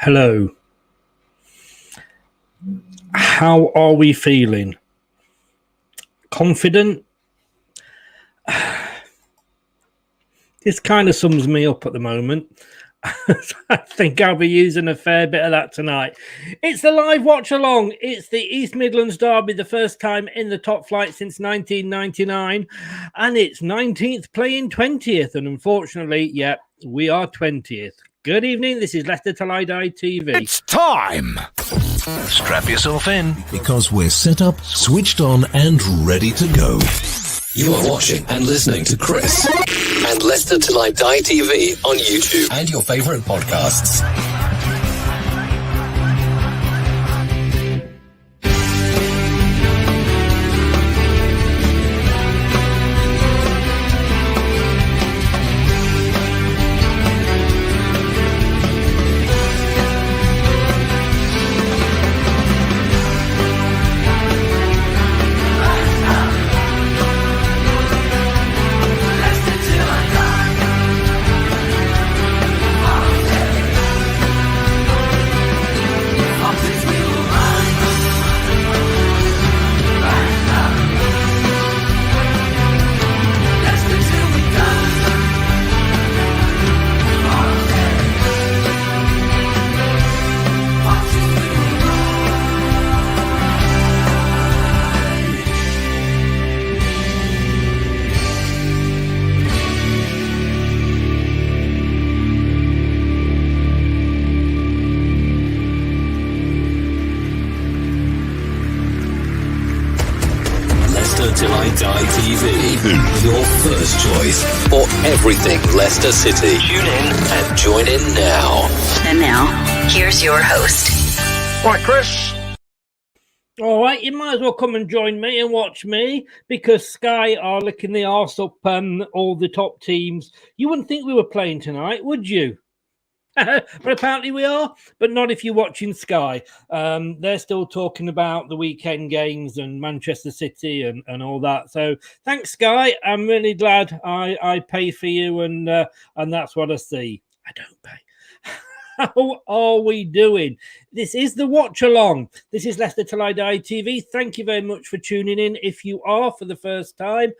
Hello. How are we feeling? Confident? This kind of sums me up at the moment. I think I'll be using a fair bit of that tonight. It's the live watch along. It's the East Midlands Derby, the first time in the top flight since 1999. And it's 19th playing 20th. And unfortunately, we are 20th. Good evening. This is Leicester LTIDtv. It's time. Strap yourself in because we're set up, switched on, and ready to go. You are watching and listening to Chris and Leicester Till I Die TV on YouTube and your favourite podcasts. Till I Die TV, your first choice for everything Leicester City. Tune in and join in now. And now, here's your host. Right, Chris. All right, you might as well come and join me and watch me because Sky are licking the arse up all the top teams. You wouldn't think we were playing tonight, would you? But apparently we are, but not if you're watching Sky. They're still talking about the weekend games and Manchester City and all that. So thanks, Sky. I'm really glad I pay for you, and that's what I see. I don't pay. How are we doing? This is the watch along. This is Leicester Till I Die TV. Thank you very much for tuning in. If you are for the first time,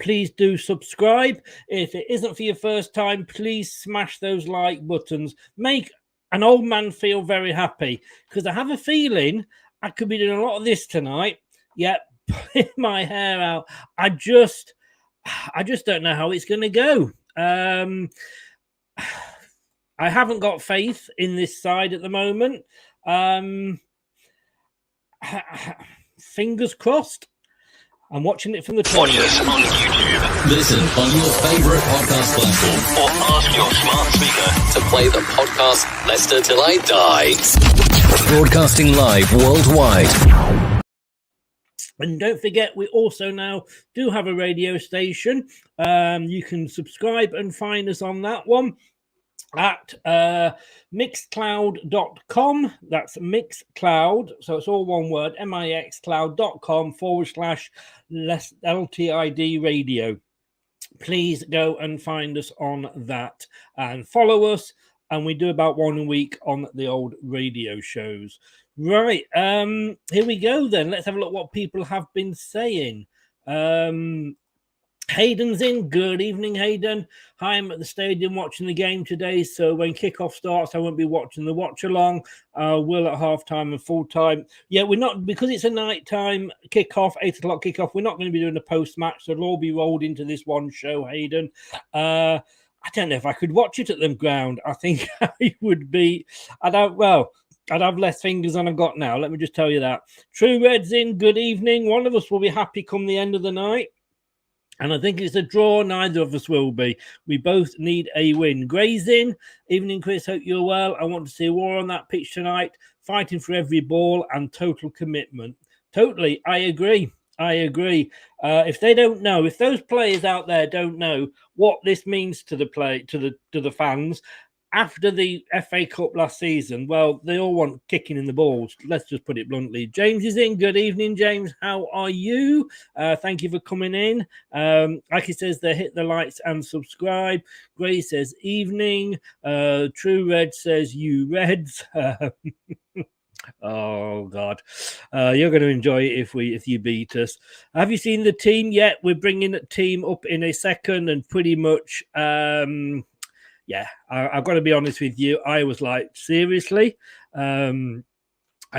please do subscribe. If it isn't for your first time, please smash those like buttons. Make an old man feel very happy because I have a feeling I could be doing a lot of this tonight. Yeah, pulling my hair out. I just don't know how it's going to go. I haven't got faith in this side at the moment. Fingers crossed. I'm watching it from the top. Watch us on YouTube. Listen on your favourite podcast platform. Or ask your smart speaker to play the podcast Leicester Till I Die. Broadcasting live worldwide. And don't forget, we also now do have a radio station. You can subscribe and find us on that one at mixcloud.com. That's Mixcloud. So it's all one word, mixcloud.com /LTID radio. Please go and find us on that and follow us. And we do about one a week on the old radio shows. Right. Here we go then. Let's have a look what people have been saying. Hayden's in. Good evening, Hayden. Hi, I'm at the stadium watching the game today, so when kickoff starts, I won't be watching the watch along. Will at halftime and full time. Yeah, we're not, because it's a nighttime kickoff, 8 o'clock kickoff. We're not going to be doing a post match, so it'll all be rolled into this one show, Hayden. I don't know if I could watch it at the ground. I think I would be. I'd have less fingers than I've got now. Let me just tell you that. True Red's in. Good evening. One of us will be happy come the end of the night. And I think it's a draw. Neither of us will be. We both need a win. Gray's in. Evening, Chris. Hope you're well. I want to see a war on that pitch tonight. Fighting for every ball and total commitment. Totally. I agree. If they don't know, if those players out there don't know what this means to the fans, after the FA Cup last season, well, they all want kicking in the balls. Let's just put it bluntly. James is in. Good evening, James. How are you? Thank you for coming in. Like he says, they hit the likes and subscribe. Gray says evening. True Red says you Reds. Oh God, you're going to enjoy it if you beat us. Have you seen the team yet? We're bringing the team up in a second, and pretty much, yeah. I've got to be honest with you. I was like, seriously, I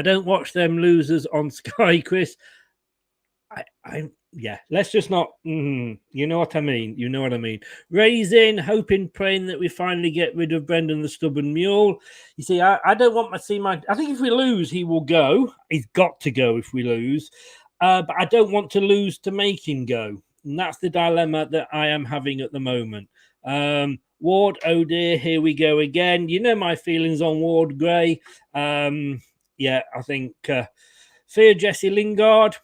don't watch them losers on Sky, Chris. Yeah, let's just not. You know what I mean. You know what I mean. Raising, hoping, praying that we finally get rid of Brendan the stubborn mule. You see, I don't want to see my. I think if we lose, he will go. He's got to go if we lose. But I don't want to lose to make him go. And that's the dilemma that I am having at the moment. Ward, oh dear, here we go again. You know my feelings on Ward Gray. Yeah, I think fear Jesse Lingard.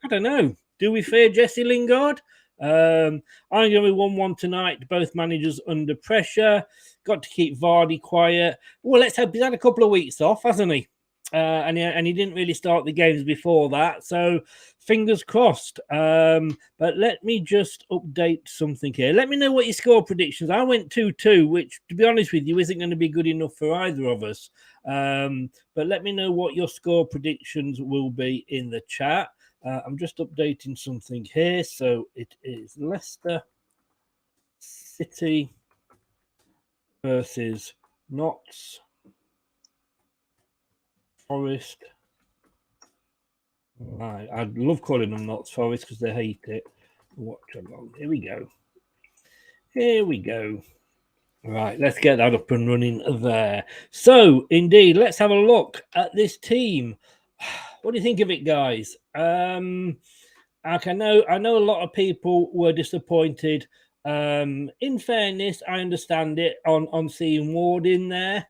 I don't know. Do we fear Jesse Lingard? I'm going to be 1-1 tonight. Both managers under pressure. Got to keep Vardy quiet. Well, let's hope he's had a couple of weeks off, hasn't he? And he didn't really start the games before that. So fingers crossed. But let me just update something here. Let me know what your score predictions. I went 2-2, which, to be honest with you, isn't going to be good enough for either of us. But let me know what your score predictions will be in the chat. I'm just updating something here. So it is Leicester City versus Notts Forest. Right. I love calling them Notts Forest because they hate it. Watchalong. Here we go. Here we go. Right, let's get that up and running there. So, indeed, let's have a look at this team. What do you think of it, guys? I know a lot of people were disappointed. In fairness, I understand it on seeing Ward in there.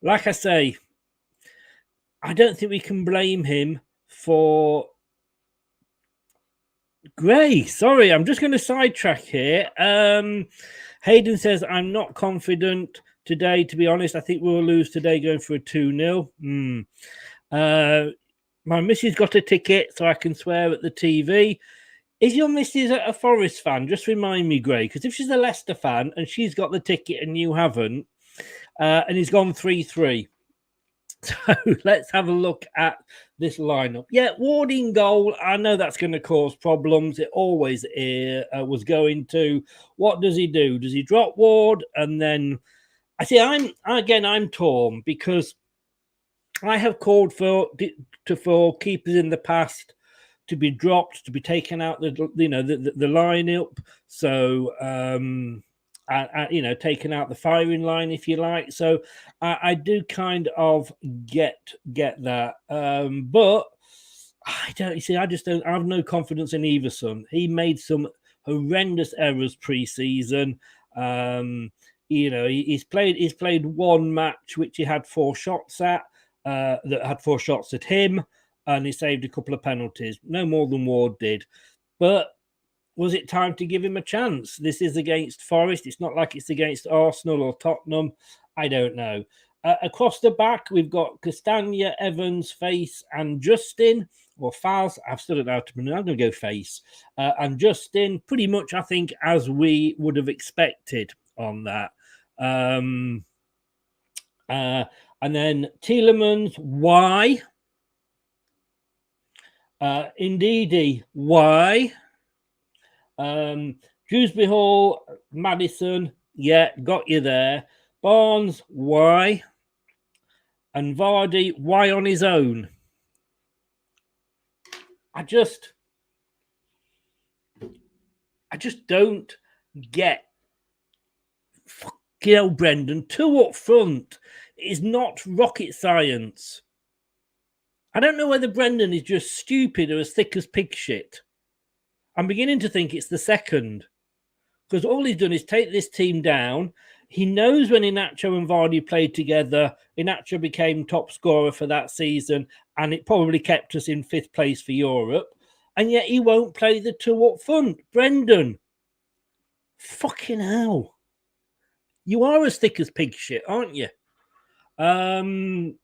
Like I say, I don't think we can blame him for Gray. Sorry, I'm just going to sidetrack here. Hayden says, I'm not confident today, to be honest. I think we'll lose today going for a 2-0. My missus got a ticket, so I can swear at the TV. Is your missus a Forest fan? Just remind me, Gray, because if she's a Leicester fan and she's got the ticket and you haven't, and he's gone 3-3. So let's have a look at this lineup. Yeah, Ward in goal. I know that's going to cause problems. It always was going to. What does he do? Does he drop Ward? And then I see I'm torn because I have called for keepers in the past to be dropped, to be taken out the lineup. So taking out the firing line, if you like. So I do kind of get that. But I don't, you see, I have no confidence in either son. He made some horrendous errors pre-season. He's played one match which he had 4 shots at, that had 4 shots at him, and he saved a couple of penalties. No more than Ward did. But was it time to give him a chance? This is against Forest. It's not like it's against Arsenal or Tottenham. I don't know. Across the back, we've got Castagna, Evans, Face, and Justin, or Faz. I've stood it out. I'm going to go Face. And Justin, pretty much, I think, as we would have expected on that. And then Tielemans, why? Indeedy, why? Dewsbury Hall, Madison, yeah, got you there. Barnes, why? And Vardy, why on his own? I just don't get fucking hell, Brendan. 2 up front is not rocket science. I don't know whether Brendan is just stupid or as thick as pig shit. I'm beginning to think it's the second, because all he's done is take this team down. He knows when Iheanacho and Vardy played together, Iheanacho became top scorer for that season, and it probably kept us in 5th place for Europe. And yet he won't play the 2 up front. Brendan, Fucking hell. You are as thick as pig shit, aren't you? And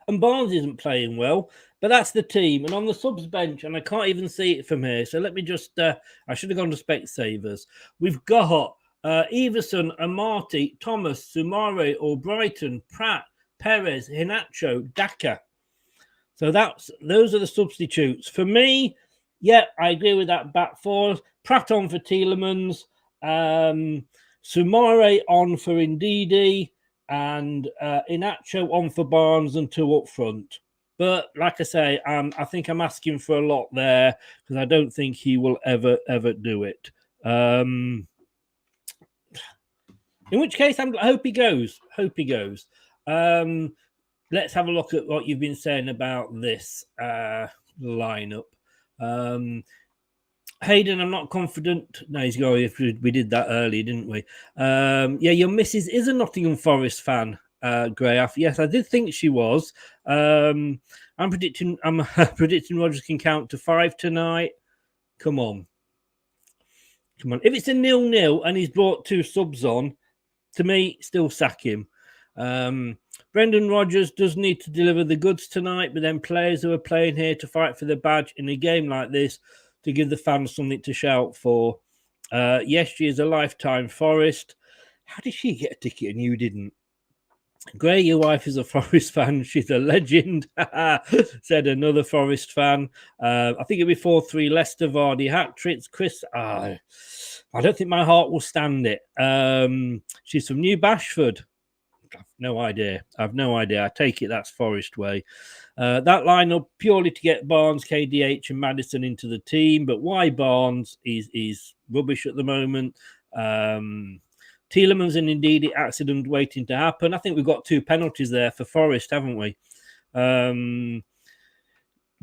Barnes isn't playing well, but that's the team. And on the subs bench, and I can't even see it from here. So let me just, I should have gone to Specsavers. We've got Everson, Amati, Thomas, Sumare, Albrighton, Pratt, Perez, Hinacho, Daka. So those are the substitutes. For me, yeah, I agree with that back four. Pratt on for Tielemans, Sumare on for Ndidi, and Inacho on for Barnes and two up front. But like I say, I think I'm asking for a lot there because I don't think he will ever do it. In which case, I hope he goes. Let's have a look at what you've been saying about this lineup. Hayden, I'm not confident. No, he's going. We did that early, didn't we? Yeah, your missus is a Nottingham Forest fan, Grey. Yes, I did think she was. I'm predicting Rodgers can count to 5 tonight. Come on. If it's a 0-0 and he's brought 2 subs on, to me, still sack him. Brendan Rodgers does need to deliver the goods tonight, but then players who are playing here to fight for the badge in a game like this to give the fans something to shout for. Yes, she is a lifetime Forest. How did she get a ticket and you didn't? Gray, your wife is a Forest fan. She's a legend, said another Forest fan. I think it'll be 4-3 Leicester, Vardy, hat-tricks. Chris, I don't think my heart will stand it. She's from New Bashford. I've no idea. I take it that's Forest way. That lineup purely to get Barnes, KDH and Maddison into the team. But why Barnes is rubbish at the moment. Tielemans and indeed accident waiting to happen. I think we've got 2 penalties there for Forest, haven't we?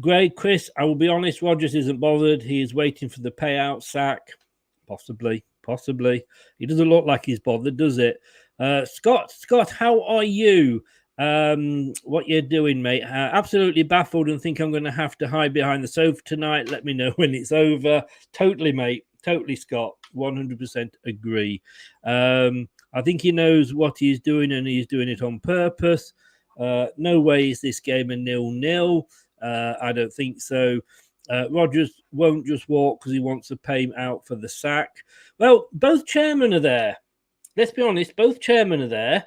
Gray, Chris, I will be honest, Rodgers isn't bothered. He is waiting for the payout sack. Possibly. He doesn't look like he's bothered, does it? Scott, how are you? What you're doing, mate? Absolutely baffled and think I'm going to have to hide behind the sofa tonight. Let me know when it's over. Totally, mate. Totally, Scott. 100% agree. I think he knows what he's doing and he's doing it on purpose. No way is this game a 0-0. I don't think so. Rodgers won't just walk because he wants to pay him out for the sack. Well, both chairmen are there. Let's be honest, both chairmen are there.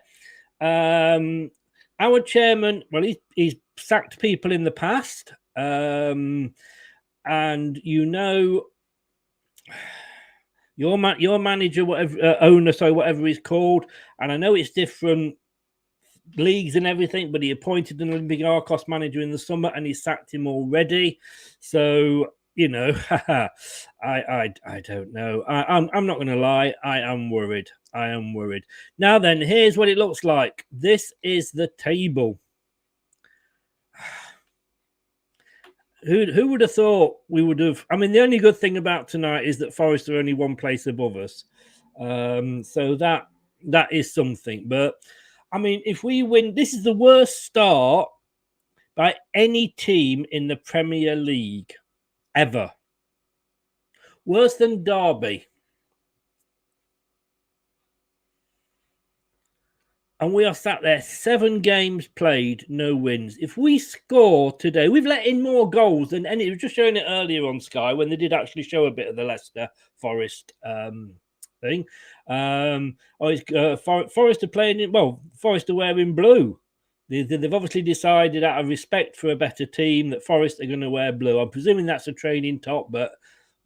Our chairman, well, he's sacked people in the past. And you know, your manager, whatever owner, so whatever he's called, and I know it's different leagues and everything, but he appointed an Olympic Arcos manager in the summer and he sacked him already. So, you know, I don't know. I'm not going to lie. I am worried. Now then, here's what it looks like. This is the table. Who would have thought we would have? I mean, the only good thing about tonight is that Forest are only 1 place above us. So that is something. But, I mean, if we win, this is the worst start by any team in the Premier League ever. Worse than Derby. And we are sat there, 7 games played, no wins. If we score today, we've let in more goals than any. We were just showing it earlier on Sky when they did actually show a bit of the Leicester Forest thing. Forest are playing in, well, Forest are wearing blue. They've obviously decided out of respect for a better team that Forest are going to wear blue. I'm presuming that's a training top, but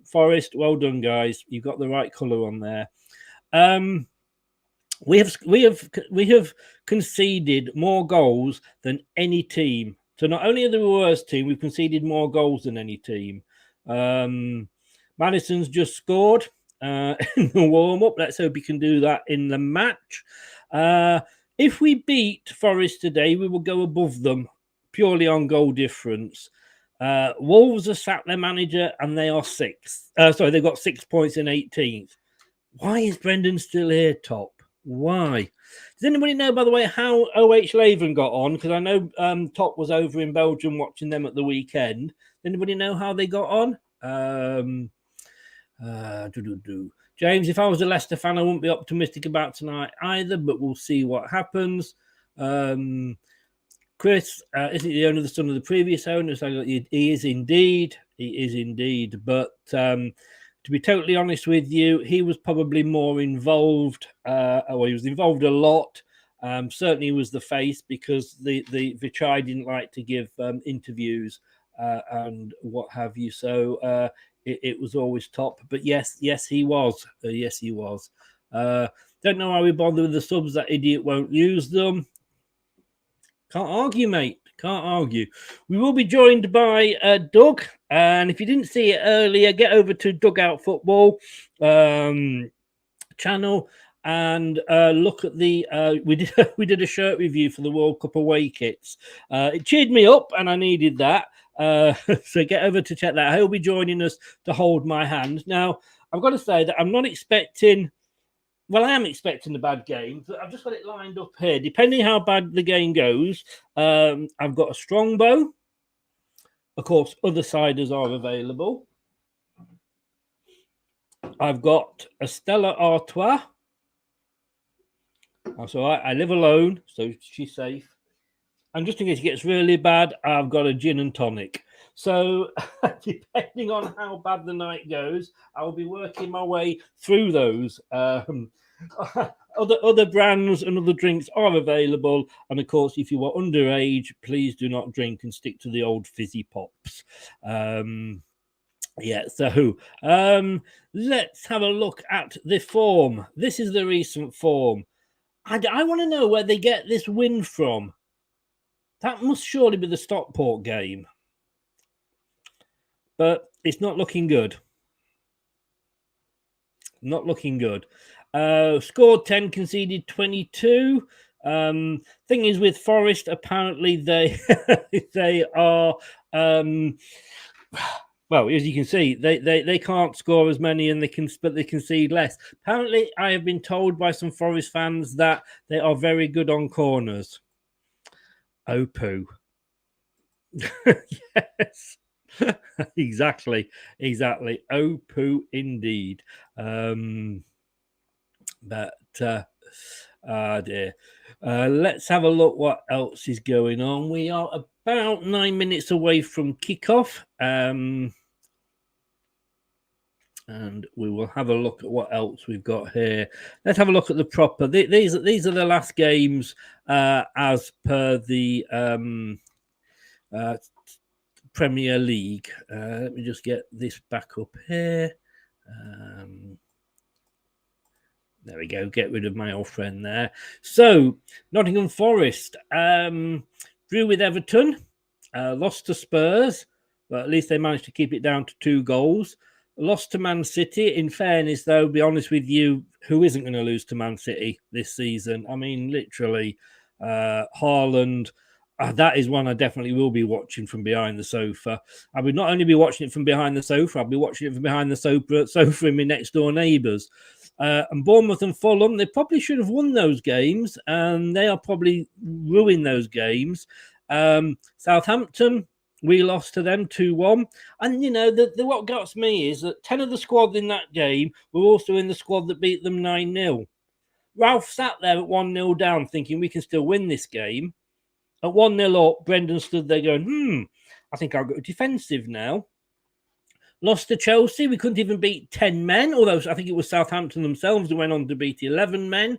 Forest, well done, guys. You've got the right colour on there. We have conceded more goals than any team. So not only are they the worst team, we've conceded more goals than any team. Madison's just scored in the warm-up. Let's hope he can do that in the match. If we beat Forest today, we will go above them purely on goal difference. Wolves have sacked their manager and they are 6th. They've got 6 points in 18th. Why is Brendan still here, Top? Why? Does anybody know, by the way, how OH Leuven got on? Because I know Top was over in Belgium watching them at the weekend. Does anybody know how they got on? James, if I was a Leicester fan, I wouldn't be optimistic about tonight either, but we'll see what happens. Chris, isn't he the owner of the son of the previous owner? So he is indeed. He is indeed. But to be totally honest with you, he was probably more involved. Well, he was involved a lot. Certainly he was the face because the Vichai didn't like to give interviews and what have you. So it was always top. But yes, he was. Yes, he was. Don't know how we bother with the subs. That idiot won't use them. Can't argue, mate. Can't argue. We will be joined by Doug. And if you didn't see it earlier, get over to Dugout Football channel and look at the we did a shirt review for the World Cup away kits. It cheered me up and I needed that. So get over to check that. He'll be joining us to hold my hand. Now, I've got to say that I'm not expecting... Well, I am expecting a bad game, but I've just got it lined up here. Depending how bad the game goes, I've got a Strongbow. Of course, other ciders are available. I've got a Stella Artois. That's all right. I live alone, so she's safe. And just in case it gets really bad, I've got a gin and tonic. So depending on how bad the night goes, I'll be working my way through those. Other brands and other drinks are available. And of course, if you are underage, please do not drink and stick to the old fizzy pops. Let's have a look at the form. This is the recent form. I want to know where they get this win from. That must surely be the Stockport game. But it's not looking good. Not looking good. Scored 10, conceded 22. Thing is with Forest, apparently they are... well, as you can see, they can't score as many but they concede less. Apparently, I have been told by some Forest fans that they are very good on corners. Oh, poo. Yes. Exactly. Oh, poo indeed. Dear. Let's have a look what else is going on. We are about 9 minutes away from kickoff. And we will have a look at what else we've got here. Let's have a look at the proper. These are the last games as per the Premier League. Let me just get this back up here. There we go. Get rid of my old friend there. So, Nottingham Forest drew with Everton, lost to Spurs, but at least they managed to keep it down to 2 goals. Lost to Man City. In fairness, though, be honest with you, who isn't going to lose to Man City this season? I mean, literally, Haaland. That is one I definitely will be watching from behind the sofa. I would not only be watching it from behind the sofa, I'll be watching it from behind the sofa in my next door neighbours. And Bournemouth and Fulham, they probably should have won those games, and they are probably ruining those games. Southampton, we lost to them 2-1. And, you know, what got me is that 10 of the squad in that game were also in the squad that beat them 9-0. Ralph sat there at 1-0 down thinking we can still win this game. At 1-0 up, Brendan stood there going, I think I'll go defensive now. Lost to Chelsea. We couldn't even beat 10 men, although I think it was Southampton themselves who went on to beat 11 men.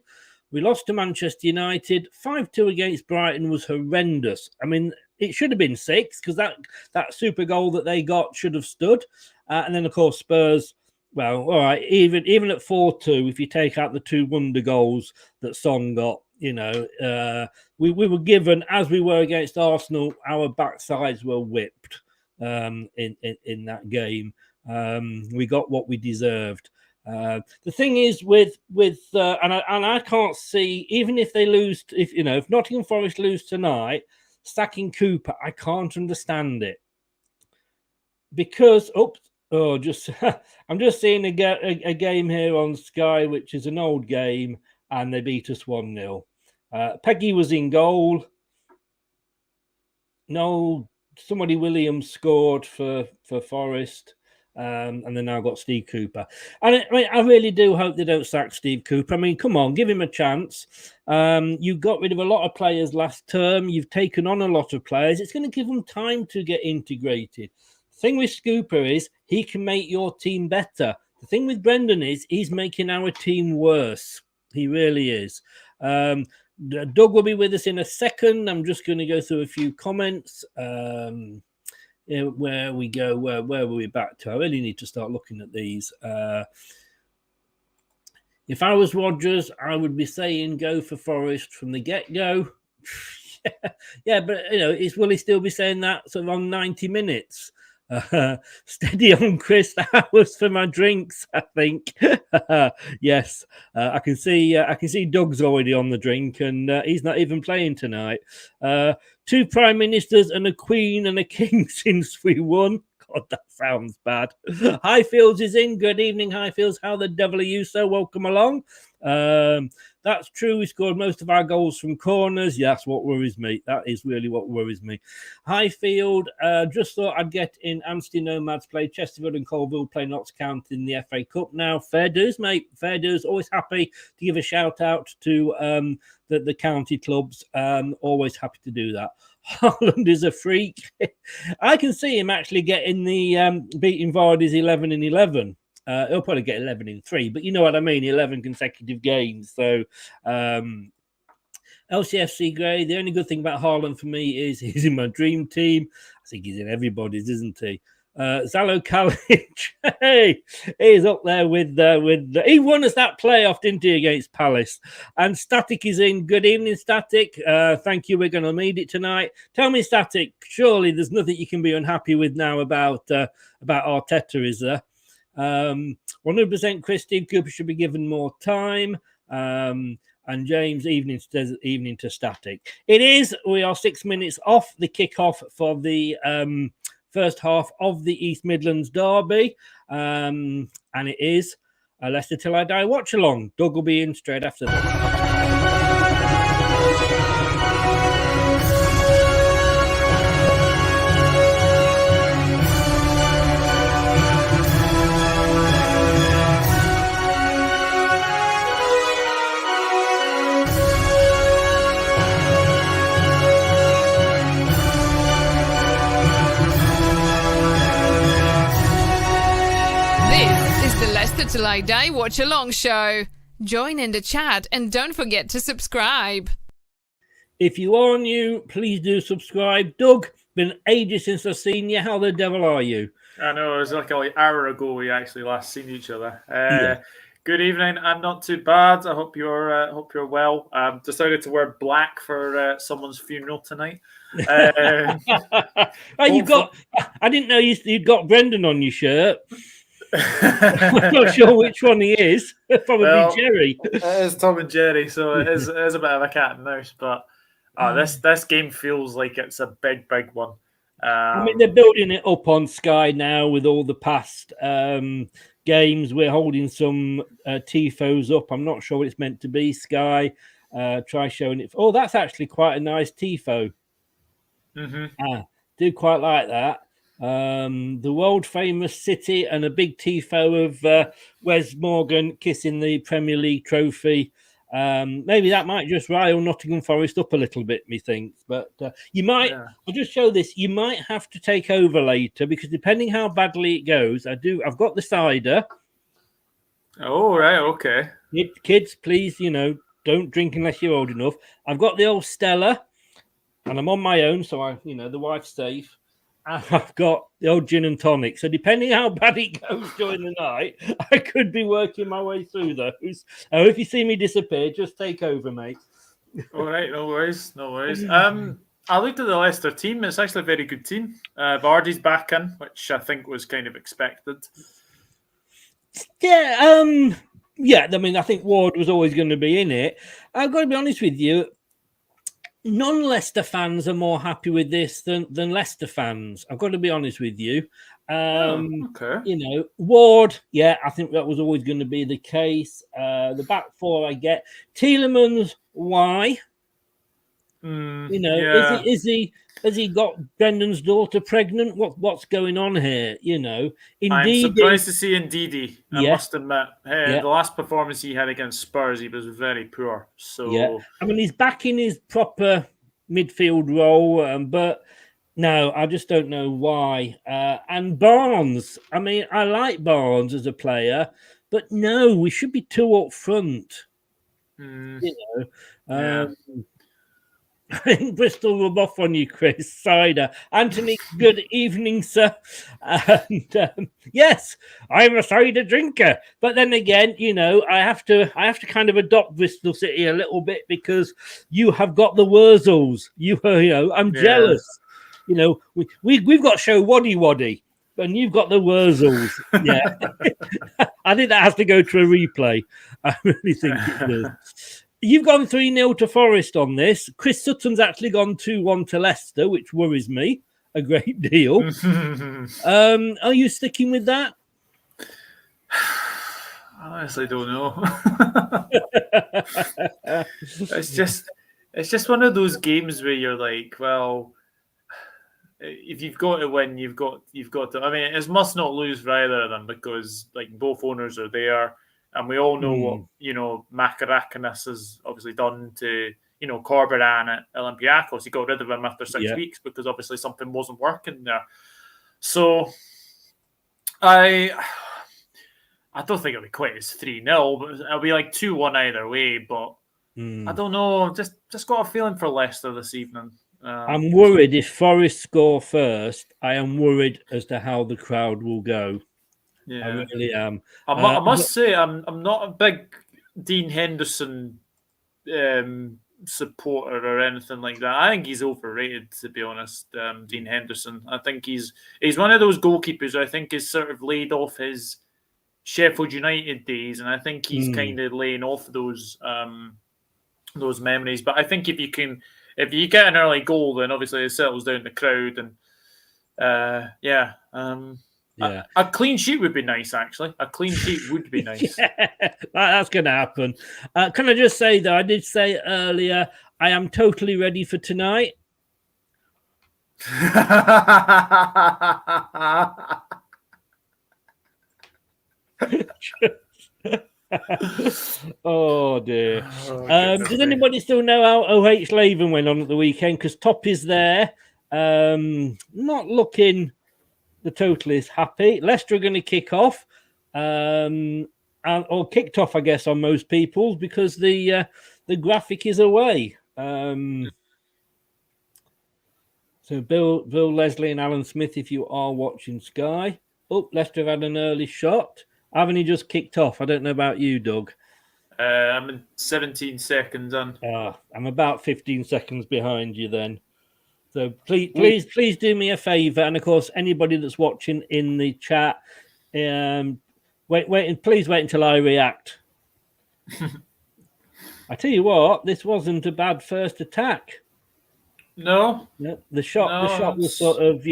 We lost to Manchester United. 5-2 against Brighton was horrendous. I mean, it should have been 6 because that super goal that they got should have stood. And then, of course, Spurs, well, all right, even at 4-2, if you take out the 2 wonder goals that Son got, you know, we were given, as we were against Arsenal, our backsides were whipped in that game. We got what we deserved. The thing is with and I can't see, even if they lose, if Nottingham Forest lose tonight, sacking Cooper, I can't understand it because I'm just seeing a game here on Sky, which is an old game, and they beat us 1-0. Peggy was in goal. No, somebody Williams scored for Forest. And then now got Steve Cooper. And I really do hope they don't sack Steve Cooper. I mean, come on, give him a chance. You got rid of a lot of players last term. You've taken on a lot of players. It's going to give them time to get integrated. The thing with Cooper is he can make your team better. The thing with Brendan is he's making our team worse. He really is. Doug will be with us in a second. I'm just going to go through a few comments. Where we go, where were we back to? I really need to start looking at these. If I was Rodgers, I would be saying go for Forest from the get-go. Yeah, but will he still be saying that sort of on 90 minutes? Steady on, Chris. That was for my drinks, I think. Yes, I can see Doug's already on the drink, and he's not even playing tonight. 2 prime ministers and a queen and a king since we won. God, that sounds bad. Highfields is in. Good evening, Highfields. How the devil are you, sir? Welcome along. That's true. We scored most of our goals from corners. Yeah, that's what worries me. That is really what worries me. Highfield, just thought I'd get in Anstey Nomads play. Chesterfield and Colville play Notts County in the FA Cup now. Fair dues, mate. Fair dues. Always happy to give a shout out to the county clubs. Always happy to do that. Holland is a freak. I can see him actually getting the beating Vardy's 11-11. He'll probably get 11-3, but you know what I mean, 11 consecutive games. So LCFC Gray, the only good thing about Haaland for me is he's in my dream team. I think he's in everybody's, isn't he? Zalo Kalic, hey, he's up there with he won us that playoff, didn't he, against Palace? And Static is in. Good evening, Static. Thank you. We're going to lead it tonight. Tell me, Static, surely there's nothing you can be unhappy with now about Arteta, is there? 100% Chris, Steve Cooper should be given more time. And James, evening to Static. It is. We are 6 minutes off the kickoff for the first half of the East Midlands derby, and it is Leicester Till I Die watch along. Doug will be in straight after that. Till I Die watch along show. Join in the chat and don't forget to subscribe. If you are new, please do subscribe. Doug, been ages since I've seen you. How the devil are you? I know, it was like an hour ago we actually last seen each other. Good evening. I'm not too bad. I hope you're well. Decided to wear black for someone's funeral tonight. I didn't know you'd got Brendan on your shirt. I'm not sure which one he is. Probably Jerry. It is Tom and Jerry, so it is a bit of a cat and mouse. But this game feels like it's a big one. I mean, they're building it up on Sky now with all the past games. We're holding some tifos up. I'm not sure what it's meant to be. Sky, try showing it. Oh, that's actually quite a nice tifo. Mm-hmm. Do quite like that. The world famous City and a big tifo of Wes Morgan kissing the Premier League trophy. Maybe that might just rile Nottingham Forest up a little bit, methinks. But you might, I'll just show this. You might have to take over later because depending how badly it goes, I've got the cider. Oh, right. Okay. Kids, please, don't drink unless you're old enough. I've got the old Stella and I'm on my own. So the wife's safe. I've got the old gin and tonic. So depending how bad it goes during the night, I could be working my way through those. If you see me disappear, just take over, mate. All right, no worries. I looked at the Leicester team. It's actually a very good team. Vardy's back in, which I think was kind of expected. Yeah. I mean, I think Ward was always going to be in it. I've got to be honest with you. Non-Leicester fans are more happy with this than Leicester fans. I've got to be honest with you. Okay. Ward, I think that was always going to be the case. The back four I get. Tielemans, why? Yeah. Has he got Brendan's daughter pregnant? What's going on here? I'm Indeed, surprised to see Ndidi. I yeah, must admit, yeah, the last performance he had against Spurs, he was very poor. yeah. So I mean, he's back in his proper midfield role, but no, I just don't know why. And Barnes, I mean, I like Barnes as a player, but no, we should be two up front. You know, yeah. I think Bristol rub off on you, Chris. Cider. Anthony, good evening, sir. And yes, I'm a cider drinker. But then again, I have to kind of adopt Bristol City a little bit because you have got the Wurzels. I'm jealous. We've got show Waddy Waddy, and you've got the Wurzels. Yeah. I think that has to go to a replay. I really think it does. You've gone 3-0 to Forest on this. Chris Sutton's actually gone 2-1 to Leicester, which worries me a great deal. Are you sticking with that? I honestly don't know. It's just one of those games where you're like, well, if you've got to win, you've got to. I mean, it's must not lose for either of them because like both owners are there. And we all know what, Makarakis has obviously done to, Corberan at Olympiacos. He got rid of him after 6 weeks because obviously something wasn't working there. So I don't think it'll be quite as 3-0, but it'll be like 2-1 either way. But I don't know. Just got a feeling for Leicester this evening. I'm worried if Forest score first. I am worried as to how the crowd will go. Yeah. I really am. I must say, I'm not a big Dean Henderson supporter or anything like that. I think he's overrated, to be honest. Dean Henderson. I think he's one of those goalkeepers who I think is sort of laid off his Sheffield United days, and I think he's kind of laying off those memories. But I think if you get an early goal, then obviously it settles down the crowd, and a clean sheet would be nice, actually. A clean sheet would be nice. That's going to happen. Can I just say, though, I did say earlier, I am totally ready for tonight. Oh, dear. Does anybody still know how OH Laven went on at the weekend? Because Top is there. Not looking... The total is happy. Leicester are going to kick off, or kicked off, I guess, on most people's because the graphic is away. So Bill, Leslie, and Alan Smith, if you are watching Sky, Leicester have had an early shot. Haven't he just kicked off? I don't know about you, Doug. I'm in 17 seconds on. I'm about 15 seconds behind you then. So please do me a favour, and of course anybody that's watching in the chat, please wait until I react. I tell you what, this wasn't a bad first attack. No, the shot was sort of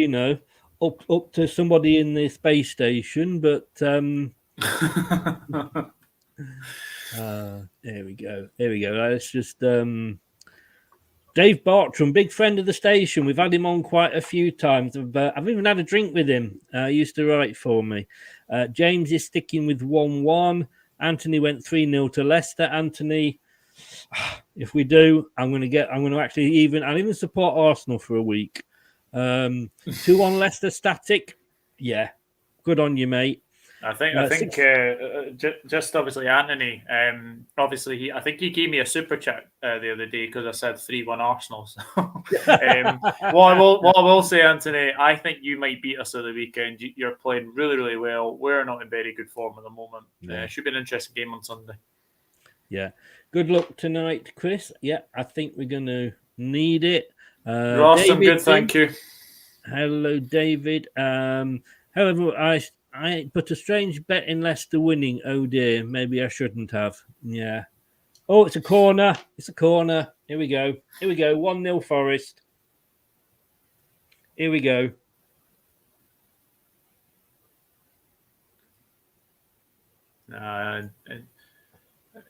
up to somebody in the space station, but there we go. Let's just. Dave Bartram, big friend of the station. We've had him on quite a few times. I've even had a drink with him. He used to write for me. James is sticking with 1-1. Anthony went 3-0 to Leicester. Anthony, if we do, I'm going to actually even support Arsenal for a week. 2-1 Leicester static. Yeah, good on you, mate. I think just obviously Anthony. Obviously, I think he gave me a super chat the other day because I said 3-1 Arsenal. So, what I will say, Anthony, I think you might beat us at the weekend. You're playing really, really well. We're not in very good form at the moment. Should be an interesting game on Sunday. Yeah. Good luck tonight, Chris. Yeah, I think we're going to need it. Ross, I'm good, thank you. Hello, David. However, I put a strange bet in Leicester winning. Oh dear, maybe I shouldn't have. Yeah. Oh, it's a corner. Here we go. 1-0 Forest. Here we go.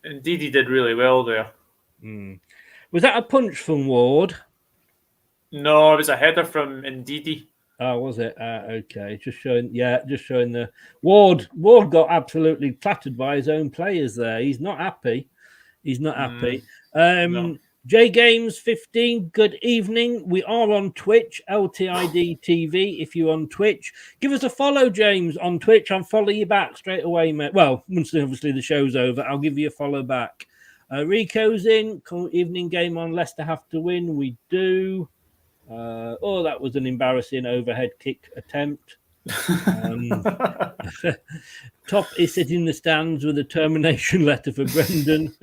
Indeed, he did really well there. Was that a punch from Ward? No, it was a header from Ndidi. Oh, was it? Okay, just showing the Ward got absolutely flattered by his own players there. He's not happy. No. J Games 15, good evening. We are on Twitch, LTIDtv. If you're on Twitch, give us a follow, James, on Twitch. I'll follow you back straight away, mate. Well, once obviously the show's over, I'll give you a follow back. Rico's in. Evening game on Leicester have to win. We do. That was an embarrassing overhead kick attempt. Top is sitting in the stands with a termination letter for Brendan.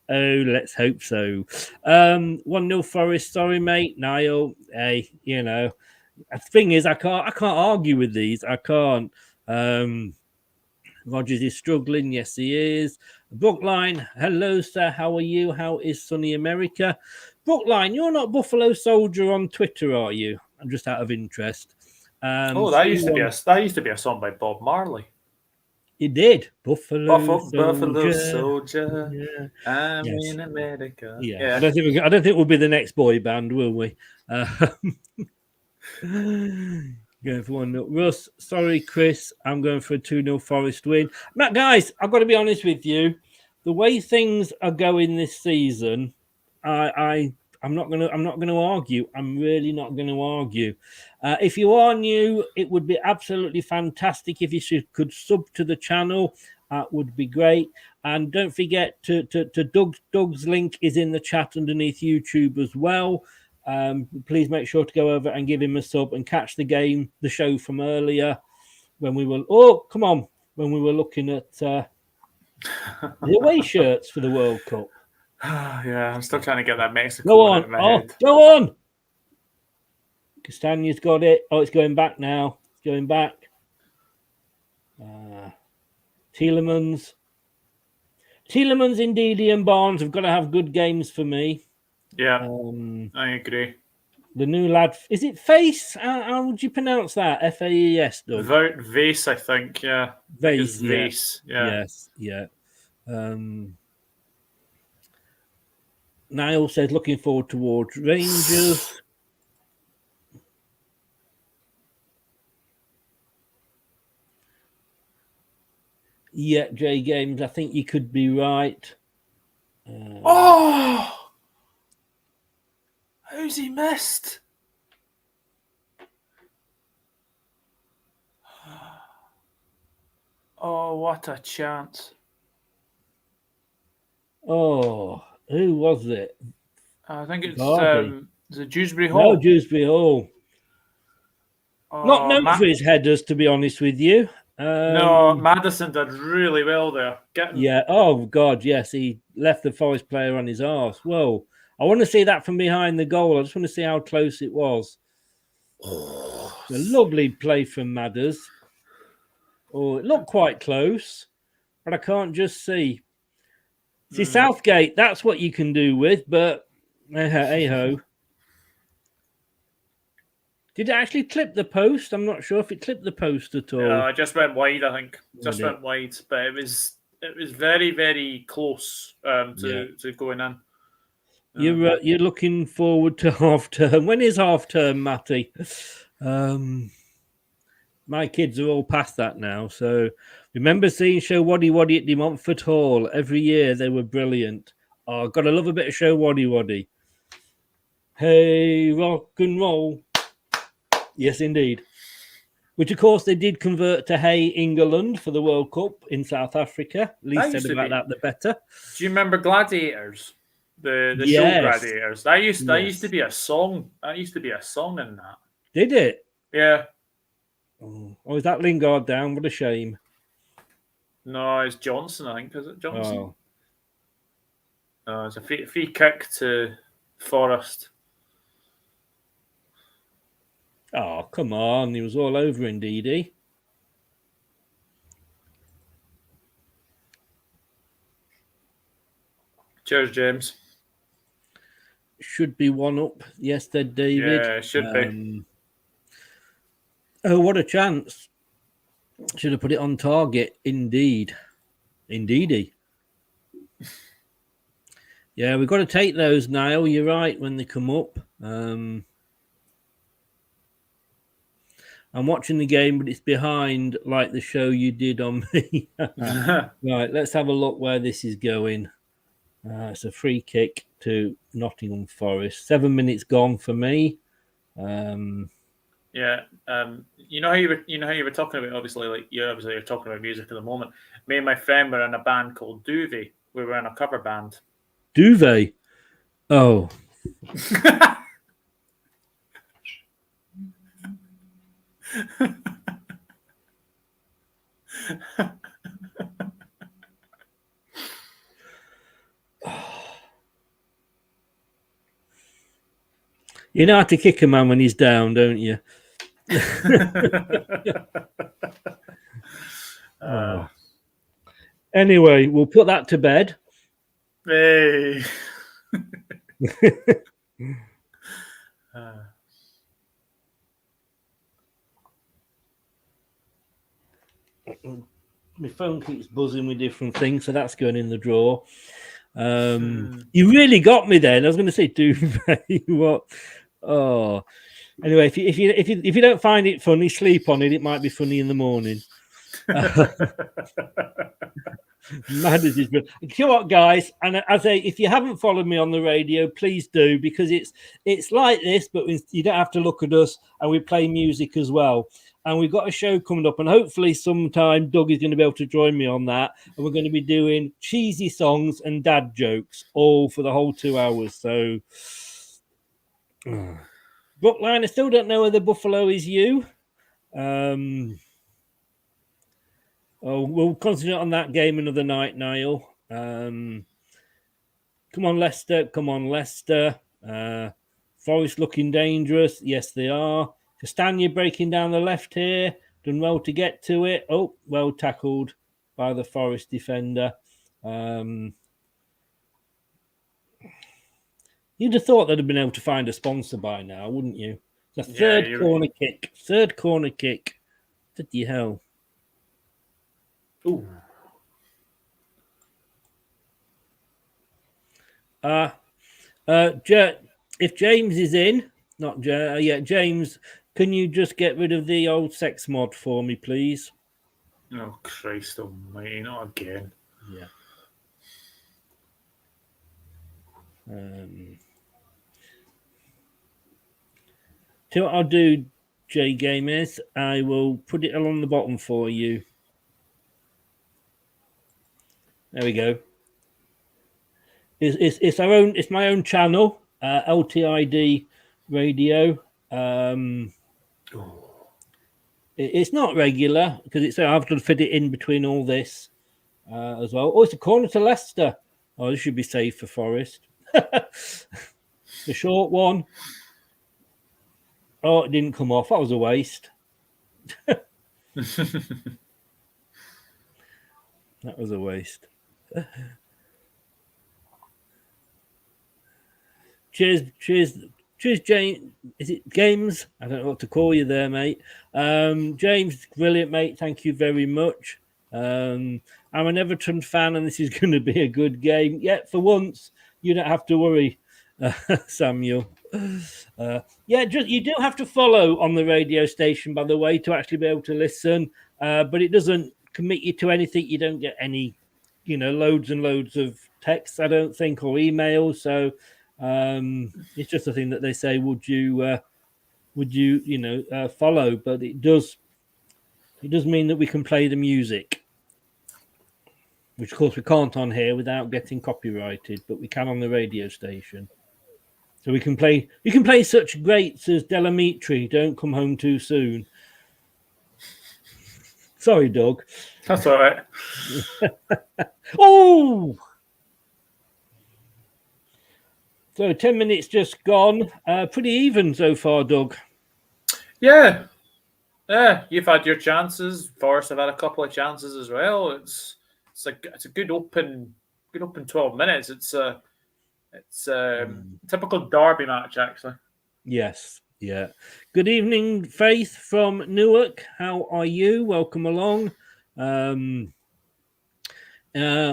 Oh, let's hope so. 1-0 Forest. Sorry, mate. Niall. Hey, the thing is, I can't argue with these. I can't. Rogers is struggling. Yes, he is. Brookline. Hello, sir. How are you? How is sunny America? Brookline, you're not Buffalo Soldier on Twitter, are you? I'm just out of interest. That used to be a song by Bob Marley. It did. Buffalo Soldier. Yeah. I'm in America. Yeah. I don't think we'll be the next boy band, will we? Going for 1-0. Russ, sorry, Chris. I'm going for a 2-0 Forest win. Matt, guys, I've got to be honest with you. The way things are going this season, I'm not going to argue. I'm really not going to argue. If you are new, it would be absolutely fantastic if you could sub to the channel. That would be great. And don't forget to Doug's link is in the chat underneath YouTube as well. Please make sure to go over and give him a sub and catch the show from earlier when we were looking at the away shirts for the World Cup. Yeah, I'm still trying to get that Mexico Go on. out of my head. Go on. Castagna's got it. Oh, it's going back now. It's going back. Tielemans, Ndidi, and Barnes have got to have good games for me. Yeah, I agree. The new lad, is it Face? How would you pronounce that? Faes, Doug? Vase, I think. Yeah. Vase. Vase. Yeah. Yes. Yeah. Niall says looking forward towards Rangers. Yeah, J Games, I think you could be right. Who's he missed? Oh, what a chance. Oh, who was it? I think it's Garvey. Dewsbury Hall. No, Dewsbury Hall. Not known for his headers, to be honest with you. No, Maddison did really well there. Yeah. Oh, God, yes. He left the Forest player on his arse. Whoa. I want to see that from behind the goal. I just want to see how close it was. A lovely play from Madders. Oh, it looked quite close, but I can't just see. See, Southgate, that's what you can do with, but hey-ho. Did it actually clip the post? I'm not sure if it clipped the post at all. Yeah, it just went wide, I think. Went wide, but it was very, very close to going in. You're looking forward to half term. When is half term, Matty? My kids are all past that now. So remember seeing Show Waddy Waddy at De Montfort Hall every year? They were brilliant. Oh, gotta love a bit of Show Waddy Waddy. Hey, rock and roll. Yes, indeed. Which, of course, they did convert to Hey England for the World Cup in South Africa. At least said about that, the better. Do you remember Gladiators? The show Gladiators. That used to be a song. That used to be a song in that. Did it? Yeah. Oh, is that Lingard down? What a shame. No, it's Johnson, I think. Is it Johnson? Oh. No, it's a free kick to Forest. Oh, come on. He was all over Ndidi. Cheers, James. Should be one up. Yes, there, David. Yeah, it should be. Oh, what a chance. Should have put it on target. Indeedy. Yeah, we've got to take those, Niall. You're right when they come up. I'm watching the game, but it's behind like the show you did on me. Right, let's have a look where this is going. It's a free kick to Nottingham Forest. 7 minutes gone for me. Yeah, you know how you were talking about, obviously, like you're talking about music at the moment. Me and my friend were in a band called Duvet. We were in a cover band. Duvet. Oh. You know how to kick a man when he's down, don't you? Anyway, we'll put that to bed. Hey. My phone keeps buzzing with different things, so that's going in the drawer. You really got me then. I was going to say Duvet. What? Oh, anyway, if you don't find it funny, sleep on it. It might be funny in the morning. Mad as is. You know what, guys? And as if you haven't followed me on the radio, please do, because it's like this, but you don't have to look at us, and we play music as well. And we've got a show coming up, and hopefully sometime Doug is going to be able to join me on that. And we're going to be doing cheesy songs and dad jokes all for the whole 2 hours. So, Brookline, I still don't know whether Buffalo is you. We'll concentrate on that game another night, Niall. Come on, Leicester. Come on, Leicester. Forest looking dangerous. Yes, they are. Castagna breaking down the left here. Done well to get to it. Oh, well tackled by the Forest defender. You'd have thought they'd have been able to find a sponsor by now, wouldn't you? It's a third corner kick. Third corner kick. What the hell? Ooh. If James is in, James, can you just get rid of the old sex mod for me, please? Oh, Christ almighty, not again. Yeah. So what I'll do, J Game, is I will put it along the bottom for you. There we go. It's my own channel, LTID radio. It's not regular because I have to fit it in between all this as well. Oh, it's a corner to Leicester. Oh, this should be safe for Forest. The short one. Oh, it didn't come off. That was a waste. That was a waste. Cheers, James. Is it James? I don't know what to call you there, mate. James, brilliant, mate. Thank you very much. I'm an Everton fan, and this is going to be a good game. Yeah, for once, you don't have to worry, Samuel. You do have to follow on the radio station, by the way, to actually be able to listen. But it doesn't commit you to anything. You don't get any, loads and loads of texts, I don't think, or emails. So it's just a thing that they say, would you follow? But it does mean that we can play the music, which of course we can't on here without getting copyrighted, but we can on the radio station. So you can play such greats as Delamitri, Don't Come Home Too Soon. Sorry, Doug. That's all right. Oh! So 10 minutes just gone. Pretty even so far, Doug. Yeah, you've had your chances. Forest have had a couple of chances as well. It's a good open 12 minutes. It's a typical derby match, actually. Yes, yeah. Good evening, Faith from Newark. How are you? Welcome along.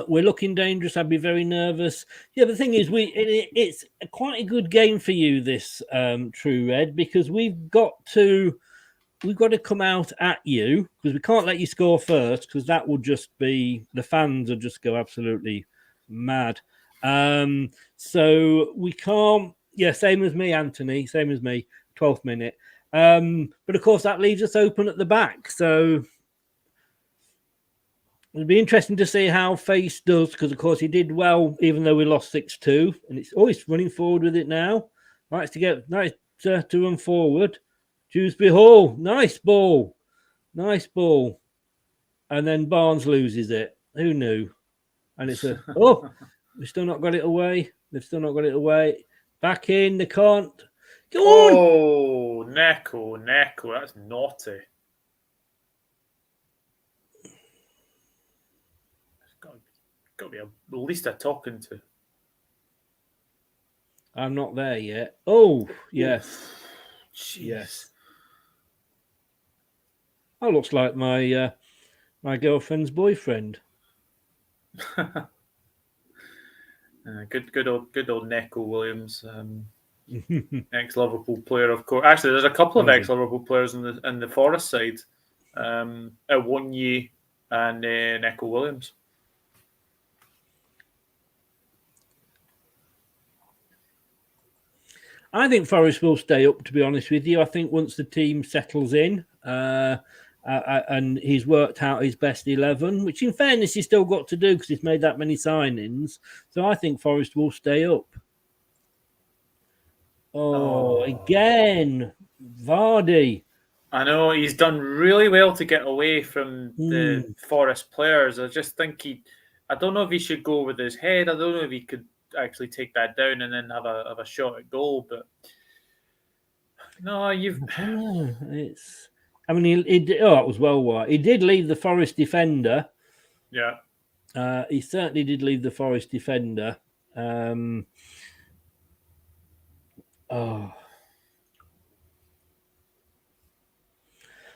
We're looking dangerous. I'd be very nervous. Yeah, the thing is, it's quite a good game for you, this True Red, because we've got to come out at you, because we can't let you score first, because that will just be, the fans will just go absolutely mad. So we can't. Yeah, same as me, Anthony. Same as me. 12th minute. But of course, that leaves us open at the back. So it'll be interesting to see how Face does, because of course he did well, even though we lost 6-2, and it's always running forward with it now. Nice to run forward. Dewsbury Hall, nice ball, and then Barnes loses it. Who knew? And it's we've still not got it away. They've still not got it away. Back in, they can't. Go on! Oh, Neko, that's naughty. Got to be at least a talking to. I'm not there yet. Oh, yes. Jeez. Yes. That looks like my my girlfriend's boyfriend. Good old Neko Williams, ex-Liverpool player, of course. Actually, there's a couple of ex-Liverpool players in the Forest side. Awonyi and Neko Williams. I think Forest will stay up, to be honest with you. I think once the team settles in and he's worked out his best 11, which in fairness he's still got to do because he's made that many signings. So I think Forest will stay up. Again, Vardy. I know, he's done really well to get away from the Forest players. I just think I don't know if he should go with his head. I don't know if he could actually take that down and then have a shot at goal, but no, it's. I mean, it was well wide. He did leave the Forest defender. Yeah, he certainly did leave the Forest defender.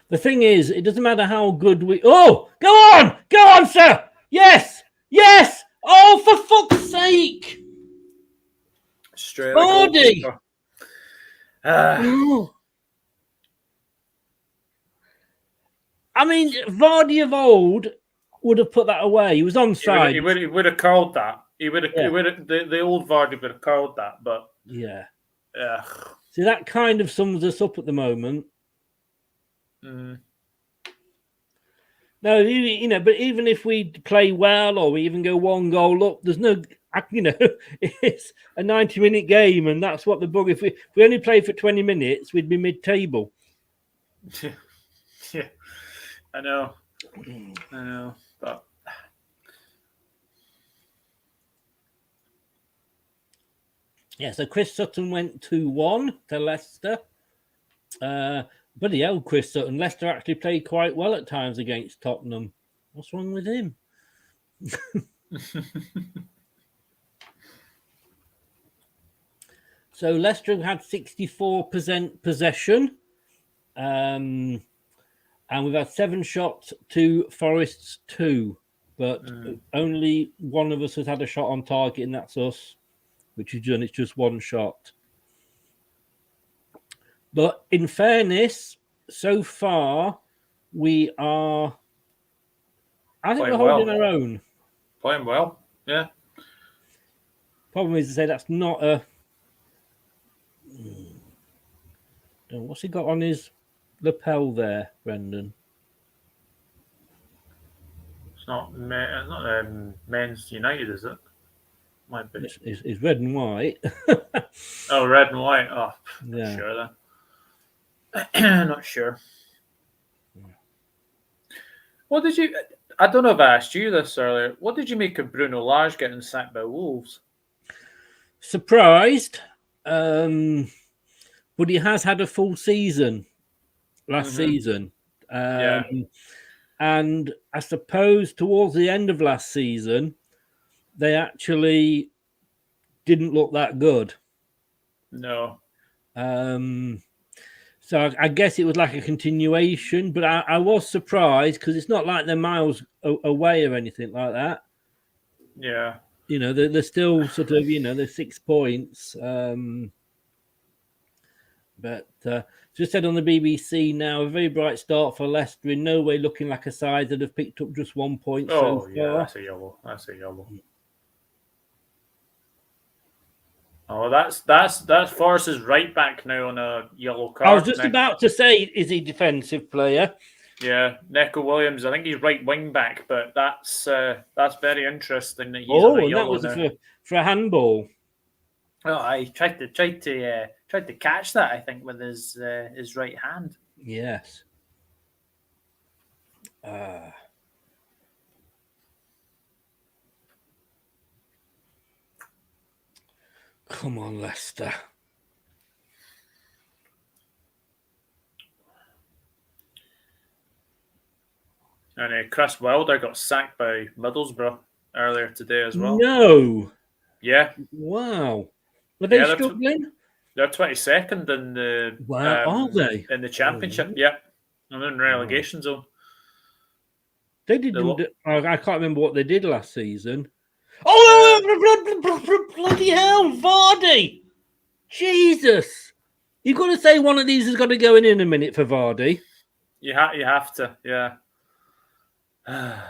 The thing is, it doesn't matter how good we. Oh, go on, sir. Yes. Oh, for fuck's sake! Straight Vardy. I mean, Vardy of old would have put that away. He was onside. He would have curled that. He would have. The old Vardy would have curled that. But yeah. See, that kind of sums us up at the moment. No, but even if we play well or we even go one goal up, there's no, it's a 90-minute game, and that's what the bug. If we only played for 20 minutes, we'd be mid-table. Yeah, I know, but yeah. So Chris Sutton went 2-1 to Leicester. Bloody hell, Chris Sutton. Leicester actually played quite well at times against Tottenham. What's wrong with him? So Leicester had 64% possession. And we've had 7 shots to Forest's 2. But only one of us has had a shot on target, and that's us, which is done. It's just 1 shot. But in fairness, so far, we are... I think we're holding our own. Playing well, yeah. Problem is to say that's not a... What's he got on his lapel there, Brendan? It's not Men's United, is it? Might be. It's red and white. Oh, red and white. Oh, yeah. Sure then. Not sure. What did you... I don't know if I asked you this earlier. What did you make of Bruno Lage getting sacked by Wolves? Surprised. But he has had a full season last season. And I suppose towards the end of last season, they actually didn't look that good. No. So I guess it was like a continuation, but I was surprised because it's not like they're miles away or anything like that. Yeah. You know, they're still sort of, they're 6 points. But just said on the BBC now, a very bright start for Leicester. In no way looking like a side that have picked up just 1 point so far. Yeah, that's a yellow. Oh, that's Forrest's right back now on a yellow card. I was just about to say, is he defensive player? Yeah, Neco Williams. I think he's right wing back, but that's very interesting that he's on a yellow that was now. for a handball. Oh, I tried to catch that. I think with his right hand. Yes. Come on, Leicester. And Chris Wilder got sacked by Middlesbrough earlier today as well. No. Yeah. Wow. Are they struggling? They're 22nd in the are they in the Championship? Yeah, I'm in relegation zone. They didn't. I can't remember what they did last season. Oh, bloody hell, Vardy! Jesus, you've got to say one of these has got to go in a minute for Vardy. You have to, yeah. That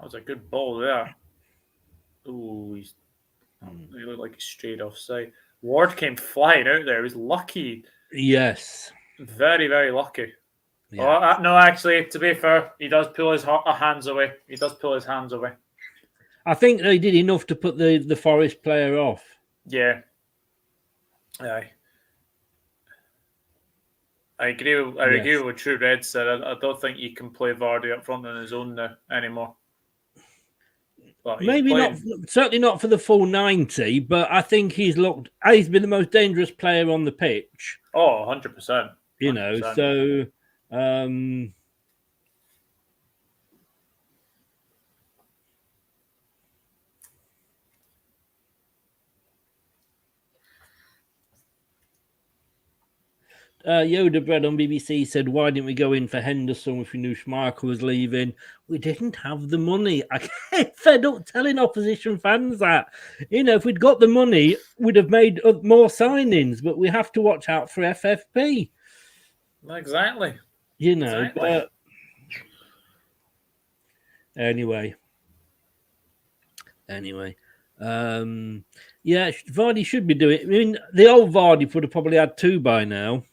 was a good ball there. Ooh, he looked like he's straight offside. Ward came flying out there. He was lucky. Yes. Very, very lucky. Yeah. No, actually, to be fair, he does pull his hands away. I think they did enough to put the Forest player off. Yeah. Aye. I agree with what True Red said. I don't think you can play Vardy up front on his own now anymore. Maybe not, certainly not for the full 90, but I think he's been the most dangerous player on the pitch. Oh, 100%. You know, so Yoda Bread on BBC said, why didn't we go in for Henderson if we knew Schmeichel was leaving? We didn't have the money. I get fed up telling opposition fans that. You know, if we'd got the money, we'd have made more signings, but we have to watch out for FFP. Exactly. You know, but anyway. Yeah, Vardy should be doing it. I mean, the old Vardy would have probably had 2 by now.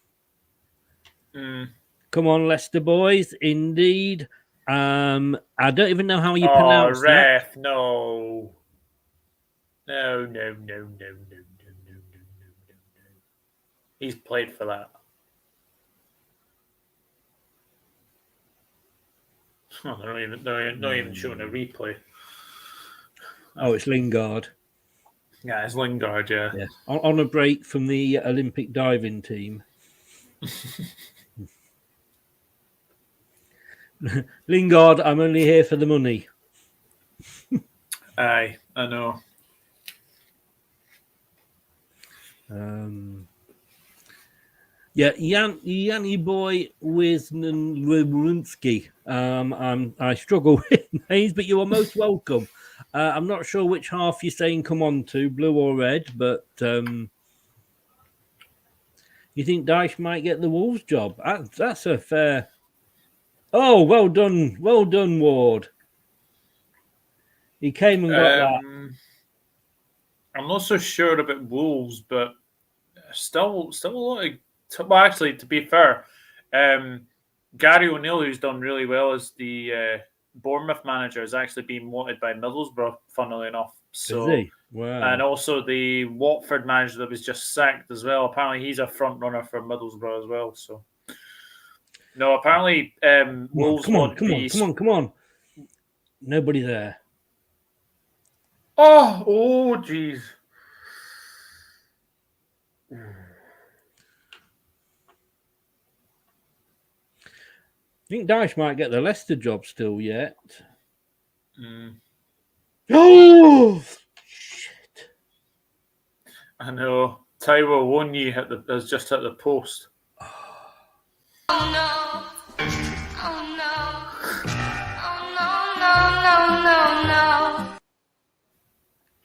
Come on, Leicester boys. Indeed. I don't even know how you pronounce ref, that. No. He's played for that. Oh, they're not even showing a replay. Oh, it's Lingard. Yeah, it's Lingard, yeah. Yes. On a break from the Olympic diving team. Lingard, I'm only here for the money. Aye, I know. Yeah, Yanni Boy Wisniewski. I struggle with names, but you are most welcome. I'm not sure which half you're saying come on to, blue or red, but you think Dyche might get the Wolves job? That's a fair... Oh, well done, Ward. He came and got that. I'm not so sure about Wolves, but still a lot of... Well, actually, to be fair, Gary O'Neill, who's done really well as the Bournemouth manager, is actually being wanted by Middlesbrough, funnily enough. So, is he? Wow. And also the Watford manager that was just sacked as well. Apparently, he's a front runner for Middlesbrough as well. So, no, apparently, Wolves come on. Nobody there. Oh, jeez. I think Dyche might get the Leicester job still yet. Oh, shit. I know. Taiwo Wonyi has just hit the post. Oh no. Oh no.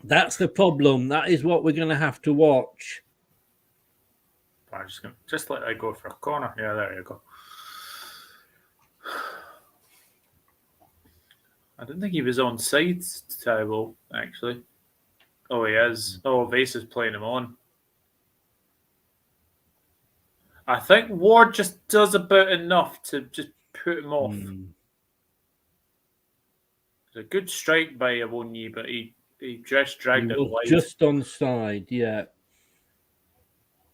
That's the problem. That is what we're going to have to watch. I'm just let that go for a corner. Yeah, there you go. I didn't think he was on side, Tyrell, actually. Oh, he is. Oh, Vase is playing him on. I think Ward just does about enough to just put him off. It's a good strike by Awonyi, but he just dragged it wide. Just on side, yeah.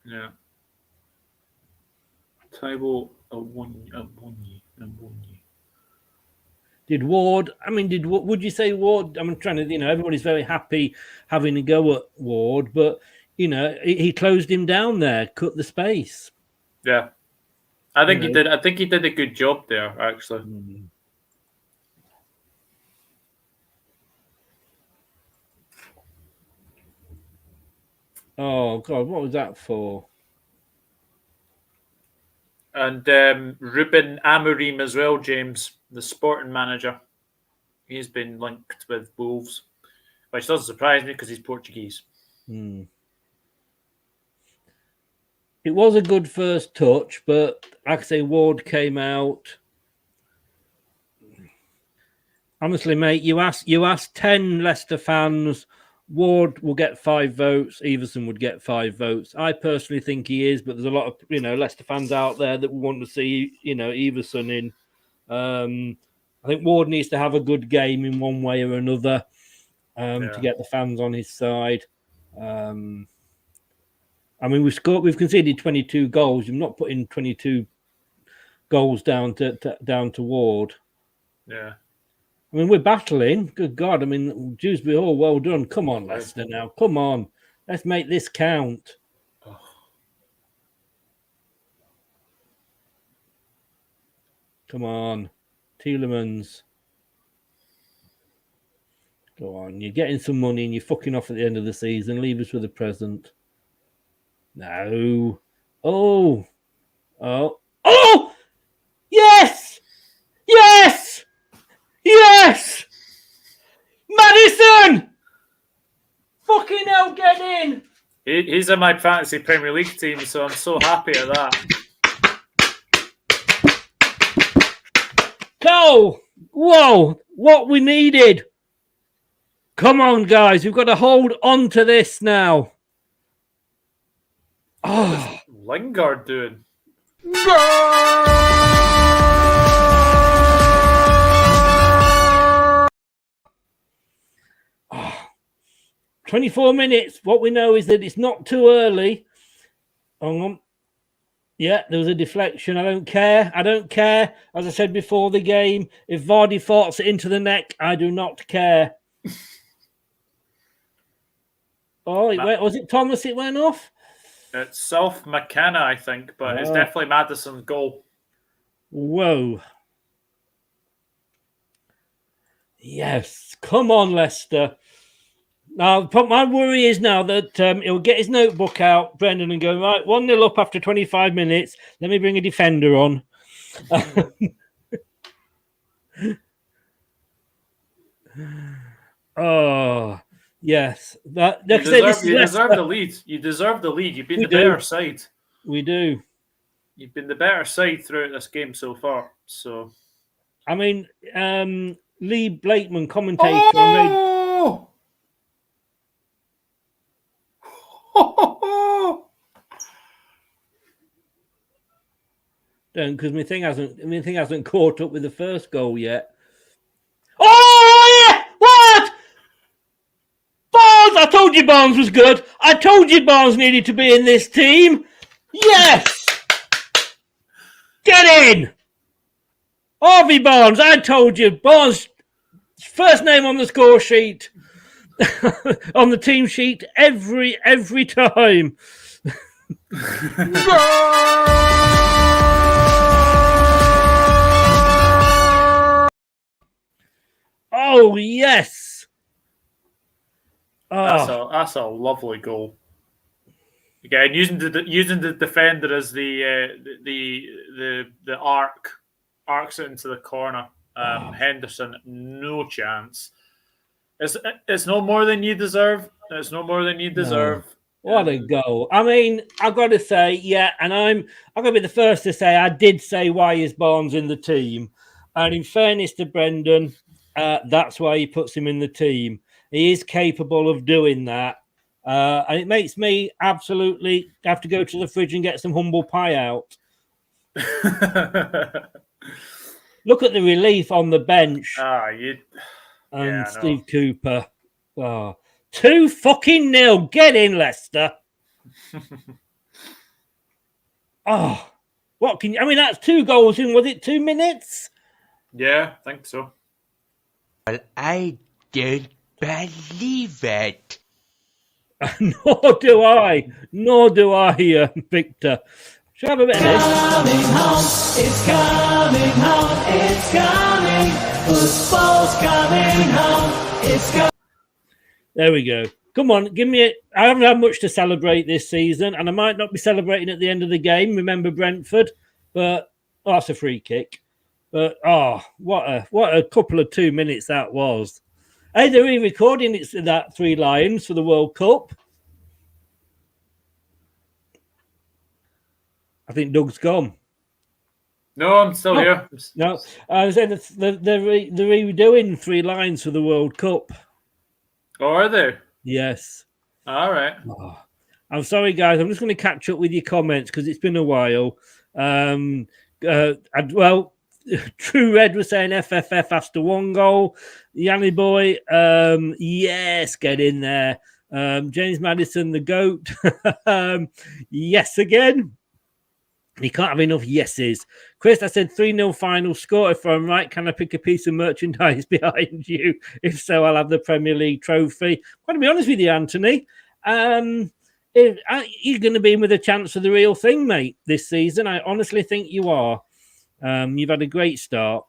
Yeah. Tyrell, Awonyi. Did Ward? I mean, would you say Ward? I'm trying to, everybody's very happy having a go at Ward, but he closed him down there, cut the space. Yeah, I think he did. I think he did a good job there, actually. Oh God, what was that for? And Ruben Amorim as well, James, the sporting manager. He's been linked with Wolves, which doesn't surprise me because he's Portuguese. It was a good first touch, but like I say, Ward came out. Honestly, mate, you ask 10 Leicester fans, Ward will get 5 votes, Everson would get 5 votes. I personally think he is, but there's a lot of Leicester fans out there that want to see Everson in. I think Ward needs to have a good game in one way or another to get the fans on his side. I mean, we've conceded 22 goals. You're not putting 22 goals down to Ward. Yeah. I mean, we're battling. Good God. I mean, Dewsbury Hall, well done. Come on, Leicester now. Come on. Let's make this count. Oh. Come on. Tielemans. Go on. You're getting some money and you're fucking off at the end of the season. Leave us with the present. No. Oh. Oh. Oh! Yes! Yes! Yes! Madison! Fucking hell, get in! He's in my fantasy Premier League team, so I'm so happy at that. Go! Whoa! What we needed! Come on, guys. We've got to hold on to this now. Oh. What's Lingard doing? Oh, 24 minutes. What we know is that it's not too early. Yeah, there was a deflection. I don't care. I don't care. As I said before the game, if Vardy farts it into the neck, I do not care. Was it Thomas it went off? It's Self McKenna, I think, but it's definitely Madison's goal. Whoa. Yes. Come on, Leicester. Now, my worry is now that he'll get his notebook out, Brendan, and go, right, 1-0 up after 25 minutes. Let me bring a defender on. Oh, yes. You deserve the lead. You deserve the lead. You've been the better side. We do. You've been the better side throughout this game so far. So, I mean, Lee Blakeman, commentator. Don't, because my thing hasn't caught up with the first goal yet. Oh yeah! What? Barnes! I told you Barnes was good. I told you Barnes needed to be in this team. Yes! Get in! Harvey Barnes, I told you. Barnes, first name on the score sheet. On the team sheet every time. Oh yes! Oh. That's a lovely goal. Again, using the defender as the arcs it into the corner. Henderson, no chance. It's no more than you deserve. It's no more than you deserve. What a goal. I mean, I've got to say, yeah, and I'm going to be the first to say I did say why is Barnes in the team. And in fairness to Brendan, that's why he puts him in the team. He is capable of doing that. And it makes me absolutely have to go to the fridge and get some humble pie out. Look at the relief on the bench. And Steve Cooper. 2-0. Get in, Leicester. What can you? I mean, that's 2 goals in. Was it 2 minutes? Yeah, I think so. Well, I don't believe it. Nor do I, Victor. Shall I have a bit of this? Coming home, it's coming home, it's coming. Football's coming home, it's coming. There we go. Come on, give me it. I haven't had much to celebrate this season, and I might not be celebrating at the end of the game. Remember Brentford, but that's a free kick. But what a couple of 2 minutes that was. Hey, they're re-recording it that 3 Lions for the World Cup. I think Doug's gone. No, I'm still here. No, I was saying they're redoing 3 Lions for the World Cup. Oh, are they? Yes. All right. I'm sorry, guys. I'm just going to catch up with your comments because it's been a while. True Red was saying FFF after 1 goal. Yanni boy, yes, get in there. James Madison, the GOAT. Yes, again. You can't have enough yeses. Chris, I said 3-0 final score. If I'm right, can I pick a piece of merchandise behind you? If so, I'll have the Premier League trophy. I'm going to be honest with you, Anthony. You're going to be in with a chance for the real thing, mate, this season. I honestly think you are. You've had a great start.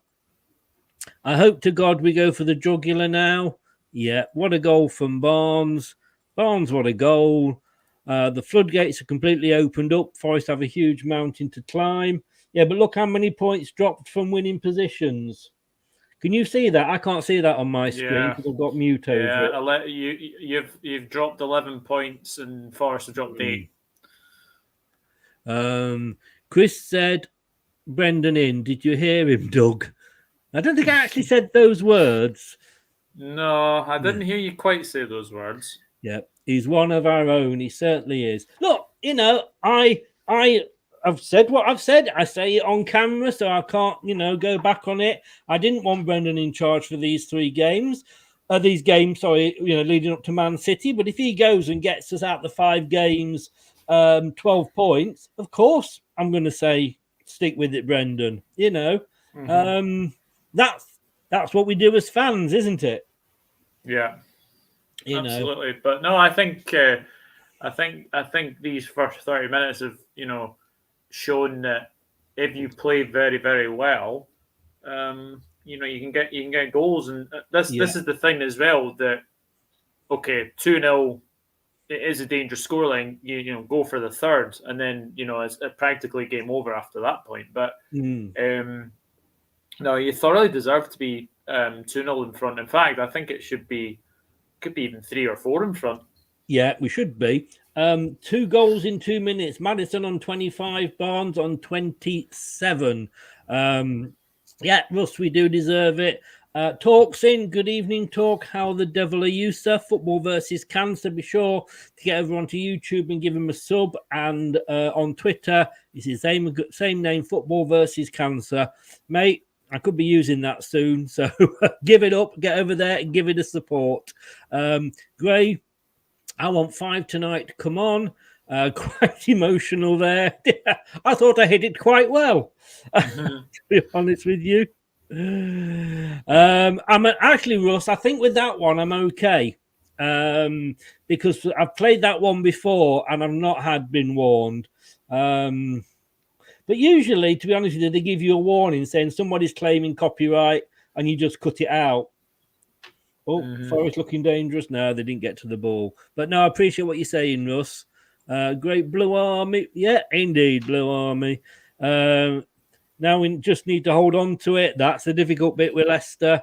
I hope to God we go for the jugular now. Yeah, what a goal from Barnes. Barnes, what a goal. The floodgates are completely opened up. Forest have a huge mountain to climb. Yeah, but look how many points dropped from winning positions. Can you see that? I can't see that on my screen because I've got mute over it. You've dropped 11 points and Forest have dropped 8. Chris said, Brendan in. Did you hear him, Doug? I don't think I actually said those words. No, I didn't hear you quite say those words. Yeah, he's one of our own. He certainly is. Look, I've said what I've said. I say it on camera, so I can't, go back on it. I didn't want Brendan in charge for these 3 games. Leading up to Man City. But if he goes and gets us out the 5 games, 12 points, of course, I'm going to say stick with it, Brendan. That's what we do as fans, isn't it? Yeah, absolutely. But no, I think these first 30 minutes have shown that if you play very, very well, you can get goals, and this is the thing as well that 2-0. It is a dangerous scoreline. You go for the third, and then it's practically game over after that point. But no, you thoroughly deserve to be 2-0 in front. In fact, I think it could be even 3 or 4 in front. Yeah, we should be. 2 goals in 2 minutes. Madison on 25, Barnes on 27. Russ, we do deserve it. Talks in. Good evening, Talk. How the devil are you, sir? Football versus cancer. Be sure to get over onto YouTube and give him a sub. And on Twitter, it's his same name, Football versus Cancer. Mate, I could be using that soon. So give it up. Get over there and give it a support. Gray, I want 5 tonight to come on. Quite emotional there. I thought I hit it quite well, to be honest with you. I'm actually, Russ, I think with that one I'm okay, because I've played that one before and I've not been warned. But usually, to be honest with you, they give you a warning saying somebody's claiming copyright and you just cut it out. Forest looking dangerous. No, they didn't get to the ball. But no, I appreciate what you're saying, Russ. Great Blue Army. Yeah, indeed, Blue Army. Now we just need to hold on to it. That's the difficult bit with Leicester.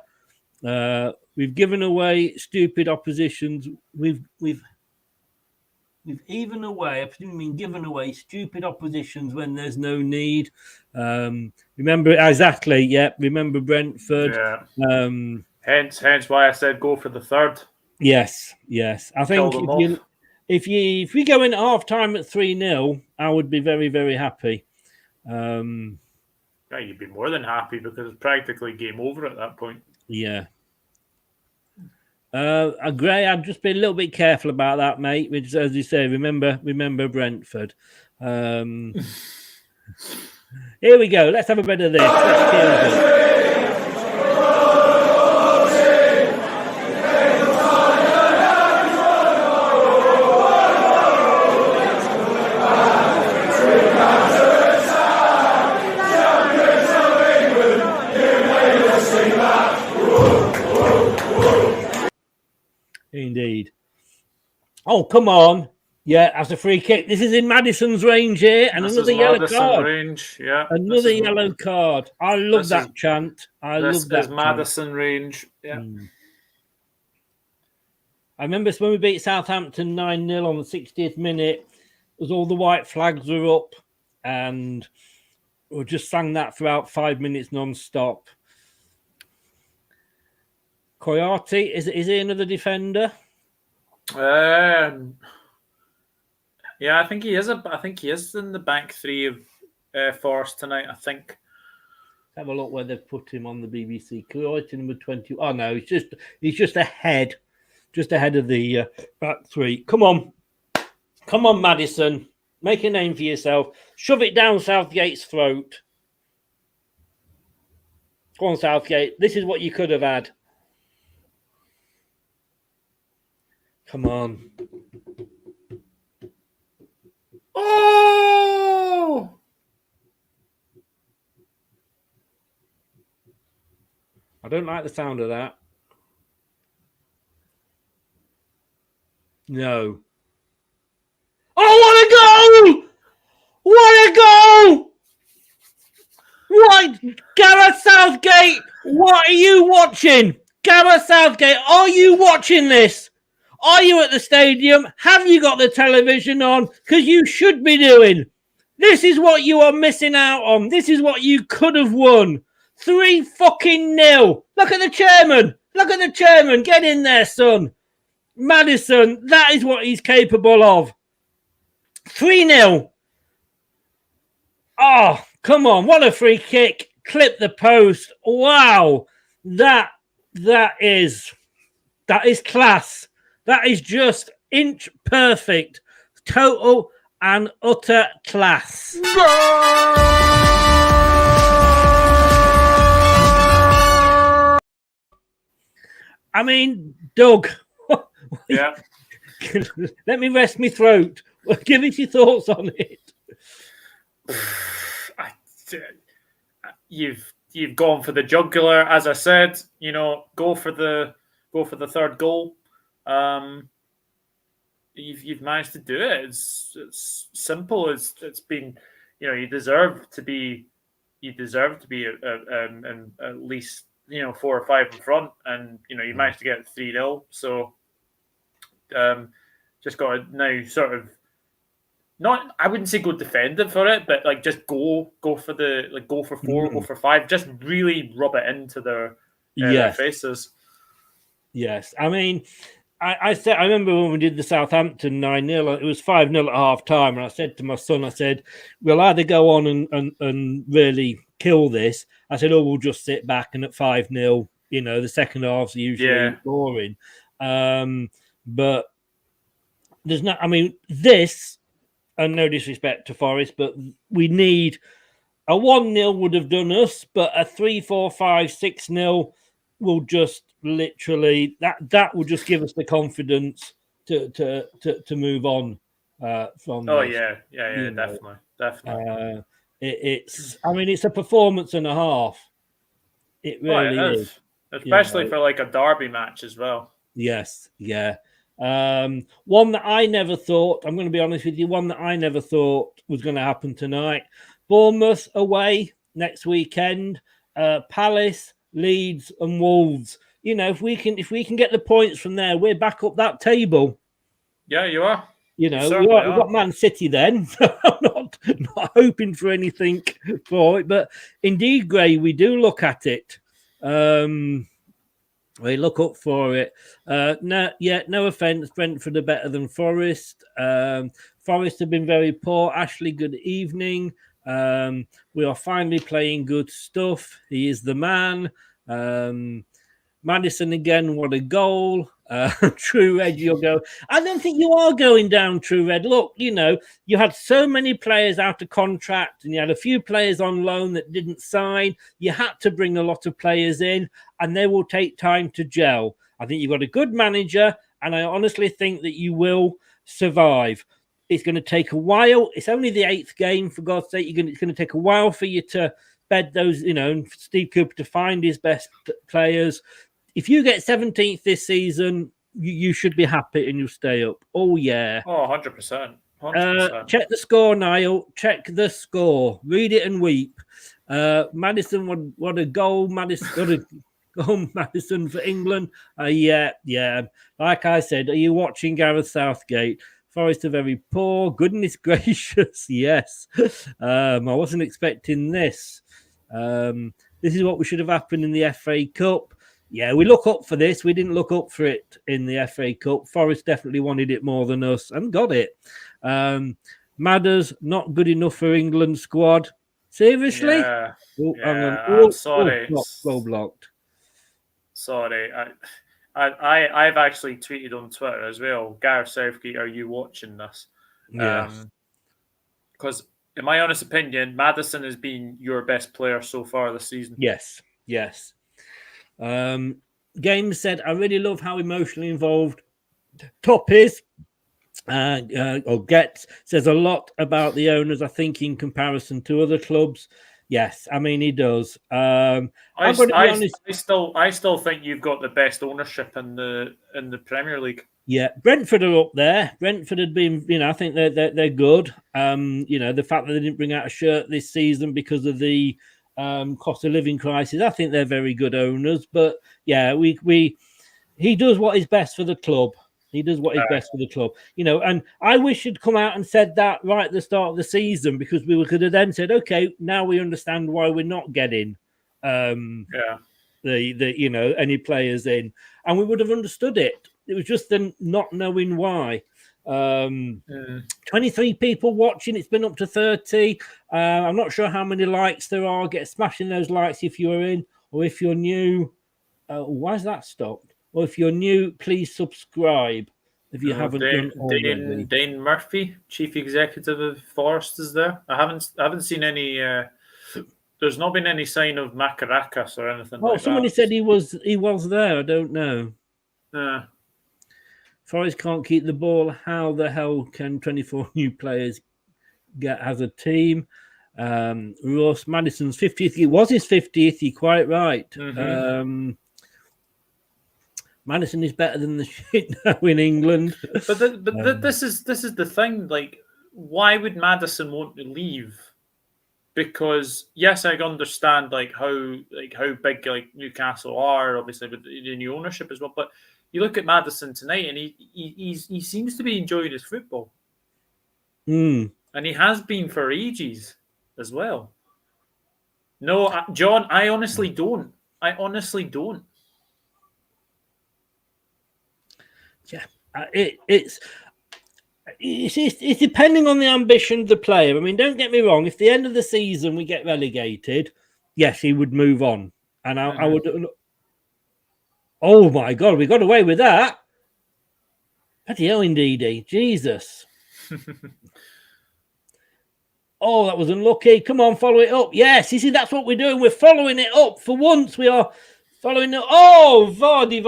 We've given away stupid oppositions. We've even away, I presume mean given away stupid oppositions when there's no need. Remember exactly, yeah. Remember Brentford. Yeah. Hence why I said go for the third. Yes. I think if we go in at half time at 3-0, I would be very, very happy. Yeah, you'd be more than happy because it's practically game over at that point. Yeah. Gray, I'd just be a little bit careful about that, mate. Which, as you say, remember Brentford. Here we go. Let's have a bit of this. Indeed. Oh, come on. Yeah, that's a free kick. This is in Madison's range here. And another yellow card. Range. Yeah. Another yellow card. I love that chant. I love that. This is Madison range. Yeah. I remember when we beat Southampton 9-0 on the 60th minute, as all the white flags were up, and we just sang that for about 5 minutes non-stop. Coyote, is he another defender? Yeah, I think he is. I think he is in the back three of Forest tonight. I think. Have a look where they've put him on the BBC. Coyote number 20. Oh no, he's just ahead of the back three. Come on, Madison, make a name for yourself. Shove it down Southgate's throat. Go on, Southgate. This is what you could have had. Come on. Oh! I don't like the sound of that. No. Oh, what a goal! What a goal! Right, Gareth Southgate, what are you watching? Gareth Southgate, are you watching this? Are you at the stadium? Have you got the television on? Because you should be doing. This is what you are missing out on. This is what you could have won. 3-0. Look at the chairman. Look at the chairman. Get in there, son. Madison, that is what he's capable of. 3-0. Oh, come on. What a free kick. Clip the post. Wow. That is class. That is just inch perfect. Total and utter class. I mean, Doug. Yeah. Let me rest my throat. Give us your thoughts on it. You've gone for the jugular, as I said. You know, go for the third goal. You've managed to do it. It's simple. It's been, you know, you deserve to be at least, you know, 4 or 5 in front, and you know you managed to get 3-0. So just got to now sort of not, I wouldn't say go defended for it, but like just go for 4, go for 5. Just really rub it into their faces. Yes, I mean, I remember when we did the Southampton 9-0, it was 5-0 at half time, and I said to my son, I said, we'll either go on and really kill this. I said, or we'll just sit back, and at 5-0, you know, the second half's usually boring. But there's not, I mean, this, and no disrespect to Forest, but we need a 1-0 would have done us, but a 3-4-5, 6-0 will just literally that will just give us the confidence to move on from. Oh this, definitely. It's I mean, it's a performance and a half. It really is, especially for like a derby match as well. Yes, yeah. One that I never thought, I'm going to be honest with you, one that I never thought was going to happen tonight. Bournemouth away next weekend. Palace, Leeds and Wolves. you know, if we can get the points from there, we're back up that table. Yeah, you are. You know, we've got Man City then. I'm not hoping for anything for it, but indeed, Gray, we do look at it. We look up for it. No offence, Brentford are better than Forest. Forest have been very poor. Ashley, good evening. We are finally playing good stuff. He is the man. Madison again, what a goal. True Red, you'll go. I don't think you are going down, True Red. Look, you know, you had so many players out of contract and you had a few players on loan that didn't sign. You had to bring a lot of players in and they will take time to gel. I think you've got a good manager and I honestly think that you will survive. It's going to take a while. It's only the 8th game, for God's sake. It's going to take a while for you to bed those, you know, Steve Cooper to find his best players. If you get 17th this season, you should be happy and you'll stay up. Oh, yeah. Oh, 100%. 100%. Check the score, Niall. Check the score. Read it and weep. Madison, what a goal. Madison, Madison for England. Yeah. Like I said, are you watching Gareth Southgate? Forest are very poor. Goodness gracious, yes. I wasn't expecting this. This is what we should have happened in the FA Cup. Yeah, we look up for this. We didn't look up for it in the FA Cup. Forest definitely wanted it more than us and got it. Madders, not good enough for England squad. Seriously? Yeah. I'm sorry. Well blocked. Sorry. I've actually tweeted on Twitter as well. Gareth Southgate, are you watching this? Yes. Because in my honest opinion, Maddison has been your best player so far this season. Yes. Games said, I really love how emotionally involved Top is. Or gets says a lot about the owners, I think, in comparison to other clubs. Yes, I mean he does. I still think you've got the best ownership in the Premier League. Yeah, Brentford are up there. Brentford had been, I think they're good. The fact that they didn't bring out a shirt this season because of the cost of living crisis, I think they're very good owners. But yeah, he does what is best for the club. He does what is best for the club, and I wish he'd come out and said that right at the start of the season, because we could have then said, okay, now we understand why we're not getting any players in, and we would have understood it. It was just them not knowing why. 23 people watching. It's been up to 30. I'm not sure how many likes there are. Get smashing those likes if you're in, or if you're new. Why's that stopped? Or if you're new, please subscribe if you haven't done already. Dane Murphy, Chief Executive of Forest, is there. I haven't seen any. There's not been any sign of Macaracas or anything. Oh, somebody said he was there. I don't know. Forest can't keep the ball. How the hell can 24 new players get as a team? Ross Madison's 50th. It was his 50th. You're quite right. Mm-hmm. Madison is better than the shit now in England. But this is the thing. Like, why would Madison want to leave? Because yes, I understand how big Newcastle are, obviously with the new ownership as well. But you look at Madison tonight, and he seems to be enjoying his football, and he has been for ages as well. No, John, I honestly don't. Yeah, it's depending on the ambition of the player. I mean, don't get me wrong. If the end of the season we get relegated, yes, he would move on, and I would. Oh my God, we got away with that. Bloody hell, indeedy, Jesus. Oh, that was unlucky. Come on, follow it up. Yes, you see, that's what we're doing. We're following it up. For once, we are following it. Oh, Vardy.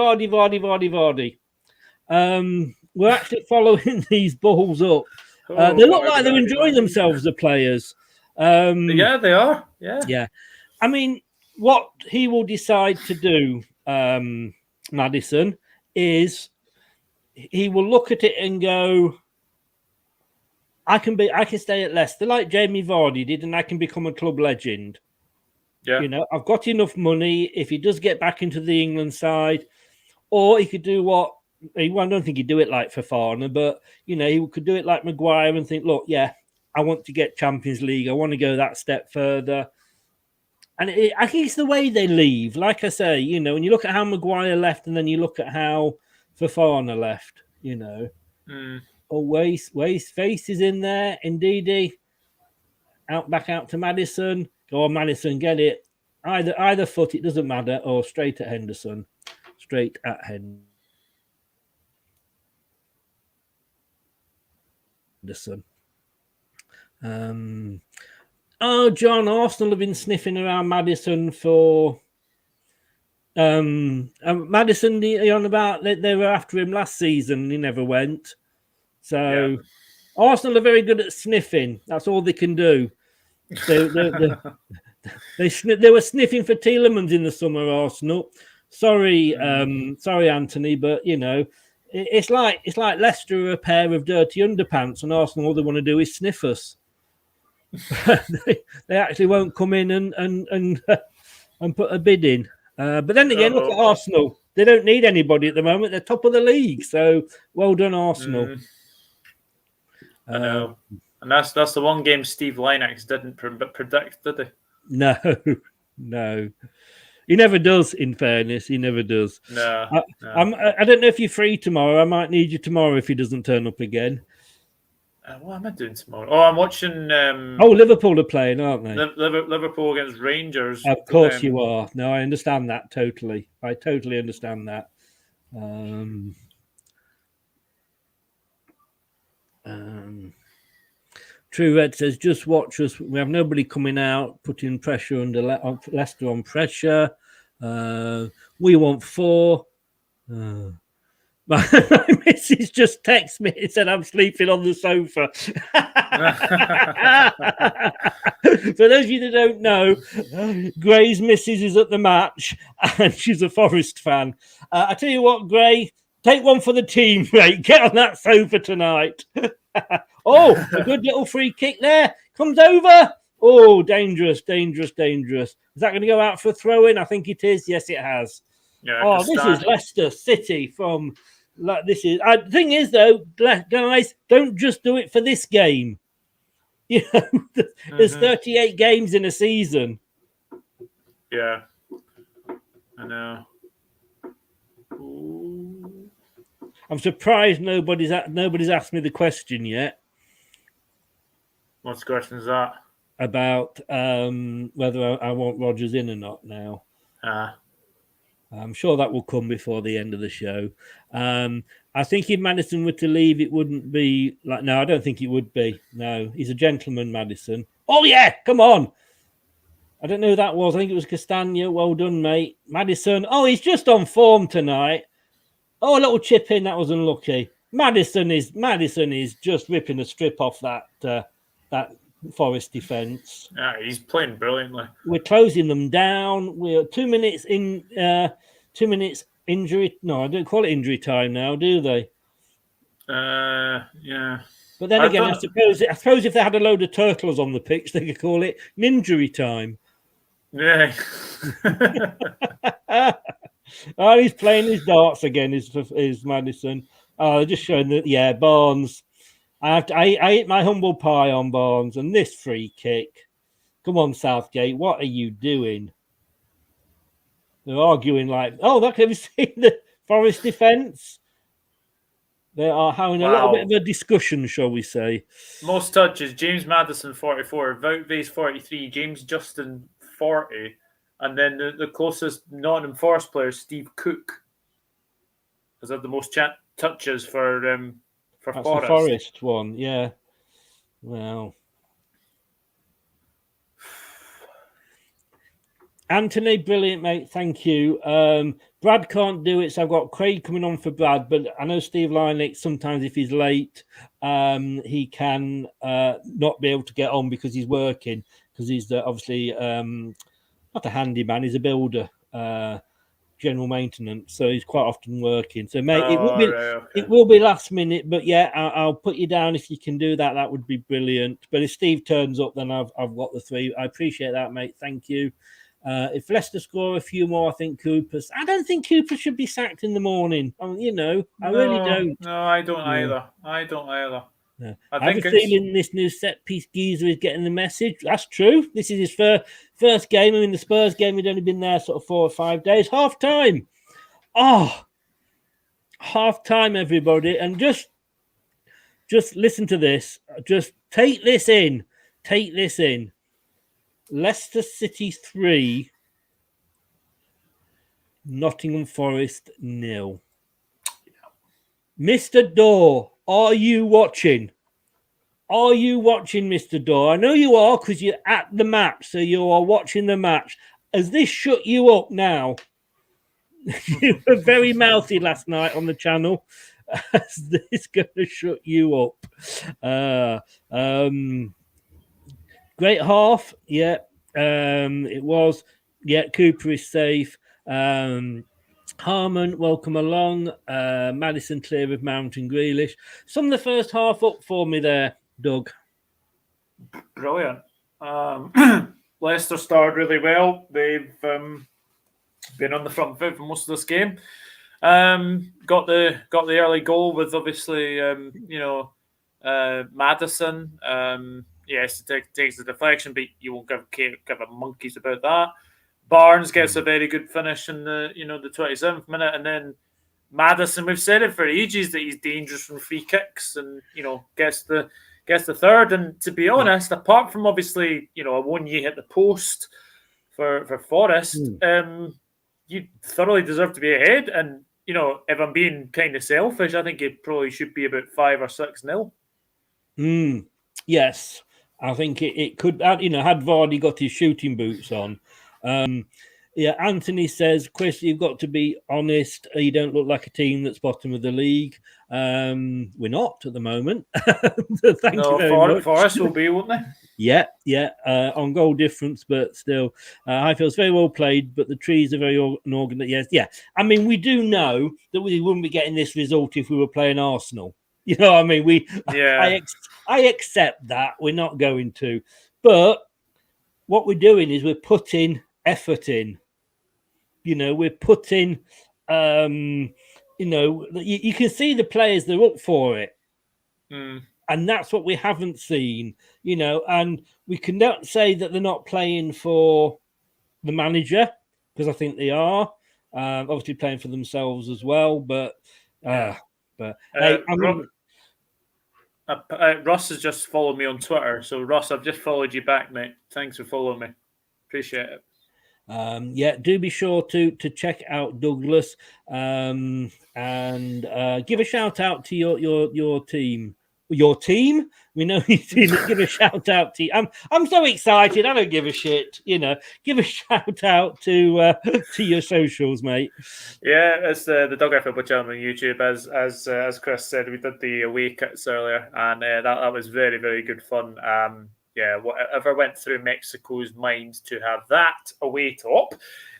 We're actually following these balls up. They look like they're enjoying themselves, the players. Yeah, they are. Yeah. I mean, what he will decide to do, Madison, is he will look at it and go, I can stay at Leicester like Jamie Vardy did, and I can become a club legend. Yeah. You know, I've got enough money. If he does get back into the England side, or he could do what, well, I don't think he'd do it like Fofana, but, you know, he could do it like Maguire and think, look, yeah, I want to get Champions League. I want to go that step further. And I think it's the way they leave. Like I say, you know, when you look at how Maguire left and then you look at how Fofana left, you know. Face is in there. Indeedy. Back out to Maddison. Go on, Maddison, get it. Either foot, it doesn't matter, or straight at Henderson. Straight at Henderson. John, Arsenal have been sniffing around Maddison for Maddison, on about they were after him last season, he never went. So Arsenal are very good at sniffing. That's all they can do. They were sniffing for Tielemans in the summer, Arsenal. Sorry, Anthony, but you know, it's like Leicester are a pair of dirty underpants, and Arsenal all they want to do is sniff us. they actually won't come in and put a bid in. But then again, look at Arsenal. They don't need anybody at the moment. They're top of the league. So well done, Arsenal. I know. And that's the one game Steve Lynex didn't predict, did he? No. He never does, in fairness. He never does. No. I don't know if you're free tomorrow. I might need you tomorrow if he doesn't turn up again. What am I doing tomorrow? Oh, I'm watching... Liverpool are playing, aren't they? Liverpool against Rangers. Of course you are. No, I understand that totally. I totally understand that. True Red says, just watch us. We have nobody coming out, putting pressure under Leicester on pressure. We want 4. My missus just texted me and said I'm sleeping on the sofa. For those of you that don't know, Gray's missus is at the match and she's a Forest fan. I tell you what, Gray, take one for the team, mate. Get on that sofa tonight. A good little free kick there. Comes over. Oh, dangerous. Is that going to go out for a throw-in? I think it is. Yes, it has. Yeah, this is Leicester City from... Like this is the thing is though, guys, don't just do it for this game. You know, there's 38 games in a season. Yeah, I know. Ooh. I'm surprised nobody's asked me the question yet. What question is that? About whether I want Rodgers in or not now. I'm sure that will come before the end of the show. I think if Maddison were to leave, it wouldn't be like... No, I don't think it would be. No, he's a gentleman, Maddison. Oh, yeah, come on. I don't know who that was. I think it was Castagna. Well done, mate. Maddison. Oh, he's just on form tonight. Oh, a little chip in. That was unlucky. Maddison is just ripping a strip off that Forest defence. Yeah, he's playing brilliantly. We're closing them down. We're 2 minutes in. 2 minutes injury. No, I don't call it injury time now, do they? Yeah. But then again, I suppose if they had a load of turtles on the pitch, they could call it ninjury time. Yeah. He's playing his darts again. Is Maddison? Oh, just showing that. Yeah, Barnes. I ate my humble pie on Barnes, and this free kick. Come on, Southgate, what are you doing? They're arguing like, have you seen the Forest defence? They are having a little bit of a discussion, shall we say. Most touches, James Maddison, 44, Wout Wees, 43, James Justin, 40, and then the closest Nottingham Forest player, Steve Cook, has had the most touches for That's Forest. The Forest one, yeah. Well, Anthony, brilliant, mate. Thank you. Brad can't do it, so I've got Craig coming on for Brad. But I know Steve Lynick, sometimes if he's late, he can not be able to get on because he's working. Because he's obviously not a handyman, he's a builder, general maintenance. So he's quite often working. So, mate, it will be last minute. But yeah, I'll put you down if you can do that. That would be brilliant. But if Steve turns up, then I've got the 3. I appreciate that, mate. Thank you. If Leicester score a few more, I don't think Cooper should be sacked in the morning. I really don't. No, I don't either. I don't either. No. I have a feeling this new set piece geezer is getting the message. That's true. This is his first game. The Spurs game had only been there sort of 4 or 5 days. Half time. Oh, half time, everybody. And just listen to this. Just take this in. Take this in. Leicester City 3, Nottingham Forest 0. Mr. Dorr, are you watching? Are you watching, Mr. Dorr? I know you are because you're at the match, so you are watching the match. Has this shut you up now? You were very mouthy last night on the channel. Is this going to shut you up? Great half. Yeah, it was. Yeah, Cooper is safe. Harmon, welcome along. Madison clear of Mount and Grealish. Some of the first half up for me there, Doug. Brilliant. Leicester started really well. They've been on the front foot for most of this game. Got the early goal with obviously Madison. Yes, it takes the deflection, but you won't give a monkeys about that. Barnes gets a very good finish in the 27th minute, and then Madison. We've said it for ages that he's dangerous from free kicks, and gets the third. And to be honest, apart from obviously a one you hit the post for Forest, you thoroughly deserve to be ahead. And if I'm being kind of selfish, I think it probably should be about 5 or 6-0. Yes, I think it could. Had Vardy got his shooting boots on. Anthony says, Chris, you've got to be honest. You don't look like a team that's bottom of the league. We're not at the moment. Thank you very much. Forest will be, won't they? Yeah. On goal difference, but still, Highfield's very well played, but the trees are very unorganized. Yes, yeah. I mean, we do know that we wouldn't be getting this result if we were playing Arsenal. You know what I mean? I accept that. We're not going to. But what we're doing is we're putting effort in. We're putting, you can see the players, they're up for it. And that's what we haven't seen, and we cannot say that they're not playing for the manager, because I think they are, obviously playing for themselves as well. But Russ has just followed me on Twitter. So Russ, I've just followed you back, mate. Thanks for following me. Appreciate it. Do be sure to check out Douglas and give a shout out to your team. Your team? We know you give a shout out to you. I'm so excited. I don't give a shit. Give a shout out to your socials, mate. Yeah, it's the Dog Eye Football Channel on YouTube. As Chris said, we did the away kits earlier, and that was very, very good fun. Whatever went through Mexico's mind to have that away top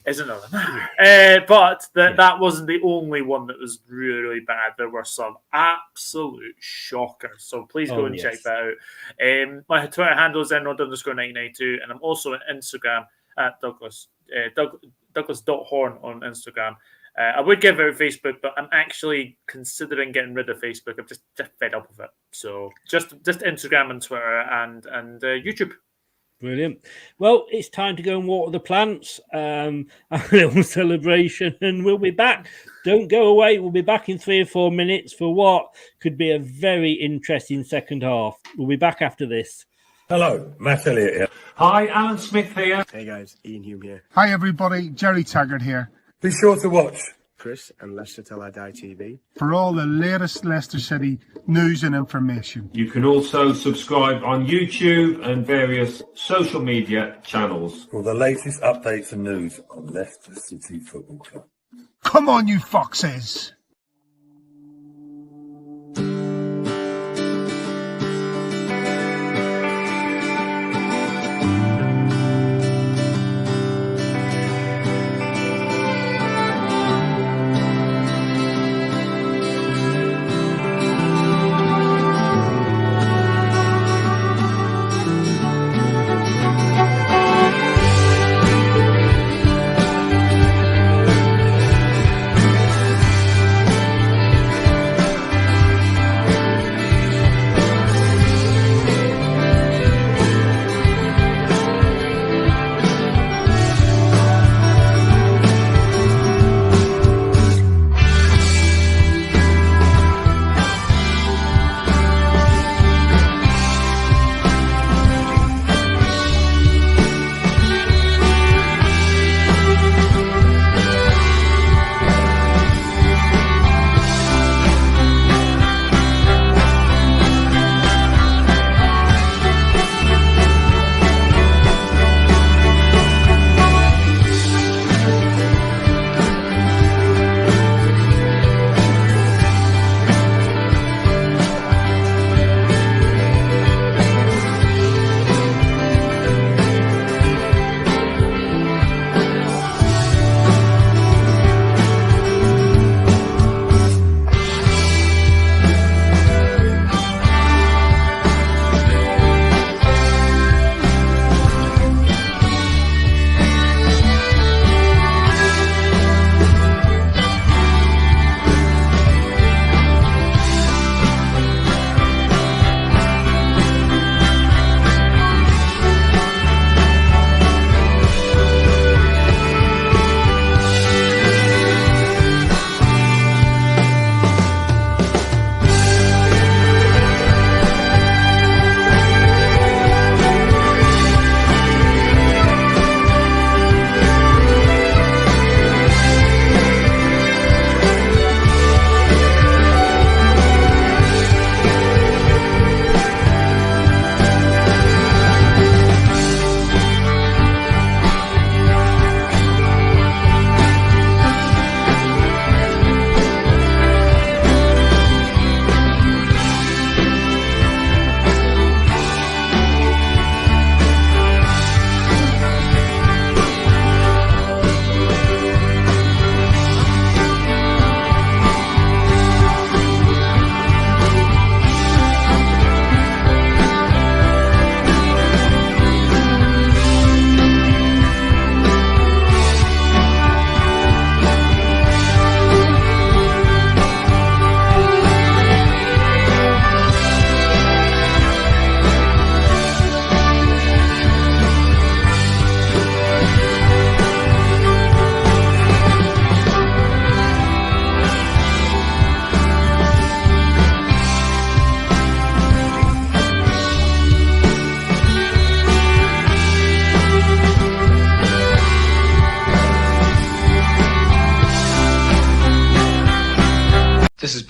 is another matter. But that wasn't the only one that was really, really bad. There were some absolute shockers. So please go and check that out. My Twitter handle is Enrod_992, and I'm also on Instagram at Douglas.horn on Instagram. I would give out Facebook, but I'm actually considering getting rid of Facebook. I'm just fed up with it. So just Instagram and Twitter and YouTube. Brilliant. Well, it's time to go and water the plants. A little celebration, and we'll be back. Don't go away. We'll be back in 3 or 4 minutes for what could be a very interesting second half. We'll be back after this. Hello, Matt Elliott here. Hi, Alan Smith here. Hey guys, Ian Hume here. Hi everybody, Jerry Taggart here. Be sure to watch Chris and Leicester LTIDtv for all the latest Leicester City news and information. You can also subscribe on YouTube and various social media channels for the latest updates and news on Leicester City Football Club. Come on, you foxes!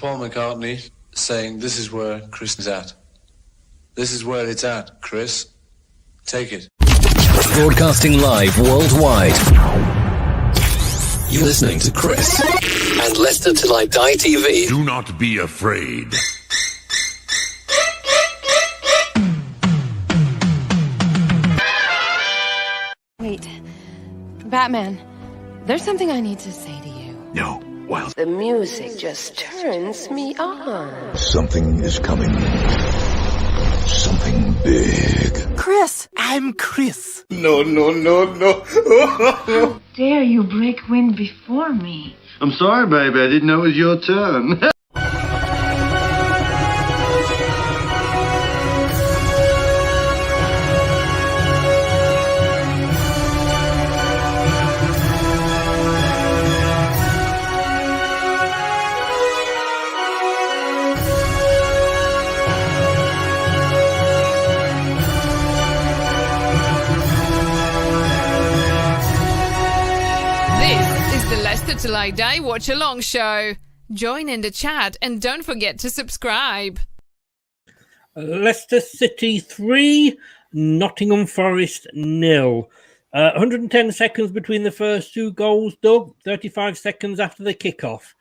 Paul McCartney saying, "This is where Chris is at. This is where it's at, Chris. Take it." Broadcasting live worldwide. You're listening to Chris and Leicester Till I Die TV. Do not be afraid. Wait, Batman, there's something I need to say to you. No, well, The music just turns me on. something is coming. Something big. Chris! I'm Chris. No. How dare you break wind before me? I'm sorry, baby. I didn't know it was your turn. Leicester Till I Die Watchalong show. Join in the chat and don't forget to subscribe. Leicester City 3, Nottingham Forest 0. 110 seconds between the first two goals, Doug. 35 seconds after the kickoff.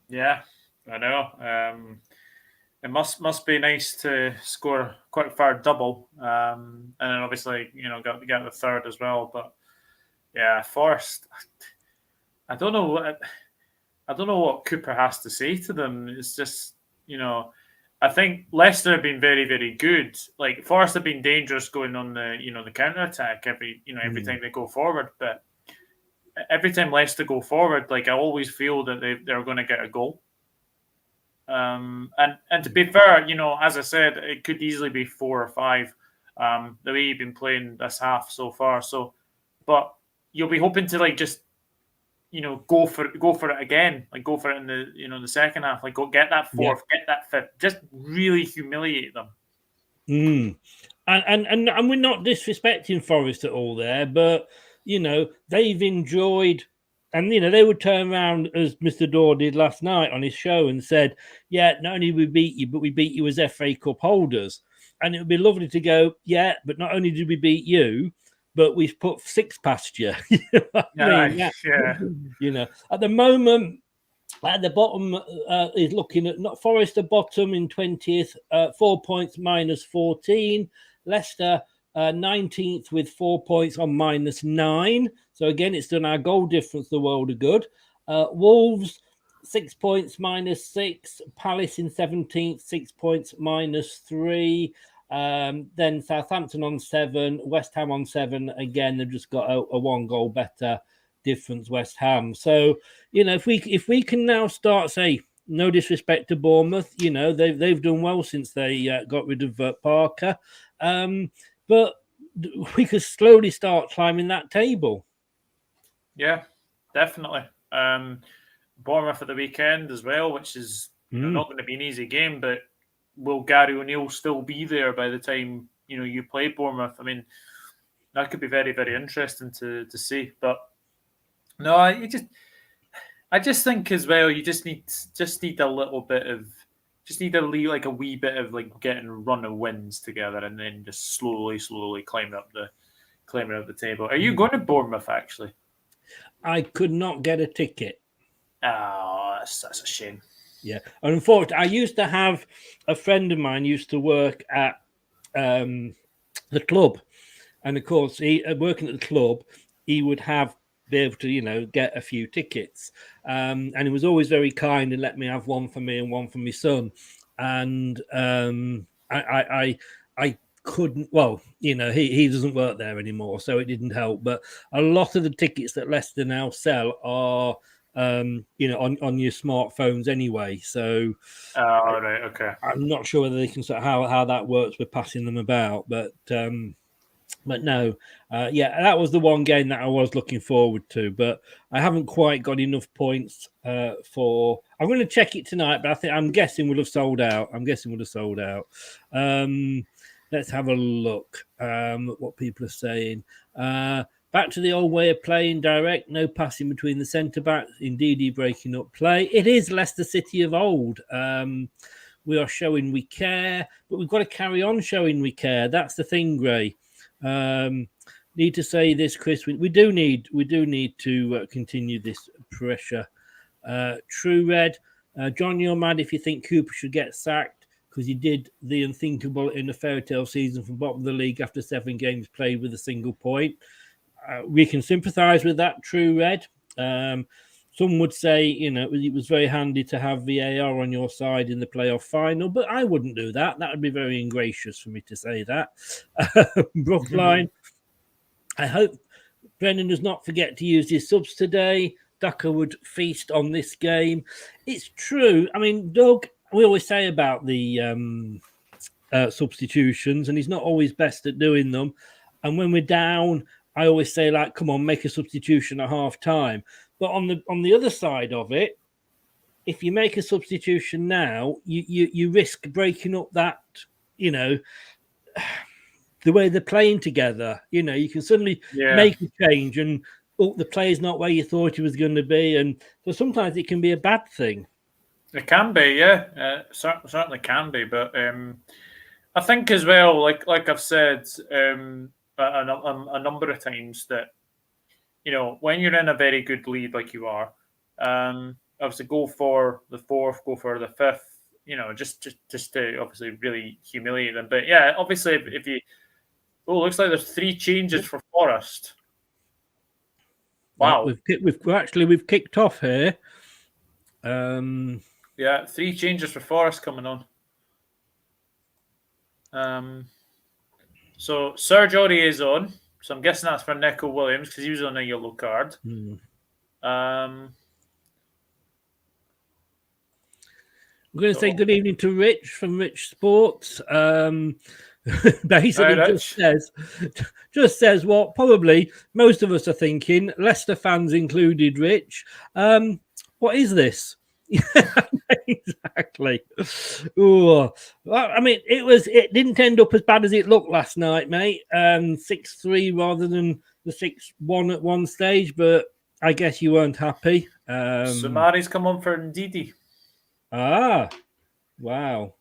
Yeah, I know. It must be nice to score quite a far double, and then obviously get the third as well. But yeah, Forest. I don't know what Cooper has to say to them. It's just, I think Leicester have been very, very good. Like Forest have been dangerous going on the, the counter attack every time they go forward. But every time Leicester go forward, like I always feel that they're going to get a goal. And to be fair, as I said, it could easily be 4 or 5. The way you've been playing this half so far. So, but you'll be hoping to just. Go for it again. Like go for it in the the second half. Like go get that fourth, get that fifth. Just really humiliate them. And we're not disrespecting Forest at all there, but they've enjoyed, and they would turn around as Mr. Daw did last night on his show and said, "Yeah, not only we beat you, but we beat you as FA Cup holders." And it would be lovely to go, "Yeah, but not only did we beat you, but we've put 6 past you." Yeah. At the moment, at the bottom is looking at not Forest, the bottom in 20th, 4 points minus 14. Leicester 19th with 4 points on minus 9. So again, it's done our goal difference the world of good. Wolves 6 points minus 6. Palace in 17th, 6 points minus 3. Then Southampton on 7, West Ham on 7. Again, they've just got a 1 goal better difference, West Ham. So, if we can now start, say, no disrespect to Bournemouth, they've done well since they got rid of Parker. But we could slowly start climbing that table. Yeah, definitely. Bournemouth at the weekend as well, which is not going to be an easy game, but will Gary O'Neill still be there by the time you play Bournemouth? I mean, that could be very, very interesting to see. But no, I just think as well you just need a little bit of a wee bit of getting a run of wins together, and then just slowly climbing up the table. Are you going to Bournemouth actually? I could not get a ticket. Oh, that's a shame. Yeah, unfortunately, I used to have a friend of mine used to work at the club, and of course, working at the club, he would be able to get a few tickets, and he was always very kind and let me have one for me and one for my son, and I couldn't. Well, he doesn't work there anymore, so it didn't help. But a lot of the tickets that Leicester now sell are. On your smartphones anyway. So, right, okay. I'm not sure whether they can how that works with passing them about, but no, that was the one game that I was looking forward to, but I haven't quite got enough points for. I'm going to check it tonight, but I'm guessing we'll have sold out. Let's have a look. What people are saying. Back to the old way of playing, direct, no passing between the centre-backs, indeed breaking up play. It is Leicester City of old. We are showing we care, but we've got to carry on showing we care. That's the thing, Gray. Need to say this, Chris. We do need to continue this pressure. True Red. John, you're mad if you think Cooper should get sacked because he did the unthinkable in a fairy tale season from bottom of the league after 7 games played with a single point. We can sympathise with that, True Red. Some would say, it was very handy to have VAR on your side in the playoff final, but I wouldn't do that. That would be very ingracious for me to say that. Brookline, I hope Brendan does not forget to use his subs today. Daka would feast on this game. It's true. I mean, Doug, we always say about the substitutions, and he's not always best at doing them. And when we're down, I always say, like, come on, make a substitution at half time. But on the other side of it, if you make a substitution now, you risk breaking up that, the way they're playing together. You can suddenly make a change and the player's not where you thought he was going to be. And so sometimes it can be a bad thing. It can be, yeah. Certainly can be. But I think as well, like I've said a number of times, that when you're in a very good lead like you are, obviously go for the 4th, go for the 5th, just to obviously really humiliate them. But yeah, obviously if you looks like there's 3 changes for Forest. Wow, we've kicked off here. Yeah, 3 changes for Forest coming on. So Serge Aurier is on. So I'm guessing that's for Neco Williams because he was on a yellow card. I'm going to say good evening to Rich from Rich Sports. Basically just says what probably most of us are thinking, Leicester fans included, Rich. What is this? Exactly. Ooh. Well, I mean, it didn't end up as bad as it looked last night, mate. 6-3 rather than the 6-1 at one stage, but I guess you weren't happy. Soumari's come on for Ndidi. Ah, wow.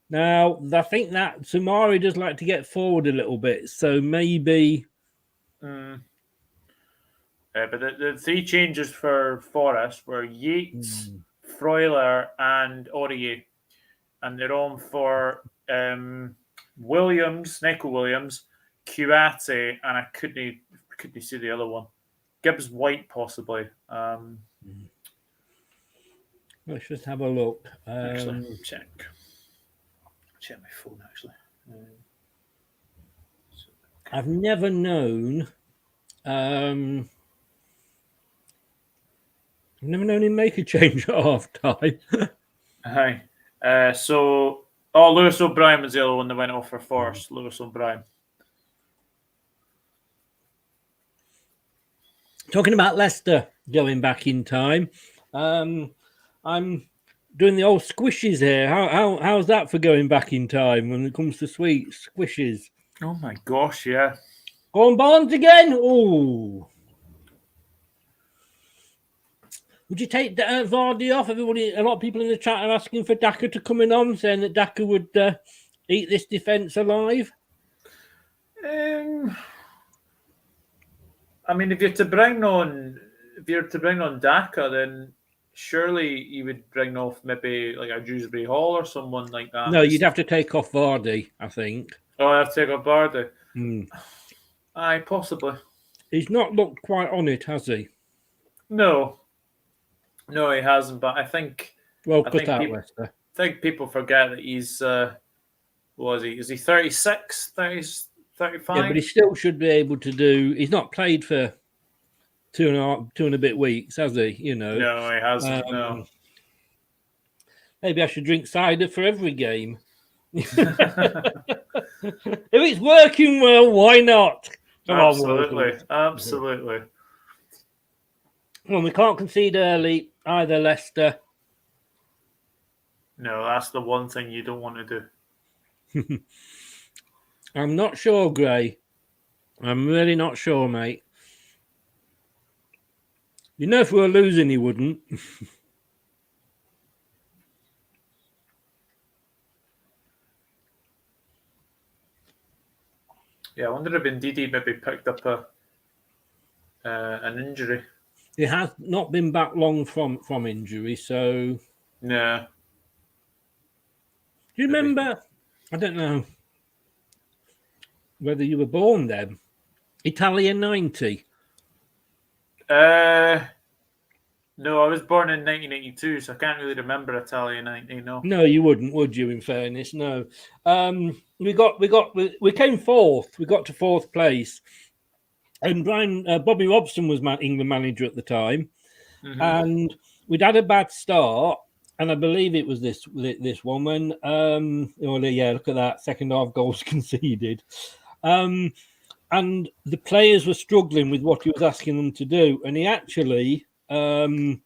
Now, I think that Soumari does like to get forward a little bit, so maybe... but the 3 changes for Forest were Yates, Freuler, and Aurier. And they're on for Williams, Neco Williams, Kouyaté, and I couldn't see the other one. Gibbs White, possibly. Let's just have a look. Actually, check my phone, actually. I've never known... I've never known him make a change at half time. Hi. Lewis O'Brien was the other one that went off for Forest. Lewis O'Brien. Talking about Leicester going back in time, I'm doing the old squishes here. How's that for going back in time when it comes to sweet squishes? Oh my gosh, yeah. Go on Barnes again. Oh. Would you take Vardy off? A lot of people in the chat are asking for Daka to come in on, saying that Daka would eat this defence alive. I mean, if you're to bring on Daka, then surely you would bring off maybe like a Dewsbury Hall or someone like that. No, you'd have to take off Vardy, I think. Oh, I have to take off Vardy. Aye, possibly. He's not looked quite on it, has he? No, he hasn't. But I think Leicester. I think people forget that he's what is he? Is he 36? 35? Yeah, but he still should be able to do. He's not played for two and a bit weeks, has he? No, he hasn't. No. Maybe I should drink cider for every game. If it's working well, why not? Absolutely. Well, we can't concede early either, Leicester. No, that's the one thing you don't want to do. I'm not sure, Gray. I'm really not sure, mate. You know, if we were losing, he wouldn't. Yeah, I wonder if Ndidi maybe picked up an injury. He has not been back long from injury, so... Yeah. Do you remember? I don't know whether you were born then. Italian 90. No, I was born in 1982, so I can't really remember Italian 90. No. No, you wouldn't, would you? In fairness, no. We came fourth. We got to fourth place, and Bobby Robson was England manager at the time, and we'd had a bad start. And I believe it was this one when, look at that, second half goals conceded. And the players were struggling with what he was asking them to do. And he actually, the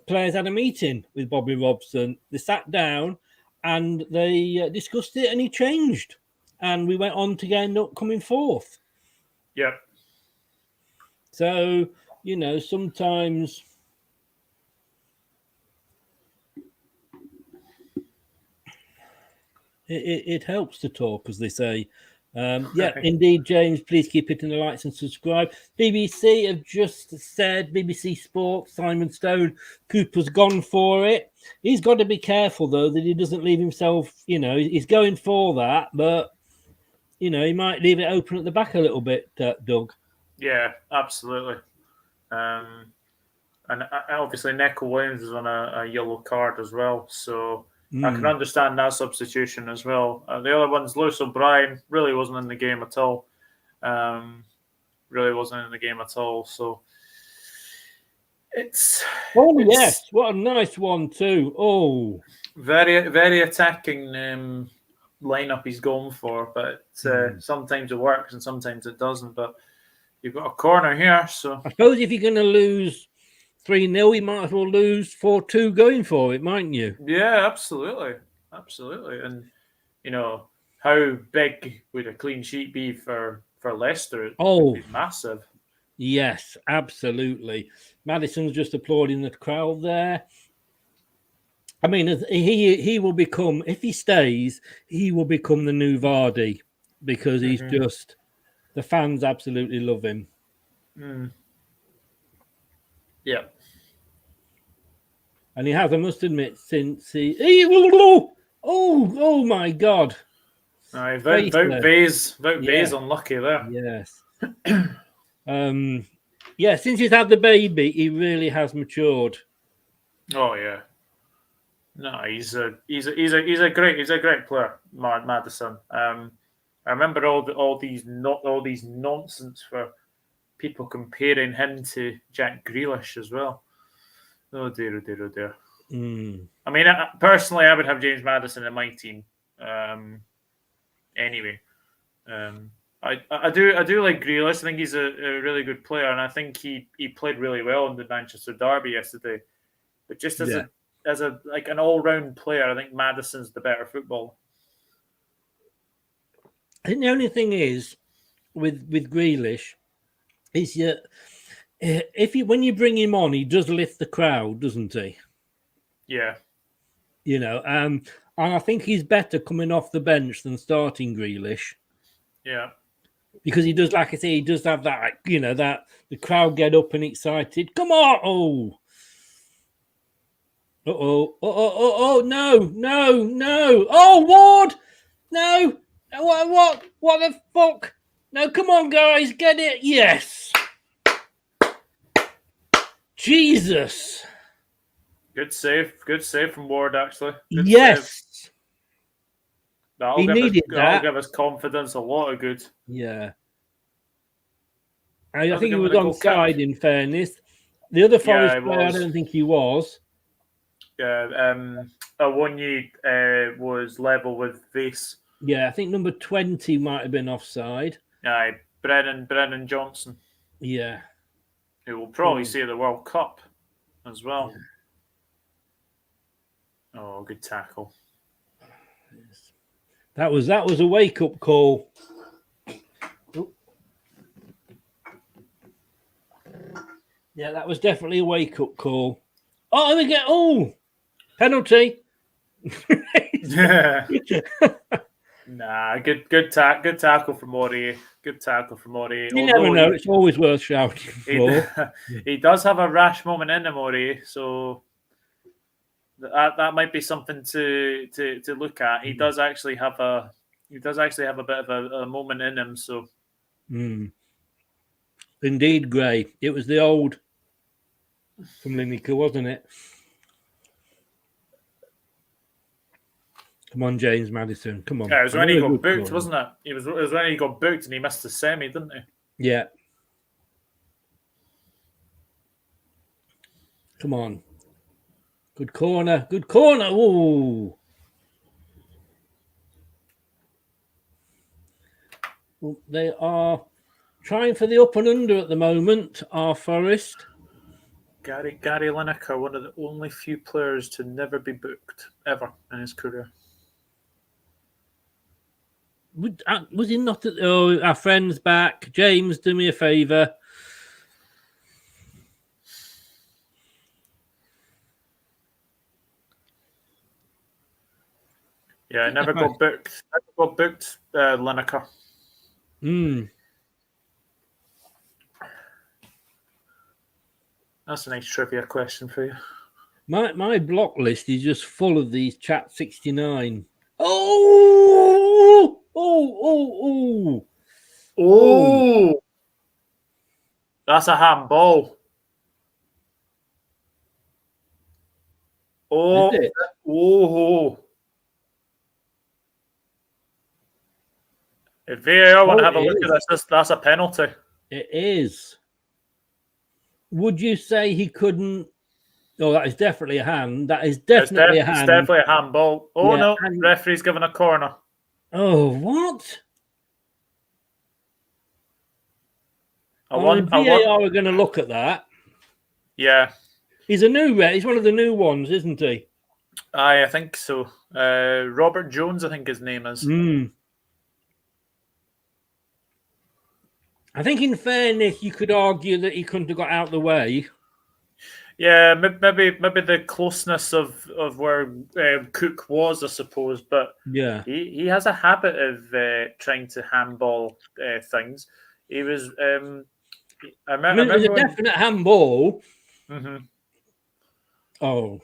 players had a meeting with Bobby Robson. They sat down and they discussed it, and he changed. And we went on to end up coming fourth. Yeah. So, sometimes... It helps to talk, as they say. Indeed, James, please keep hitting the likes and subscribe. BBC have just said, BBC Sports, Simon Stone, Cooper's gone for it. He's got to be careful, though, that he doesn't leave himself, he's going for that, but, he might leave it open at the back a little bit, Doug. Yeah, absolutely. And obviously, Neco Williams is on a yellow card as well, so... I can understand that substitution as well. The other one's Lewis O'Brien, really wasn't in the game at all. So it's... yes, what a nice one too. Oh, very, very attacking lineup he's going for, but sometimes it works and sometimes it doesn't. But you've got a corner here, so... I suppose if you're going to lose 3-0, you might as well lose 4-2 going for it, mightn't you? Yeah, absolutely. And, how big would a clean sheet be for Leicester? It would be massive. Yes, absolutely. Maddison's just applauding the crowd there. I mean, he will become, if he stays, he will become the new Vardy, because he's just, the fans absolutely love him. Yeah. And he has, I must admit, since oh my God. Vote Bayes unlucky there. Yes. Since he's had the baby, he really has matured. Oh yeah. No, he's a great player, Maddison. I remember all these nonsense for people comparing him to Jack Grealish as well. Oh dear, oh dear, oh dear. I mean, personally, I would have James Maddison in my team. Anyway, I do like Grealish. I think he's a really good player, and I think he played really well in the Manchester derby yesterday. But just as an all-round player, I think Maddison's the better footballer. I think the only thing is with Grealish is that when you bring him on, he does lift the crowd, doesn't he? Yeah. And I think he's better coming off the bench than starting Grealish. Yeah. Because he does, like I say, he does have that, that the crowd get up and excited. Come on! Oh! No! Oh, Ward! No! What the fuck? No, come on, guys, get it! Yes! Jesus! Good save from Ward, actually. Yes! That'll give us confidence, a lot of good. Yeah. I think he was onside, in fairness. The other Forest player, I don't think he was. Yeah, Awonyi was level with Vase. Yeah, I think number 20 might have been offside. Aye, Brennan Johnson. Yeah. Who will probably see the World Cup as well. Yeah. Oh, good tackle. That was a wake-up call. Yeah, that was definitely a wake-up call. Oh, we get penalty. Nah, good tackle from Mori. Good tackle from Mori. You never know. It's always worth shouting for. He does have a rash moment in him, Mori. So that might be something to look at. He does actually have a bit of a moment in him. So Indeed, Gray. It was the old from Lineker, wasn't it? Come on, James Maddison. Come on. Yeah, it was when he got booked, wasn't it? It was when he got booked and he missed the semi, didn't he? Yeah. Come on. Good corner. Good corner. Ooh. Well, they are trying for the up and under at the moment, our Forest. Gary Lineker, one of the only few players to never be booked ever in his career. Was he not at... Oh, our friend's back. James, do me a favour. Yeah, I never got booked. Never got booked, Lineker. That's a nice trivia question for you. My block list is just full of these Chat 69. Oh! That's a handball. Oh! Is it? Oh! If VAR want to have a look at this, that's a penalty. It is. Would you say he couldn't? Oh, that is definitely a hand. That is definitely a hand. It's definitely a handball. Oh, Yeah, no. Referee's given a corner. Oh, what? VAR are going to look at that. Yeah. He's a new red. He's one of the new ones, isn't he? I think so. Robert Jones, I think his name is. I think, in fairness, you could argue that he couldn't have got out of the way. Yeah, maybe the closeness of where Cook was, I suppose. But yeah, he has a habit of trying to handball things. He was. I mean, it was a definite handball. Oh.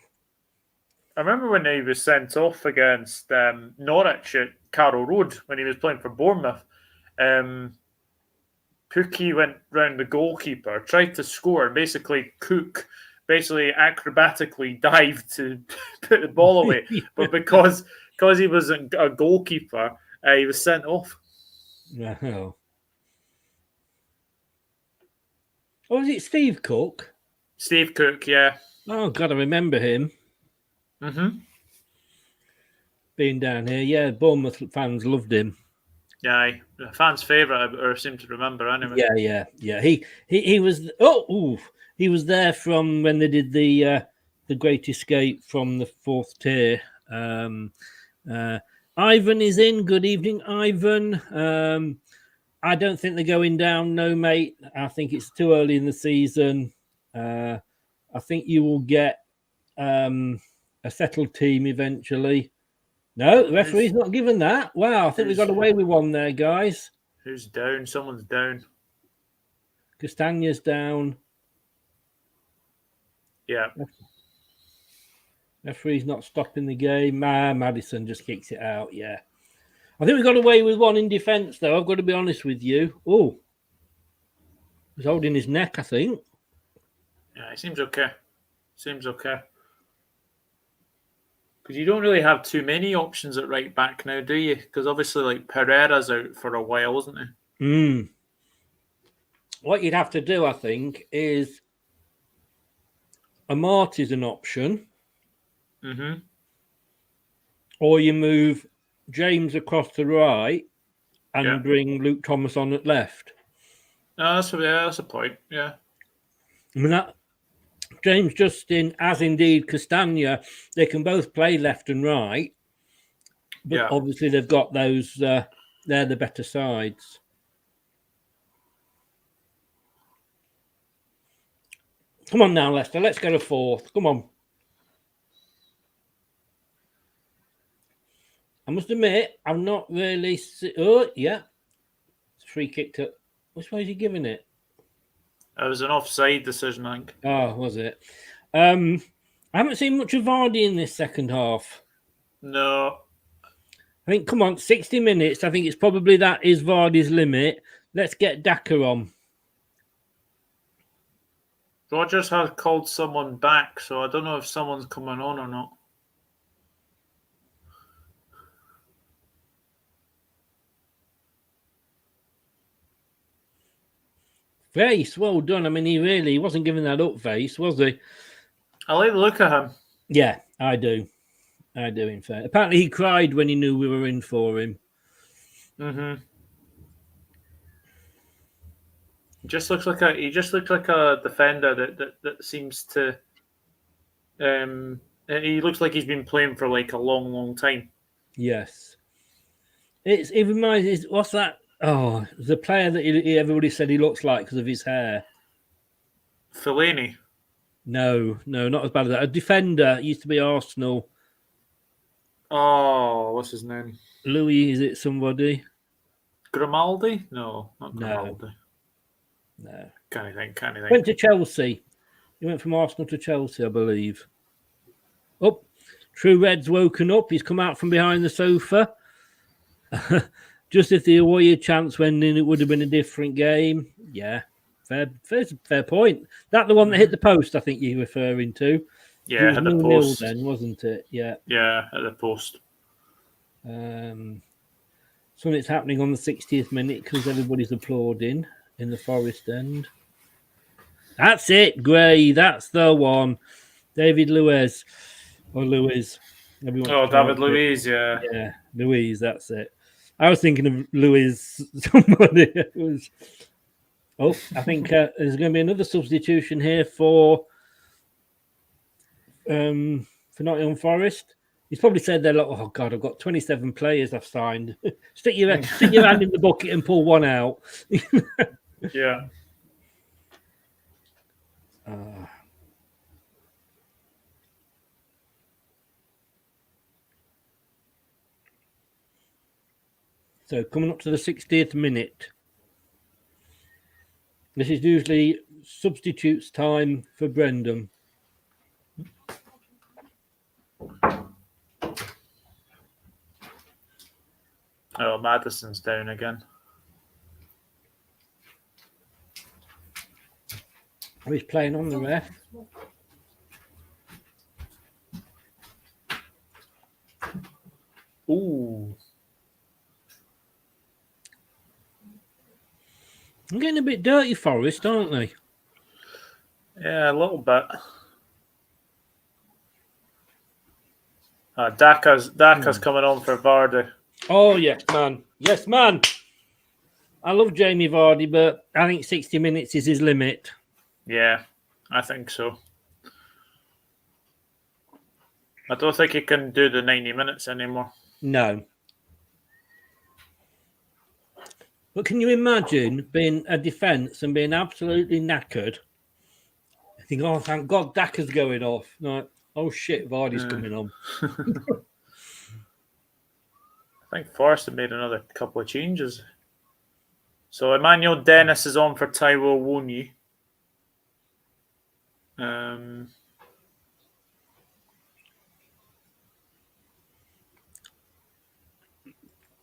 I remember when he was sent off against Norwich at Carroll Road when he was playing for Bournemouth. Pookie went round the goalkeeper, tried to score, and basically Cook acrobatically dived to put the ball away. But because he wasn't a goalkeeper, he was sent off. No. Oh, was it Steve Cook? Steve Cook, yeah. Oh, God, I remember him. Being down here. Yeah, Bournemouth fans loved him. Yeah, the fans' favourite, or seem to remember anyway. Yeah. He was. He was there from when they did the Great Escape from the fourth tier. Ivan is in. Good evening, Ivan. I don't think they're going down. No, mate. I think it's too early in the season. I think you will get a settled team eventually. No, the referee's not given that. Wow, I think we got away with one there, guys. Who's down? Someone's down. Castagna's down. Yeah. Referee's not stopping the game. Maddison just kicks it out, yeah. I think we got away with one in defence, though. I've got to be honest with you. Oh. He's holding his neck, I think. Yeah, it seems okay. Because you don't really have too many options at right back now, do you? Because obviously, like, Pereira's out for a while, isn't he? What you'd have to do, I think, is Amarty's an option. Or you move James across to right and bring Luke Thomas on at left. No, that's a point, yeah. I mean, James Justin, as indeed Castagna, they can both play left and right. But obviously they've got those, they're the better sides. Come on now, Leicester. Let's go to fourth. Come on. I must admit, I'm not really... Oh, yeah. It's free kick to... Which way is he giving it? It was an offside decision, I think. Oh, was it? I haven't seen much of Vardy in this second half. No. I think, come on, 60 minutes. I think it's probably that is Vardy's limit. Let's get Daka on. Rodgers has called someone back, so I don't know if someone's coming on or not. Vase, well done. I mean, he wasn't giving that up, Vase, was he? I like the look of him. Yeah, I do. I do, in fact. Apparently, he cried when he knew we were in for him. Mm-hmm. He just looks like a defender that seems to. He looks like he's been playing for like a long time. Yes. It reminds me. What's that? Oh, the player that everybody said he looks like because of his hair. Fellaini. No, not as bad as that. A defender used to be Arsenal. Oh, what's his name? Louis, is it somebody? Grimaldi? No, not Grimaldi. No. Can't think. Went to Chelsea. He went from Arsenal to Chelsea, I believe. Oh, True Red's woken up. He's come out from behind the sofa. Just if the away had chance when it would have been a different game. Yeah, fair point. That the one that hit the post, I think you're referring to. Yeah, at the post. Then, wasn't it? Yeah. Yeah, at the post. Something's happening on the 60th minute because everybody's applauding in the Forest End. That's it, Gray. That's the one. David Luiz. Or Luiz. David Luiz, yeah. Yeah, Luiz, that's it. I was thinking of Luiz, somebody. I think there's going to be another substitution here for Nottingham Forest. He's probably said they're like, oh God, I've got 27 players I've signed. stick your hand in the bucket and pull one out. Yeah. So coming up to the 60th minute. This is usually substitutes time for Brendan. Oh, Madison's down again. Oh, he's playing on the ref. Ooh. I'm getting a bit dirty, Forest, aren't they? Yeah, a little bit. Daka's coming on for Vardy. Oh, yes, man. Yes, man. I love Jamie Vardy, but I think 60 minutes is his limit. Yeah, I think so. I don't think he can do the 90 minutes anymore. No. But can you imagine being a defence and being absolutely knackered? I think, oh, thank God Daka's going off. Like, oh, shit, Vardy's coming on. I think Forrest have made another couple of changes. So Emmanuel Dennis is on for Taiwo Wonyi.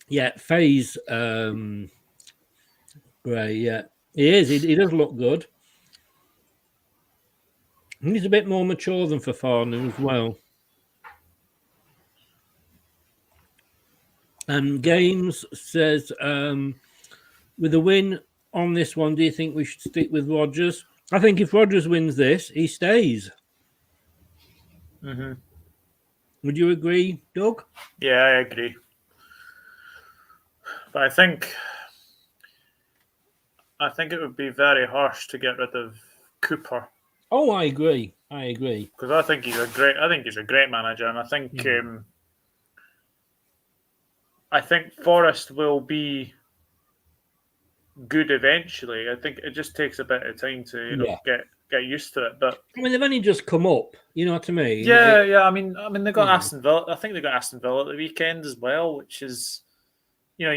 Yeah, FaZe Gray, yeah. He is. He does look good. He's a bit more mature than Fafana as well. Games says, with a win on this one, do you think we should stick with Rodgers? I think if Rodgers wins this, he stays. Mm-hmm. Would you agree, Doug? Yeah, I agree. But I think it would be very harsh to get rid of Cooper. Oh, I agree. Because I think he's a great manager, and I think Forrest will be good eventually. I think it just takes a bit of time to get used to it. But I mean, they've only just come up. You know what I mean? yeah. I mean, they got Aston Villa. I think they got Aston Villa at the weekend as well, which is, you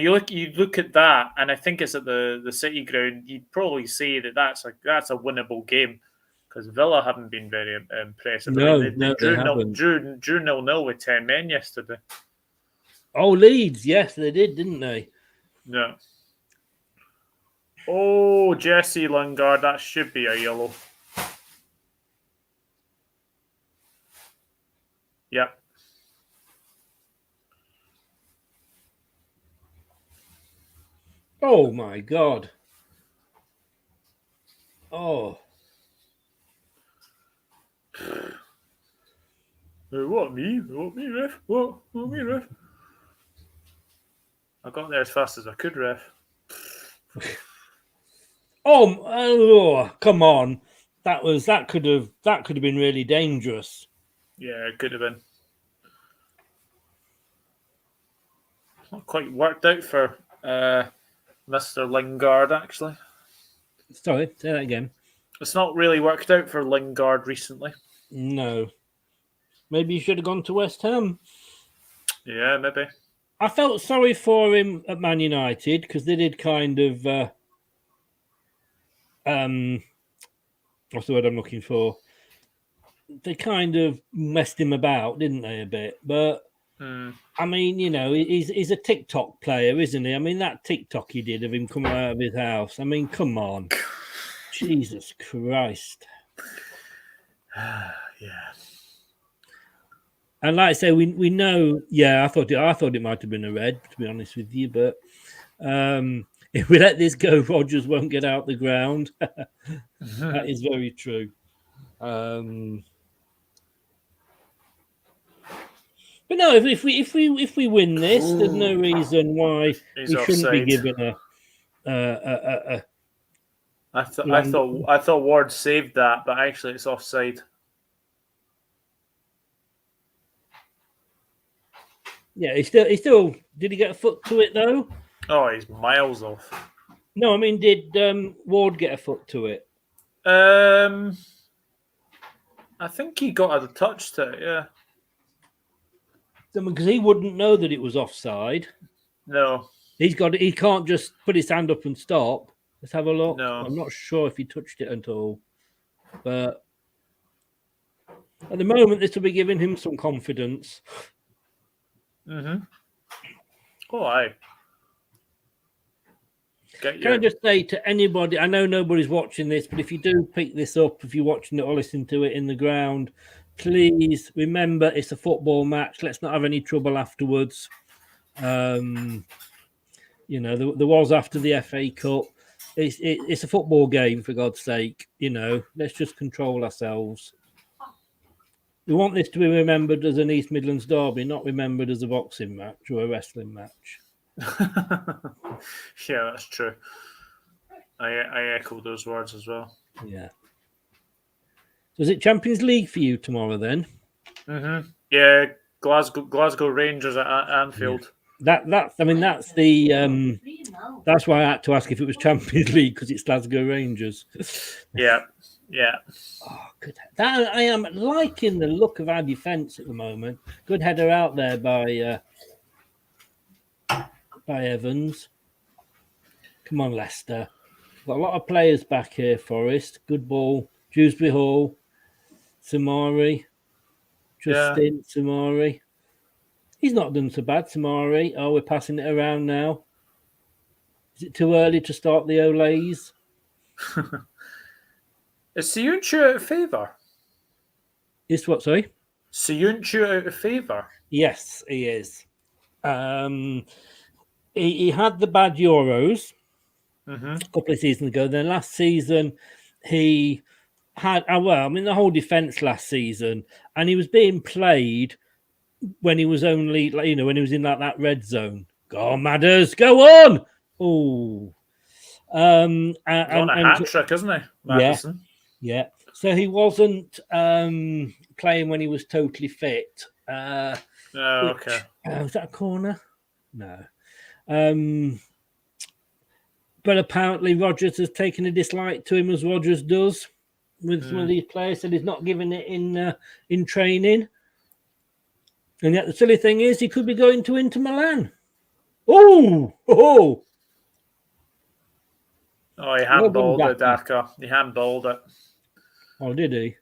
look at that, and I think it's at the City ground. You'd probably say that's a winnable game because Villa haven't been very impressive. No, they haven't. Drew 0-0 with 10 men yesterday. Oh, Leeds, yes, they did, didn't they? No. Oh, Jesse Lingard, that should be a yellow. Yep. Oh my God. Oh. What me, ref? What me, ref? I got there as fast as I could, ref. Oh, come on. That could have been really dangerous. Yeah, it could have been. Not quite worked out for Mr. Lingard, actually. Sorry, say that again. It's not really worked out for Lingard recently. No. Maybe you should have gone to West Ham. Yeah, maybe. I felt sorry for him at Man United because they did kind of what's the word I'm looking for? They kind of messed him about, didn't they, a bit? But I mean, he's a TikTok player, isn't he? I mean, that TikTok he did of him coming out of his house. I mean, come on. Jesus Christ. Yeah. And like I say, we know. Yeah, I thought it might have been a red, to be honest with you. But if we let this go, Rodgers won't get out the ground. That is very true. But no, if we win this, there's no reason why we shouldn't be given a. I thought Ward saved that, but actually it's offside. Yeah, he still did he get a foot to it though? Oh, he's miles off. No, I mean, did Ward get a foot to it? I think he got a touch to it, yeah. Because he wouldn't know that it was offside. No. He can't just put his hand up and stop. Let's have a look. No. I'm not sure if he touched it at all. But at the moment, this will be giving him some confidence. Mm-hmm. Oh, aye. Can I just say to anybody, I know nobody's watching this, but if you do pick this up, if you're watching it or listening to it in the ground, please remember it's a football match. Let's not have any trouble afterwards. There was after the FA Cup. It's a football game, for God's sake. Let's just control ourselves. We want this to be remembered as an East Midlands derby, not remembered as a boxing match or a wrestling match. Yeah, that's true. I echo those words as well. Yeah. So is it Champions League for you tomorrow then? Mm-hmm. Yeah, Glasgow Rangers at Anfield. Yeah. That's the that's why I had to ask if it was Champions League because it's Glasgow Rangers. Yeah. Oh, good. I am liking the look of our defence at the moment. Good header out there by Evans. Come on, Leicester. Got a lot of players back here. Forest, good ball. Dewsbury Hall, Samari, Justin Samari. He's not done so bad, Samari. Oh, we're passing it around now. Is it too early to start the Olays? Is Siyunchu out of favour? Is what, sorry? Siyunchu out of favour? Yes, he is. He had the bad Euros a couple of seasons ago. Then last season, he had, the whole defence last season, and he was being played when he was only, when he was in that red zone. Go on, Madders, go on! Oh. On a hat trick, isn't he, Maddison? Yeah. So he wasn't playing when he was totally fit. Okay. Was that a corner? No. But apparently Rodgers has taken a dislike to him, as Rodgers does. with some of these players. Said he's not giving it in training. And yet the silly thing is, he could be going to Inter Milan. Oh! Oh, he handballed it, Daka. He handballed it. Oh, did he?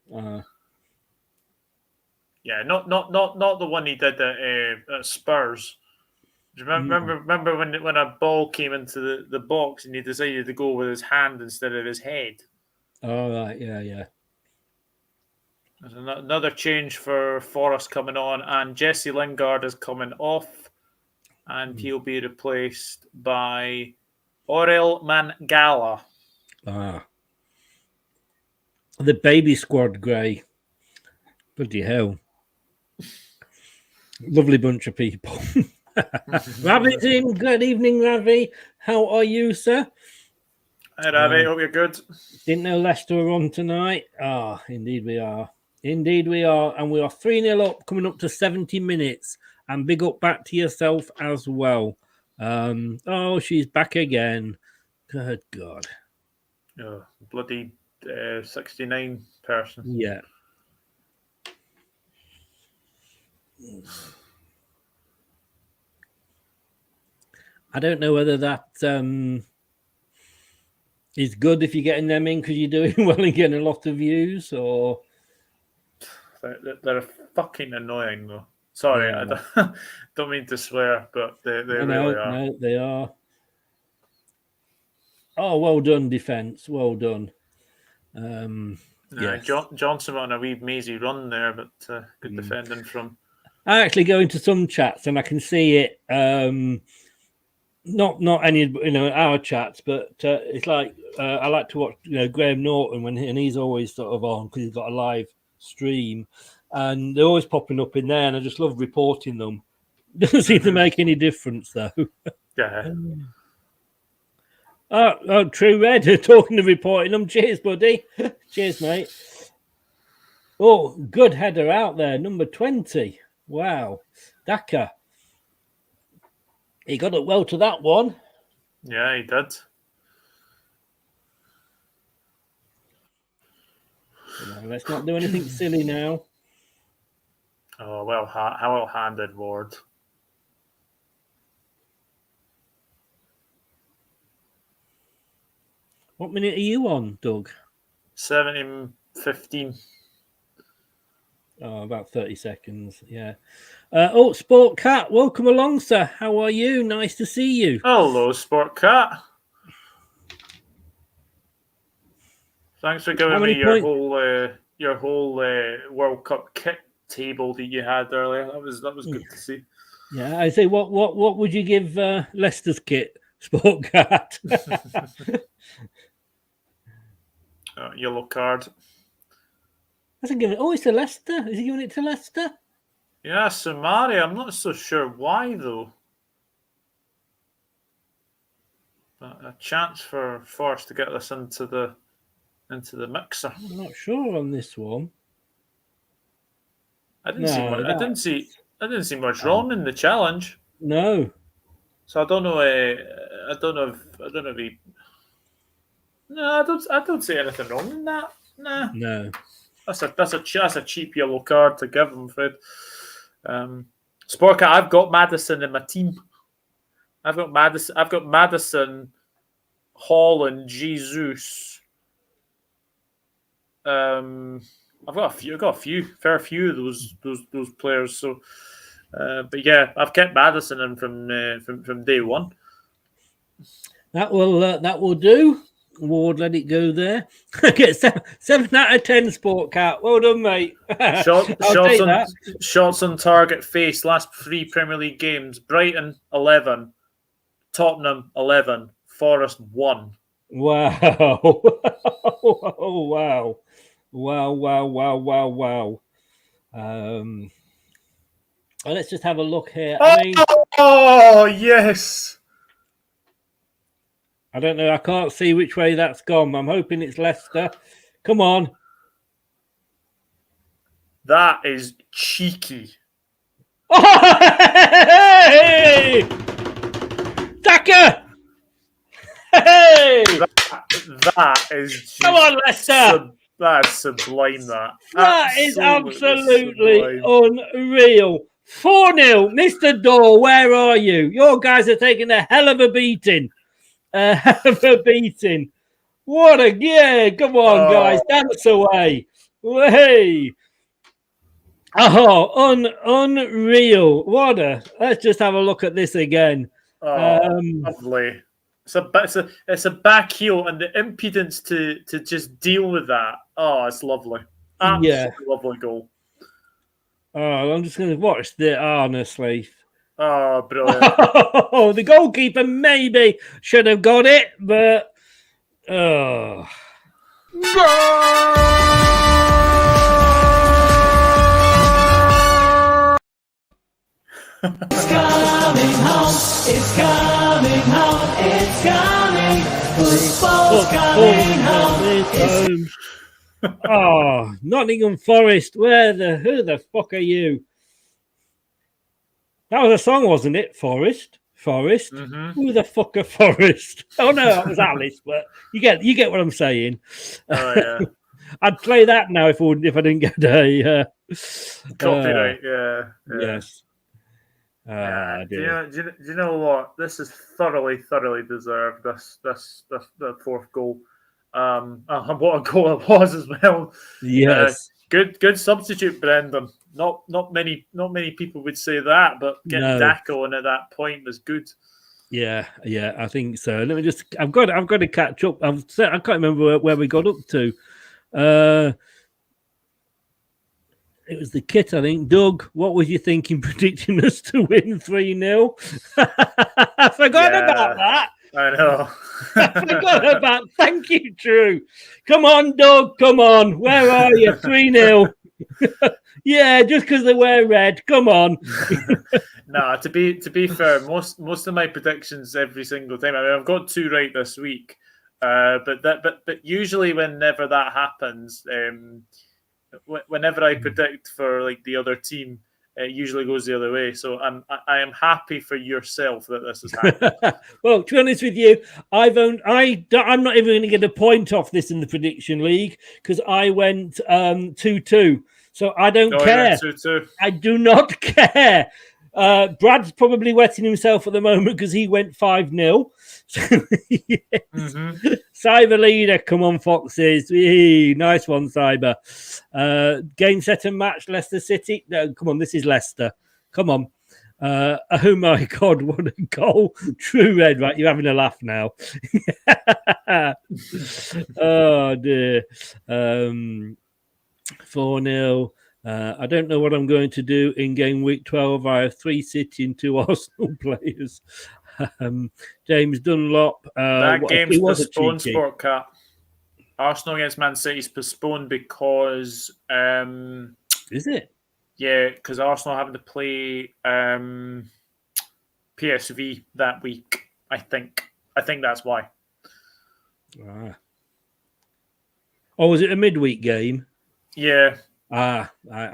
Yeah, not the one he did at Spurs. Do you remember when a ball came into the box and he decided to go with his hand instead of his head? Oh, right, yeah. There's another change for Forest coming on, and Jesse Lingard is coming off, and he'll be replaced by Aurel Mangala. The baby squad, Gray. Bloody hell. Lovely bunch of people. Ravi's in. Good evening, Ravi. How are you, sir? Hey, Ravi. Hope you're good. Didn't know Leicester were on tonight. Indeed we are. Indeed we are. And we are 3-0 up, coming up to 70 minutes. And big up back to yourself as well. She's back again. Good God. Oh, bloody 69 person. Yeah. I don't know whether that is good if you're getting them in because you're doing well and getting a lot of views, or they're fucking annoying though. Sorry, yeah. I don't mean to swear, but they really are. No, they are. Oh, well done, defence. Well done. Yes. Johnson on a wee mazy run there, but good defending from. I actually go into some chats and I can see it. Not any, our chats, but it's like I like to watch, Graham Norton and he's always sort of on because he's got a live stream, and they're always popping up in there, and I just love reporting them. Doesn't seem to make any difference though. Yeah. Oh, True Red talking to reporting them. Cheers, buddy. Cheers, mate. Oh, good header out there, number 20. Wow, Daka. He got it well to that one. Yeah, he did. Let's not do anything silly now. Oh, well, how well-handed, Ward. What minute are you on, Doug? 17:15. Oh, about 30 seconds, yeah. Sport Cat, welcome along, sir. How are you? Nice to see you. Hello, Sport Cat. Thanks for giving me your whole World Cup kit table that you had earlier. That was good to see. Yeah, I say, what would you give Leicester's kit, Sport Cat? Yellow card. Hasn't given it. Oh, it's to Leicester. Is he giving it to Leicester? Yeah, Samari. I'm not so sure why though. But a chance for Forest to get this into the mixer. I'm not sure on this one. I didn't see much wrong in the challenge. No. So I don't know. I don't know if he. No, I don't see anything wrong in that. Nah. No. That's a cheap yellow card to give him, Fred. Sporka, I've got Madison in my team. I've got Madison, Hall, Jesus. I've got a fair few of those players. So, but yeah, I've kept Madison in from day one. That will do. Ward, let it go there. Get 7 out of 10, Sport Cat. Well done, mate. Shots on target face last 3 Premier League games: Brighton 11, Tottenham 11, Forest 1. Wow! Oh, wow! Let's just have a look here. Oh yes. I don't know. I can't see which way that's gone. I'm hoping it's Leicester. Come on. That is cheeky. Hey! Daka! Hey! That is just come on, Leicester! That's sublime, that. That is absolutely unreal. 4-0. Mr. Daw, where are you? Your guys are taking a hell of a beating. What a... Yeah, come on, guys. Dance away. Hey. Oh, unreal. What a... Let's just have a look at this again. Lovely. It's a back heel, and the impudence to just deal with that. Oh, it's lovely. Absolutely lovely goal. Oh, I'm just going to watch the honestly. Oh, brilliant. Oh, the goalkeeper maybe should have got it, but oh. It's coming home, it's coming home, it's coming. Football's coming home. Oh, Nottingham Forest, who the fuck are you? That was a song, wasn't it? Forest. Mm-hmm. Who the fuck are Forest? Oh no, that was Alice, but you get what I'm saying. Oh yeah. I'd play that now if I didn't get a copyright. Yeah. Yes. Do you know what? This is thoroughly deserved. This the fourth goal. What a goal it was as well. Yes. Good substitute, Brendan. Not many people would say that, but getting Daco in at that point was good. Yeah, I think so. Let me just. I've got to catch up. I can't remember where we got up to. It was the kit, I think. Doug, what was you thinking, predicting us to win 3-0? I forgot about that. I know. I forgot about. Thank you, Drew. Come on, Doug. Come on. Where are you? 3-0. Yeah, just because they wear red. Come on. Nah, to be fair, most of my predictions every single time. I mean, I've got 2 right this week, but usually whenever that happens, whenever I predict for like the other team, it usually goes the other way. So I am happy for yourself that this has happened. Well, to be honest with you, I'm not even going to get a point off this in the prediction league because I went 2-2. So I don't care. 2-2. I do not care. Brad's probably wetting himself at the moment because he went 5-0. Yes. Mm-hmm. Cyber leader, come on, Foxes. Nice one, Cyber. Game, set and match, Leicester City. No, come on, this is Leicester. Come on. Oh my God, what a goal. True red, right? You're having a laugh now. Oh dear. 4-0. I don't know what I'm going to do in game week 12. I have 3 City and 2 Arsenal players. James Dunlop. That game's postponed, Sport Cat. Arsenal against Man City is postponed because... is it? Yeah, because Arsenal having to play PSV that week, I think. I think that's why. Oh, was it a midweek game? Yeah. I'm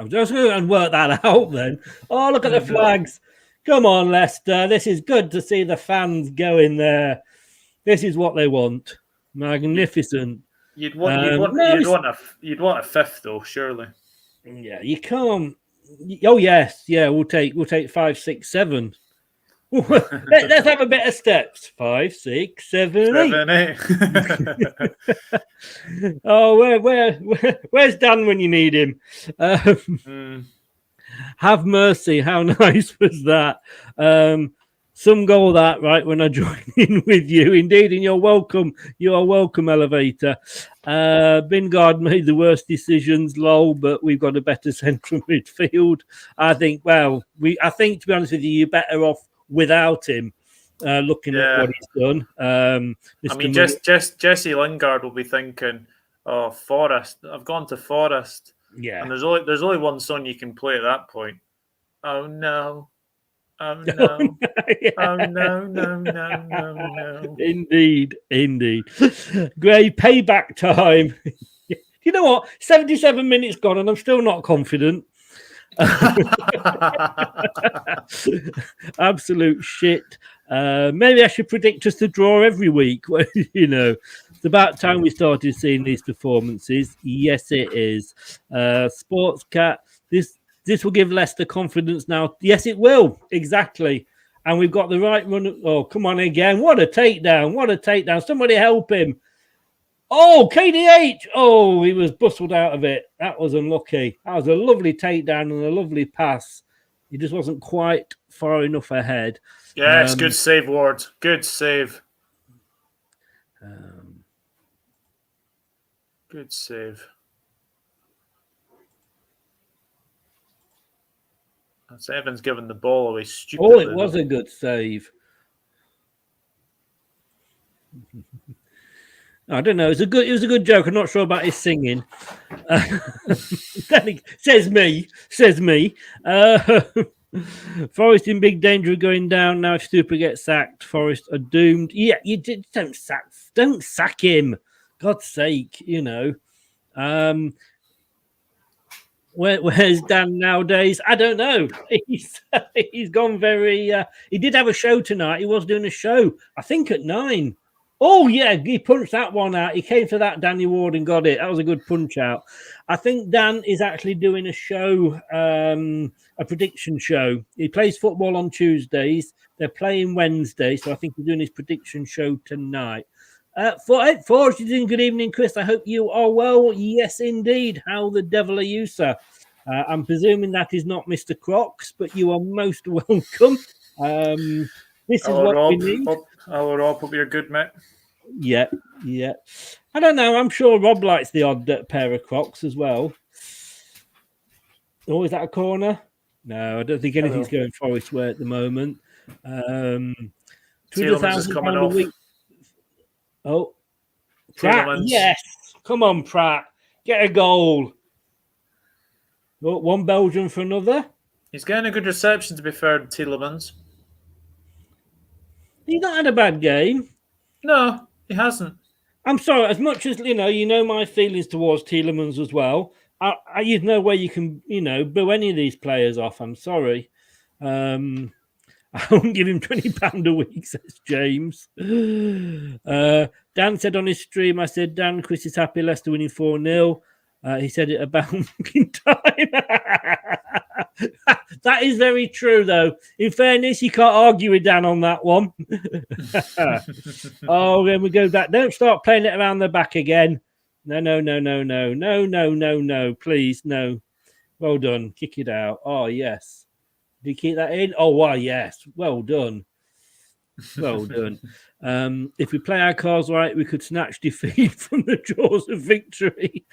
just going to work that out then. Oh, look at the flags. Come on, Leicester. This is good to see the fans going there. This is what they want. Magnificent. You'd want a fifth though, surely. Yeah, you can't. Oh yes, yeah. We'll take 5, 6, 7. Let's have a bit of steps. 5, 6, 7, 8. Oh, where's Dan when you need him? Have mercy. How nice was that? Some goal that, right, when I join in with you. Indeed, and you're welcome. You are welcome, Elevator. Bingard made the worst decisions, lol, but we've got a better central midfield. I think, to be honest with you, you're better off without him, looking at what he's done. Jesse Lingard will be thinking, oh, Forest. I've gone to Forest. Yeah. And there's only one song you can play at that point. Oh no. Oh no. Oh no. Indeed. Great payback time. You know what? 77 minutes gone and I'm still not confident. Absolute shit. Maybe I should predict us to draw every week. You know, It's about time we started seeing these performances. Yes, it is. Sports Cat, this will give Leicester confidence now. Yes, it will. Exactly. And we've got the right run. Oh, come on again. What a takedown. What a takedown. Somebody help him. Oh, KDH. Oh, he was bustled out of it. That was unlucky. That was a lovely takedown and a lovely pass. He just wasn't quite far enough ahead. Yes, good save, Ward. Good save. Good save. That's Evans giving the ball away stupidly. Oh, it was a good save. I don't know. It was a good joke. I'm not sure about his singing. Says me. Forest in big danger of going down now. If Super gets sacked, Forest are doomed. Yeah, you did. Don't sack him. God's sake, you know. Where's Dan nowadays? I don't know. He's gone very. He did have a show tonight. He was doing a show, I think, at 9. Oh, yeah, he punched that one out. He came for that, Danny Ward, and got it. That was a good punch out. I think Dan is actually doing a show, a prediction show. He plays football on Tuesdays. They're playing Wednesday, so I think he's doing his prediction show tonight. Forrest, you're doing good evening, Chris. I hope you are well. Yes, indeed. How the devil are you, sir? I'm presuming that is not Mr. Crocs, but you are most welcome. This is what Rob. we need. Hello, Rob. Hope you're good, mate. Yeah. I don't know. I'm sure Rob likes the odd pair of Crocs as well. Oh, is that a corner? No, I don't think anything's going Forest way at the moment. £200,000 a week. Oh, Pratt, Tielemans. yes. Come on, Pratt. Get a goal. Oh, one Belgian for another. He's getting a good reception, to be fair, Tielemans. He's not had a bad game. No, he hasn't. I'm sorry. As much as, you know my feelings towards Tielemans as well. There's no way you can, boo any of these players off. I'm sorry. I won't give him £20 a week, says James. Dan said on his stream, I said, Dan, Chris is happy Leicester winning 4-0. He said it about fucking time. That is very true, though. In fairness, you can't argue with Dan on that one. Oh, then we go back. Don't start playing it around the back again. No. Please, no. Well done. Kick it out. Oh, yes. Did you keep that in? Oh, wow, yes. Well done. Well done. If we play our cards right, we could snatch defeat from the jaws of victory.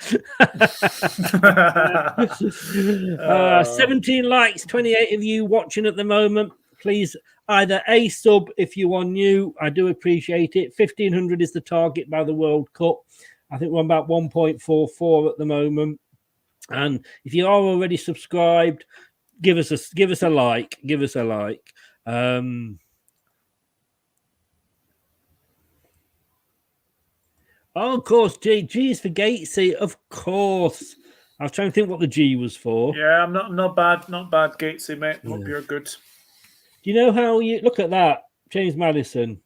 17 likes, 28 of you watching at the moment. Please, either a sub if you are new. I do appreciate it. 1,500 is the target by the World Cup. I think we're on about 1.44 at the moment. And if you are already subscribed, give us a like. Give us a like. Oh, of course, G is for Gatesy, of course. I was trying to think what the G was for. Yeah, I'm not bad, Gatesy, mate. Hope you're good. Do you know how you look at that, James Madison?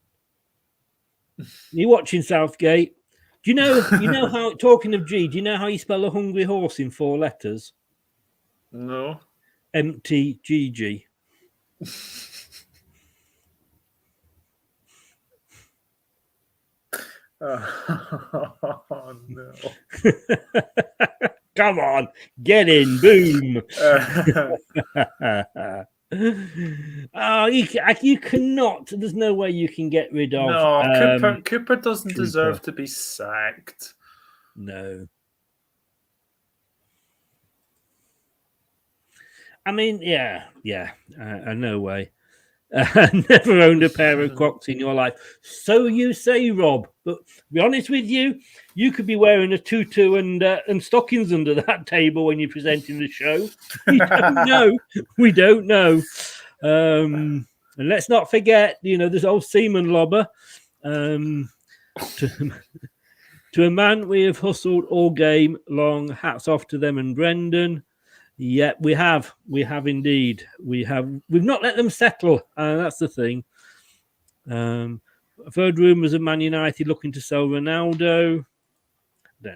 You watching Southgate? Do you know how? Talking of G, do you know how you spell a hungry horse in 4 letters? No. Empty GG. Oh, no. Come on, get in, boom. Oh, you cannot. There's no way you can get rid of. No, Cooper doesn't deserve to be sacked. No. I mean, yeah, no way. Never owned a pair of Crocs in your life. So you say, Rob. But to be honest with you, you could be wearing a tutu and stockings under that table when you're presenting the show. We don't know. We don't know. And let's not forget, there's old Seaman Lobber. To a man we have hustled all game long. Hats off to them and Brendan. Yeah, we have indeed. We've not let them settle. That's the thing. I've heard rumours of Man United looking to sell Ronaldo. I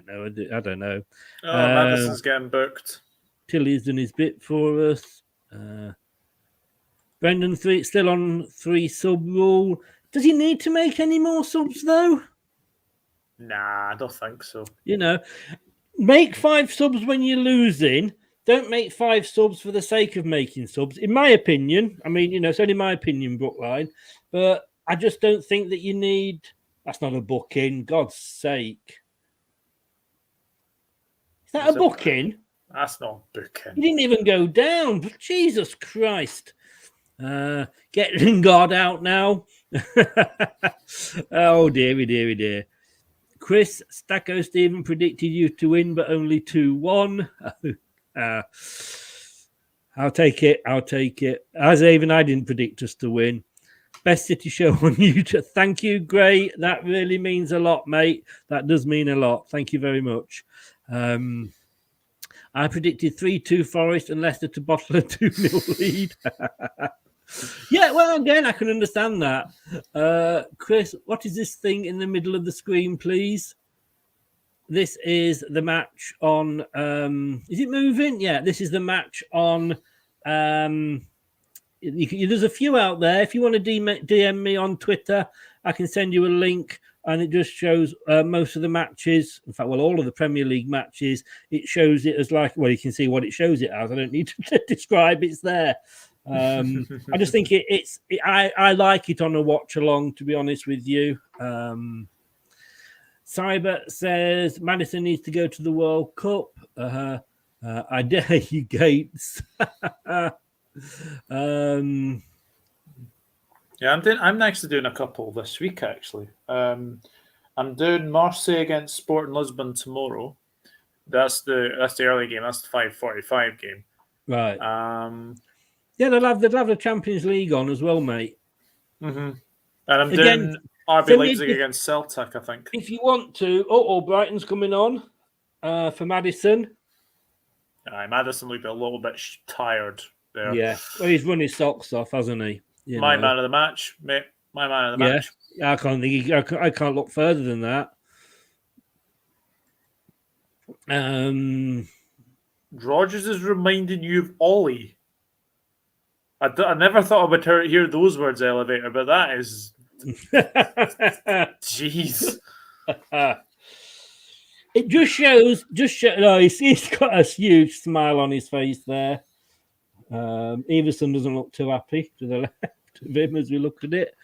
don't know. Oh, Madison's getting booked. Tilly's done his bit for us. Brendan still on 3 sub rule. Does he need to make any more subs though? Nah, I don't think so. Make 5 subs when you're losing. Don't make 5 subs for the sake of making subs. In my opinion, I mean, it's only my opinion, Brookline, but I just don't think that you need. That's not a booking, God's sake. Is that a booking? That's not a booking. He didn't even go down. But Jesus Christ. Get Lingard out now. Oh, dear. Chris, Sackio Stephen predicted you to win, but only 2-1. I'll take it. As even I didn't predict us to win. Best City show on YouTube. Thank you, Gray. That really means a lot, mate. That does mean a lot. Thank you very much. I predicted 3-2 Forest and Leicester to bottle a 2-0 lead. Yeah, well, again, I can understand that. Chris, what is this thing in the middle of the screen, please? This is the match on... is it moving? Yeah, this is the match on... there's a few out there. If you want to DM me on Twitter, I can send you a link, and it just shows most of the matches. In fact, all of the Premier League matches. It shows it as you can see what it shows it as. I don't need to describe. It's there. I just think I like it on a watch along, to be honest with you. Cyber says Madison needs to go to the World Cup. I dare you, Gates. Yeah, I'm actually doing a couple this week. Actually, I'm doing Marseille against Sporting Lisbon tomorrow. That's the early game. That's the 5:45 game. Right. Yeah, they'll have the Champions League on as well, mate. Mm-hmm. And I'm doing RB Leipzig against Celtic, I think. If you want to, Brighton's coming on for Madison. Madison looked a little bit tired there. Yeah, well, he's run his socks off, hasn't he? Man of the match, mate. My man of the match. Yeah, I can't look further than that. Rogers is reminding you of Ollie. I never thought I would hear those words, Elevator, but that is... Jeez. It just shows... No, he's got a huge smile on his face there. Everson doesn't look too happy to the left of him as we look at it.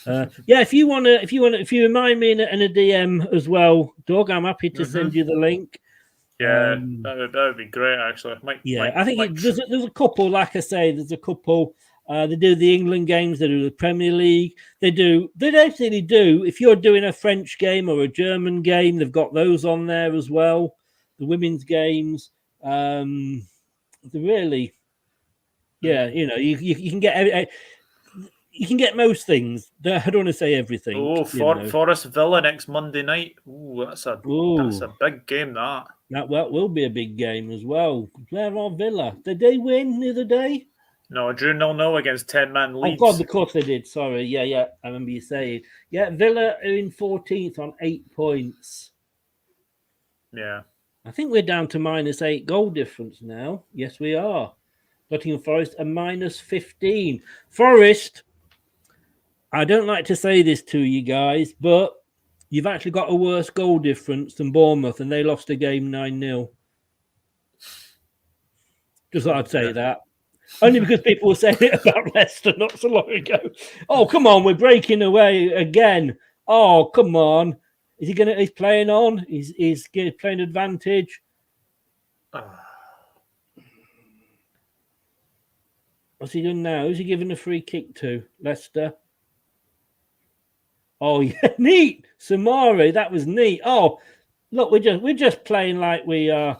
Yeah, if you remind me in a DM as well, Doug, I'm happy to send you the link. Yeah, that would be great, actually. I think there's a couple. Like I say, there's a couple. They do the England games. They do the Premier League. They actually do. If you're doing a French game or a German game, they've got those on there as well. The women's games. They really, you can get. You can get most things. I don't want to say everything. Oh, Forest Villa next Monday night. Ooh, that's a big game, that. That will be a big game as well. Where are Villa? Did they win the other day? No, drew 0-0 against 10-man Leeds. Oh, God, of course they did. Sorry. Yeah. I remember you saying. Yeah, Villa are in 14th on 8 points. Yeah. I think we're down to -8 goal difference now. Yes, we are. Nottingham Forest are -15. Forest... I don't like to say this to you guys, but you've actually got a worse goal difference than Bournemouth, and they lost a game 9-0. Just thought I'd say that. Only because people were saying it about Leicester not so long ago. Oh, come on, we're breaking away again. Oh, come on. He's playing on? He's playing advantage. What's he doing now? Who's he giving a free kick to? Leicester? Oh, yeah, neat. Samari, that was neat. Oh, look, we're just playing like we are.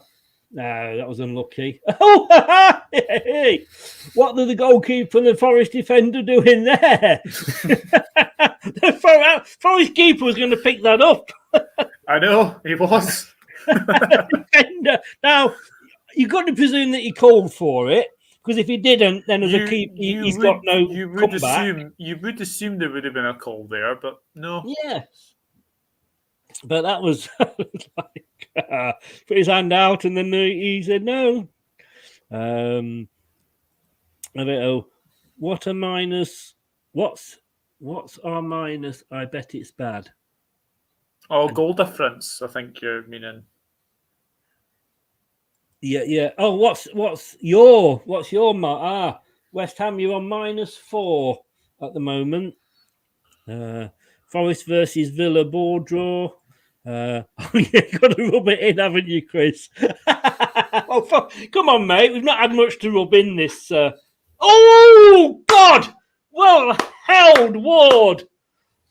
No, that was unlucky. Oh, hey. What did the goalkeeper and the Forest defender doing there? The Forest keeper was going to pick that up. I know, he was. Now, you've got to presume that he called for it, Because if he didn't, then as a keeper, he's got no comeback. You would assume there would have been a call there, but no. Yes. But that was like put his hand out, and then he said no. I don't know. What a minus? What's our minus? I bet it's bad. Oh, goal difference. I think you're meaning. Yeah. Oh, what's your West Ham? You're on -4 at the moment. Forest versus Villa ball draw. Oh, you've got to rub it in, haven't you, Chris? Come on, mate. We've not had much to rub in this. Oh, God! Well held, Ward.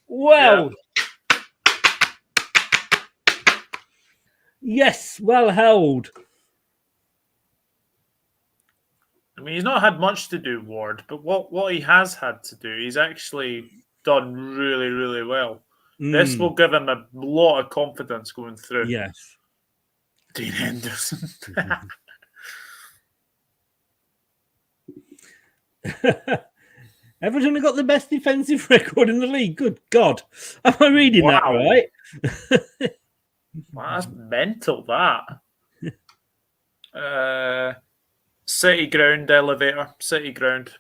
Well. Yeah. Yes, well held. I mean, he's not had much to do, Ward, but what he has had to do, he's actually done really, really well. This will give him a lot of confidence going through. Yes. Dean Henderson. Everton have got the best defensive record in the league. Good God. Am I reading that right? Wow, that's mental, that. City ground elevator. City ground.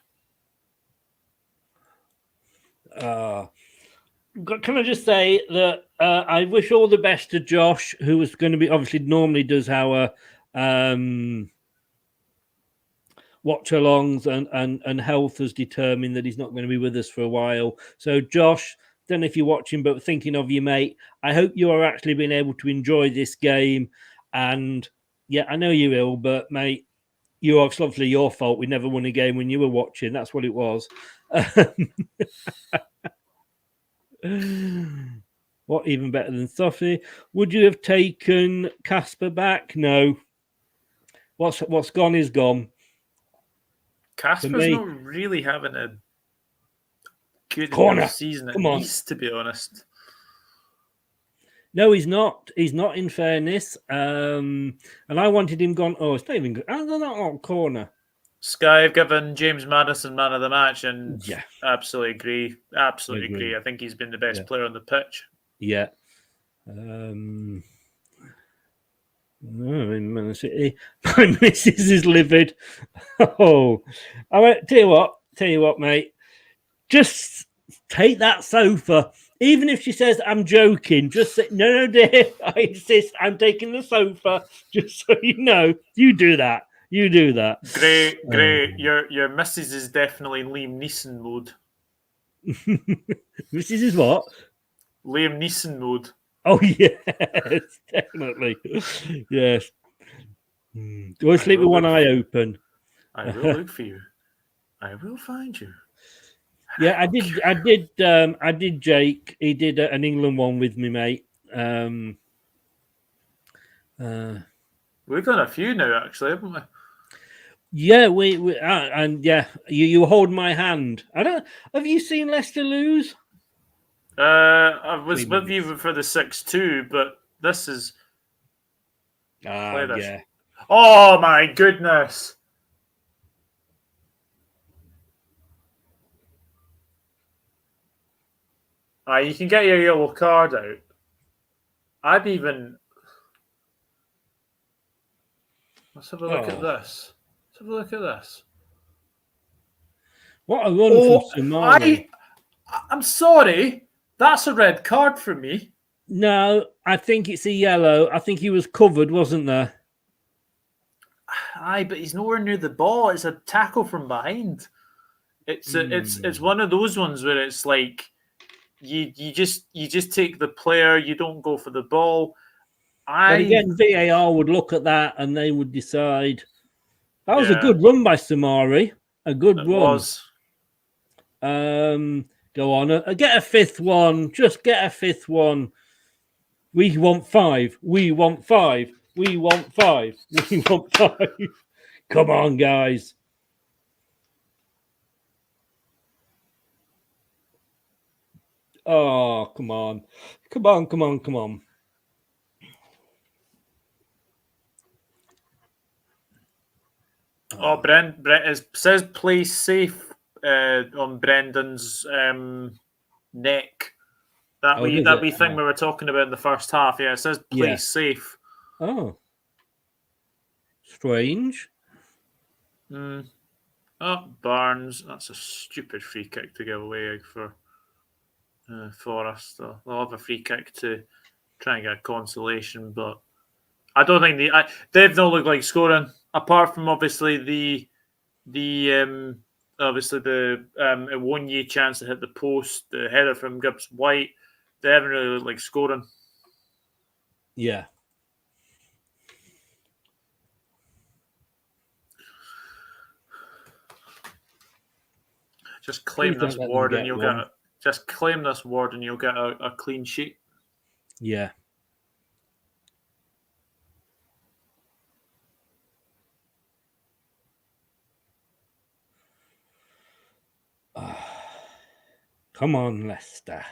Can I just say that I wish all the best to Josh, who was going to be obviously normally does our watch-alongs and health has determined that he's not going to be with us for a while. So Josh, don't know if you're watching, but thinking of you, mate. I hope you are actually being able to enjoy this game. And yeah, I know you will, but mate, it's obviously your fault. We never won a game when you were watching. That's what it was. What even better than Sophie? Would you have taken Casper back? No. What's gone is gone. Casper's not really having a good season at least, to be honest. No, he's not. He's not, in fairness. And I wanted him gone. Oh, it's not even good. Not corner. Sky have given James Maddison man of the match, and absolutely agree. Absolutely agree. I think he's been the best player on the pitch. Yeah. No, in Man City, my missus is livid. Oh, tell you what, mate. Just take that sofa. Even if she says I'm joking, just say no, dear. I insist. I'm taking the sofa. Just so you know, you do that. You do that. Great. Your missus is definitely Liam Neeson mode. Missus is what? Liam Neeson mode. Oh yes, definitely. Yes. Do I sleep with one eye open? I will look for you. I will find you. Yeah, I did. Jake, he did an England one with me, mate. We've done a few now, actually, haven't we? Yeah, we and yeah, you hold my hand. Have you seen Leicester lose? I was with you for the 6-2, but this is. Yeah. Oh my goodness! You can get your yellow card out. Let's have a look at this. What a run from Somali. I'm sorry. That's a red card for me. No, I think it's a yellow. I think he was covered, wasn't there? Aye, but he's nowhere near the ball. It's a tackle from behind. It's one of those ones where it's like you just take the player. You don't go for the ball. But again, VAR would look at that and they would decide. That was a good run by Samari. A good run. Was. Go on. Get a fifth one. Just get a fifth one. We want 5. We want 5. We want 5. We want 5. Come on, guys. Oh, come on. Come on. Oh, Brent says play safe on Brendan's neck. That wee thing we were talking about in the first half. Yeah, it says play safe. Oh, strange. Oh, Barnes. That's a stupid free kick to give away for Forest. They'll have a free kick to try and get consolation, but I don't think they've not looked like scoring. Apart from obviously the 1-year chance to hit the post, the header from Gibbs White, they haven't really looked like scoring. Yeah. Just claim this ward and you'll get a clean sheet. Yeah. Come on, Leicester.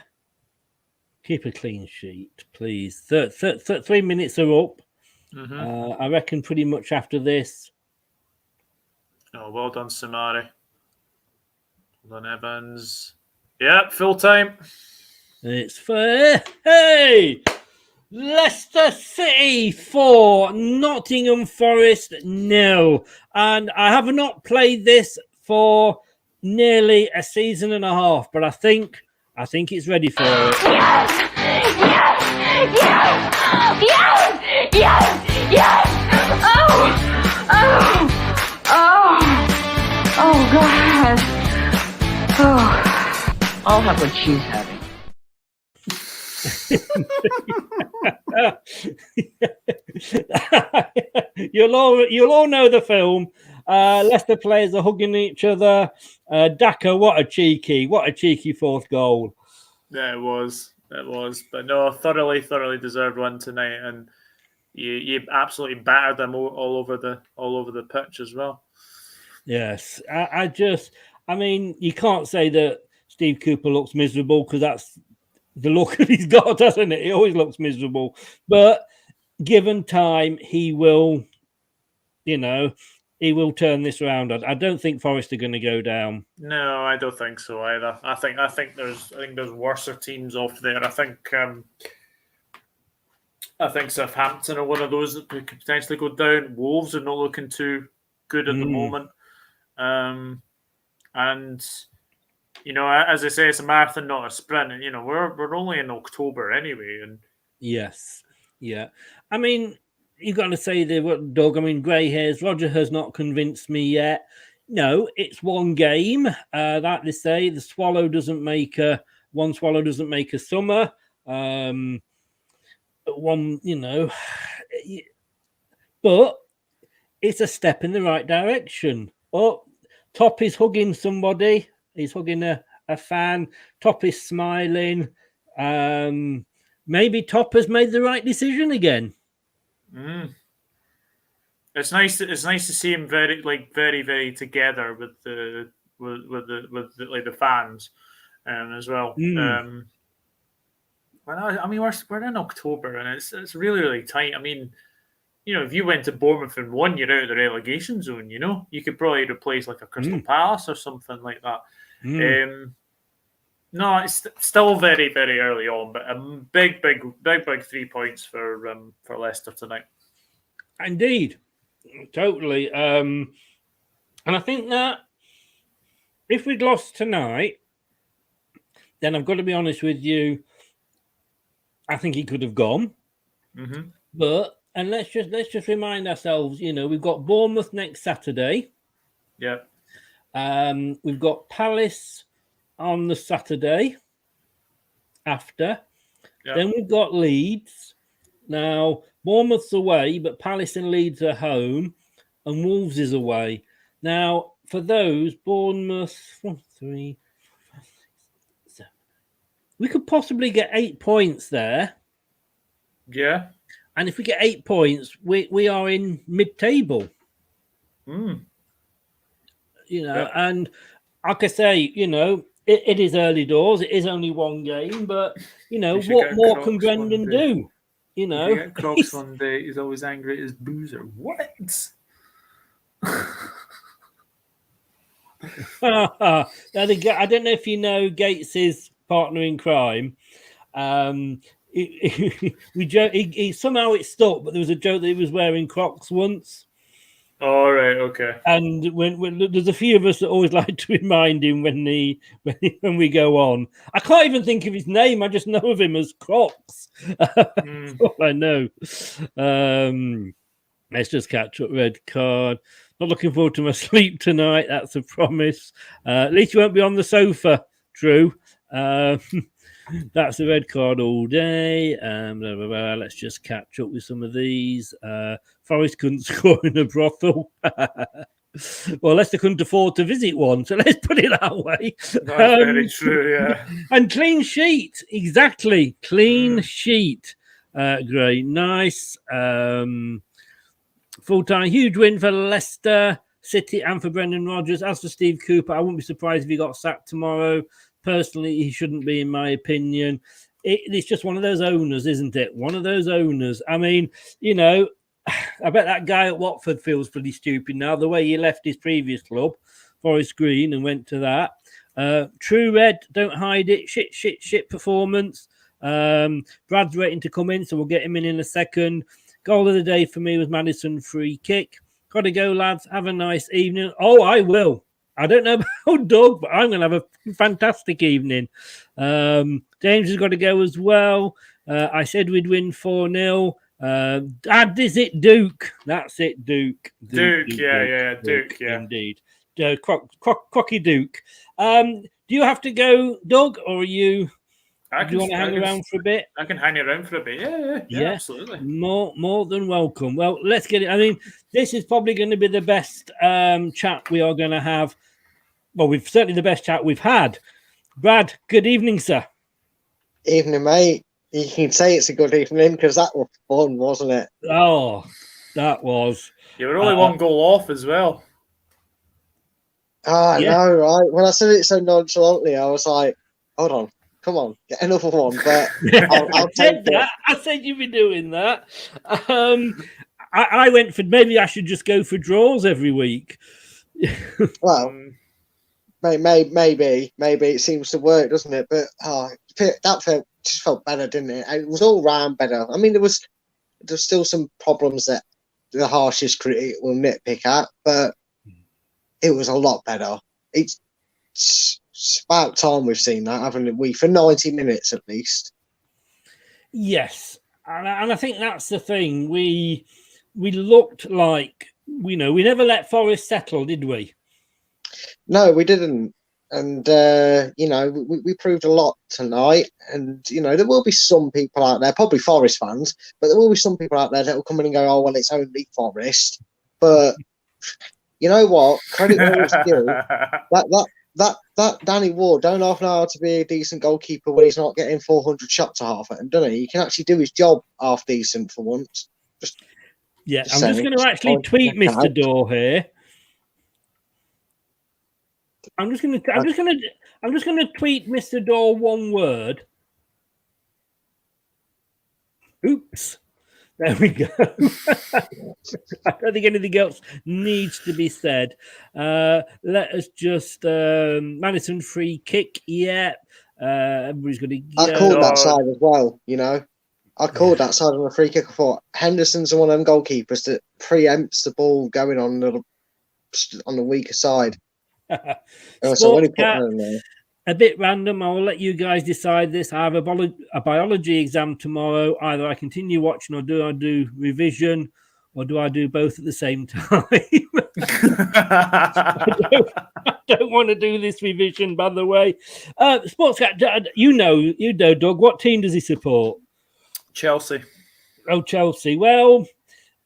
Keep a clean sheet, please. 3 minutes are up. I reckon pretty much after this. Oh, well done, Samari. Well done, Evans. Yeah, full time. It's fair. Hey! Leicester City 4, Nottingham Forest 0. And I have not played this for nearly a season and a half, but I think it's ready for it. Yes! Oh, God. Oh, I'll have what she's having. You'll all know the film. Leicester players are hugging each other. Daka, what a cheeky fourth goal. Yeah, it was. But no, thoroughly deserved one tonight, and you absolutely battered them all over the pitch as well. Yes, I mean, you can't say that Steve Cooper looks miserable because that's the look that he's got, doesn't it? He always looks miserable. But given time, he will, he will turn this around. I don't think Forest are going to go down. No, I don't think so either. I think there's worser teams off there. I think Southampton are one of those that could potentially go down. Wolves are not looking too good at the moment. And as I say, it's a marathon, not a sprint. And, we're only in October anyway. And yes, yeah. I mean, you got to say Doug. I mean, grey hairs. Roger has not convinced me yet. No, it's one game. Like they say, one swallow doesn't make a summer. But it's a step in the right direction. Oh, Top is hugging somebody. He's hugging a fan. Top is smiling. Maybe Top has made the right decision again. It's nice to see him very, very together with the fans, as well. I mean, we're in October and it's really, really tight. I mean, if you went to Bournemouth and won, you're out of the relegation zone. You could probably replace like a Crystal Palace or something like that. No, it's still very, very early on, but a big 3 points for Leicester tonight. Indeed, totally. And I think that if we'd lost tonight, then I've got to be honest with you. I think he could have gone, but let's just remind ourselves. We've got Bournemouth next Saturday. Yeah. We've got Palace on the Saturday after. Yep. Then we've got Leeds. Now, Bournemouth's away, but Palace and Leeds are home, and Wolves is away. Now, for those, Bournemouth, 1, 3, 5, 6, 7. We could possibly get 8 points there. Yeah. And if we get 8 points, we are in mid-table. And like I say, it is early doors. It is only one game, but what more can Brendan do? If you get Crocs one day, he's always angry at his boozer. What? I don't know if you know Gates's partner in crime. He somehow it stuck, but there was a joke that he was wearing Crocs once. All right, okay. And when there's a few of us that always like to remind him when we go on. I can't even think of his name. I just know of him as Crocs. That's all I know. Let's just catch up. Red card. Not looking forward to my sleep tonight. That's a promise. At least you won't be on the sofa, Drew. That's a red card all day. Blah, blah, blah. Let's just catch up with some of these. Forest couldn't score in a brothel. Well, Leicester couldn't afford to visit one, so let's put it that way. That's very true, yeah. And clean sheet, exactly. Clean sheet. Great, nice. Full-time, huge win for Leicester City and for Brendan Rodgers. As for Steve Cooper, I wouldn't be surprised if he got sacked tomorrow. Personally, he shouldn't be, in my opinion. It's just one of those owners, isn't it? One of those owners. I mean, I bet that guy at Watford feels pretty stupid now, the way he left his previous club, Forest Green, and went to that. True Red, don't hide it. Shit performance. Brad's waiting to come in, so we'll get him in a second. Goal of the day for me was Madison free kick. Got to go, lads. Have a nice evening. Oh, I will. I don't know about Doug, but I'm going to have a fantastic evening. James has got to go as well. I said we'd win 4-0. Is it Duke? That's it, Duke. Duke, yeah. Indeed. Crocky Duke. Do you have to go, Doug, or are you... Do you want to hang around for a bit? I can hang around for a bit. Yeah, absolutely. More than welcome. Well, let's get it. I mean, this is probably going to be the best chat we are going to have. Well, we've certainly the best chat we've had. Brad, good evening, sir. Evening, mate. You can say it's a good evening because that was fun, wasn't it? Oh, that was. You were only one goal off as well. I know, right? When I said it so nonchalantly, I was like, hold on. Come on, get another one. But I'll take that. I said you'd be doing that. I went for maybe I should just go for draws every week. Well, maybe it seems to work, doesn't it? But that just felt better, didn't it? It was all round better. I mean, there's still some problems that the harshest critic will nitpick at, but it was a lot better. It's about time we've seen that, haven't we? For 90 minutes at least. Yes, and I think that's the thing. We looked like we never let Forest settle, did we? No, we didn't. And we proved a lot tonight. And there will be some people out there, probably Forest fans, but there will be some people out there that will come in and go, "Oh well, it's only Forest." But you know what? Credit where it's due. That Danny Ward don't half know how to be a decent goalkeeper when he's not getting 400 shots a half at him, doesn't he? He can actually do his job half decent for once. I'm just going to actually tweet Mr. Dorr here. I'm just going to tweet Mr. Dorr one word. Oops. There we go. I don't think anything else needs to be said. Let us just Madison free kick. Yeah, everybody's going to. I called that side as well. I called that side on a free kick. I thought Henderson's one of them goalkeepers that preempts the ball going on the weaker side. A bit random. I will let you guys decide this. I have a biology exam tomorrow. Either I continue watching or do I do revision or do I do both at the same time? I don't want to do this revision, by the way. Sportscat, you know, Doug, what team does he support? Chelsea. Oh, Chelsea. Well,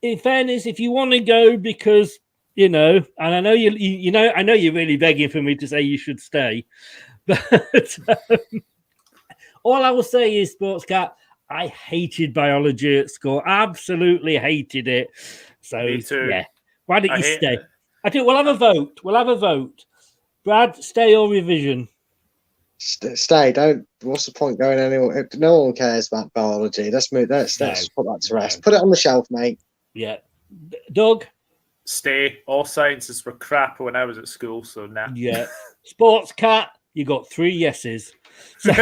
in fairness, if you want to go because, and I know I know you're really begging for me to say you should stay. But all I will say is, Sportscat, I hated biology at school. Absolutely hated it. So, me too. Yeah. Why don't you stay? I think we'll have a vote. Brad, stay or revision? Stay. Don't. What's the point going anywhere? No one cares about biology. Let's put that to rest. Put it on the shelf, mate. Yeah. Doug? Stay. All sciences were crap when I was at school, so nah. Yeah. Sports cat, you got 3 yeses. So,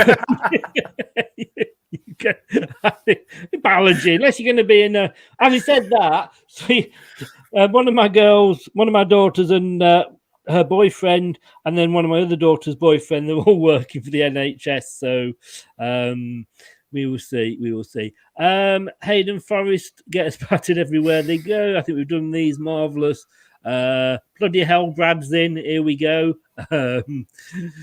biology, unless you're going to be in a. Having said that, one of my daughters and her boyfriend, and then one of my other daughter's boyfriend, they're all working for the NHS. So we will see. We will see. Hayden Forest get us battered everywhere they go. I think we've done these marvellous. Bloody hell, Brad's in. Here we go.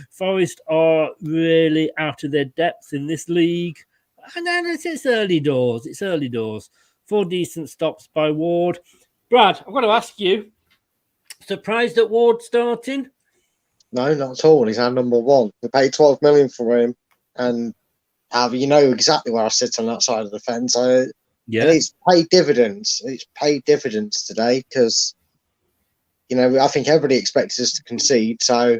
Forest are really out of their depth in this league. And it's early doors. It's early doors. 4 decent stops by Ward. Brad, I've got to ask you, surprised at Ward starting? No, not at all. He's our number 1. We paid 12 million for him, and you know exactly where I sit on that side of the fence. Yeah, it's paid dividends. It's paid dividends today because, you know, I think everybody expects us to concede. So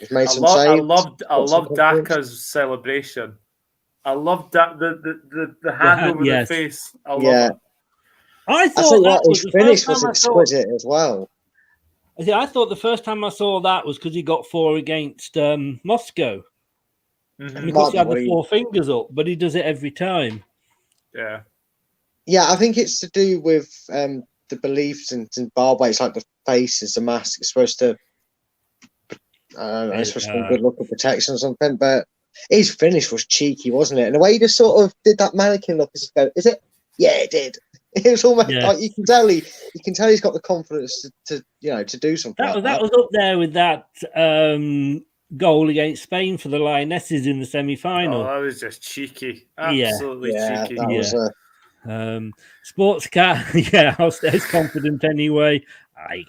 we've made some saves. I loved Daka's celebration. I loved that the hand over the face. I love it. I thought his finish was exquisite as well. I thought the first time I saw that was because he got 4 against Moscow. Mm-hmm. And because he had the 4 fingers up, but he does it every time. Yeah. Yeah, I think it's to do with the beliefs in bar weights, like the face is a mask. It's supposed to, it's supposed to be good look at protection or something. But his finish was cheeky, wasn't it? And the way he just sort of did that mannequin look, is it? Yeah, it did. It was almost like you can tell he's got the confidence to do something. That was up there with that goal against Spain for the Lionesses in the semi-final. Oh, that was just cheeky. Absolutely cheeky. That was Sports cat. Yeah, I'll stay as confident anyway.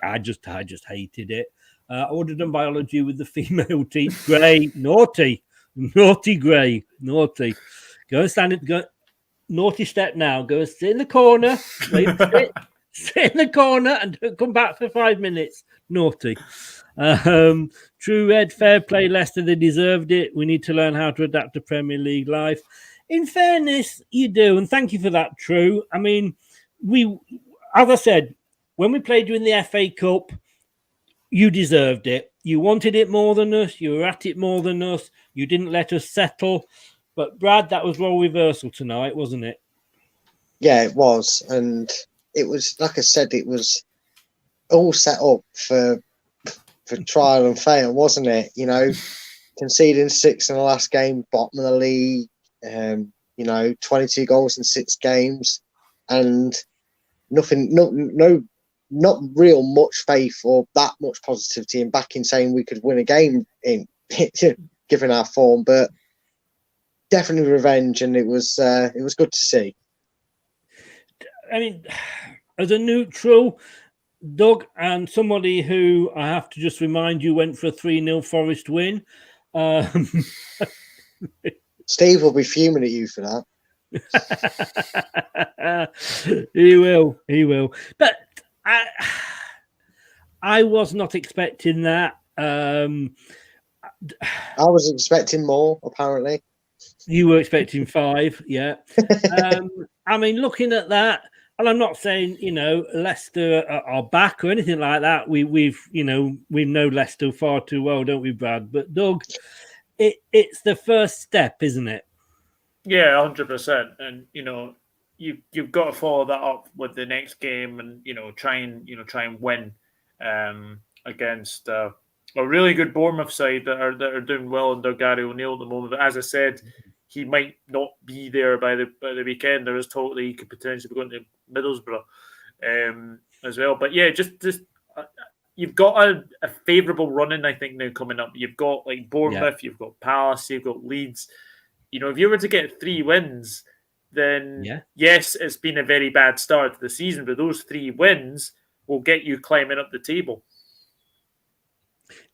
I just hated it. I would have done biology with the female team. Great, naughty Gray, naughty. Go and stand it. Go. Naughty step now. Go and sit in the corner. Sit in the corner and don't come back for 5 minutes. Naughty. True Red, fair play, Leicester. They deserved it. We need to learn how to adapt to Premier League life. In fairness, you do. And thank you for that, True. I mean, as I said, when we played you in the FA Cup, you deserved it. You wanted it more than us. You were at it more than us. You didn't let us settle. But Brad, that was role reversal tonight, wasn't it? Yeah, it was. And it was, like I said, it was all set up for trial and fail, wasn't it? You know, conceding 6 in the last game, bottom of the league, 22 goals in 6 games, and not real much faith or that much positivity in backing saying we could win a game in given our form, but definitely revenge, and it was good to see. I mean, as a neutral, Doug, and somebody who I have to just remind you went for a 3-0 Forest win. Steve will be fuming at you for that. He will. But I was not expecting that. I was expecting more, apparently. You were expecting 5, yeah. I mean, looking at that, and I'm not saying, Leicester are back or anything like that. We know Leicester far too well, don't we, Brad? But Doug, it's the first step, isn't it? Yeah, 100%. And you've got to follow that up with the next game, and try and win against a really good Bournemouth side that are doing well under Gary O'Neill at the moment. But as I said, he might not be there by the weekend. There is talk that he could potentially be going to Middlesbrough as well. But yeah, just you've got a favourable running, I think, now coming up. You've got like Bournemouth, You've got Palace, you've got Leeds. If you were to get 3 wins, then yes, it's been a very bad start to the season, but those 3 wins will get you climbing up the table.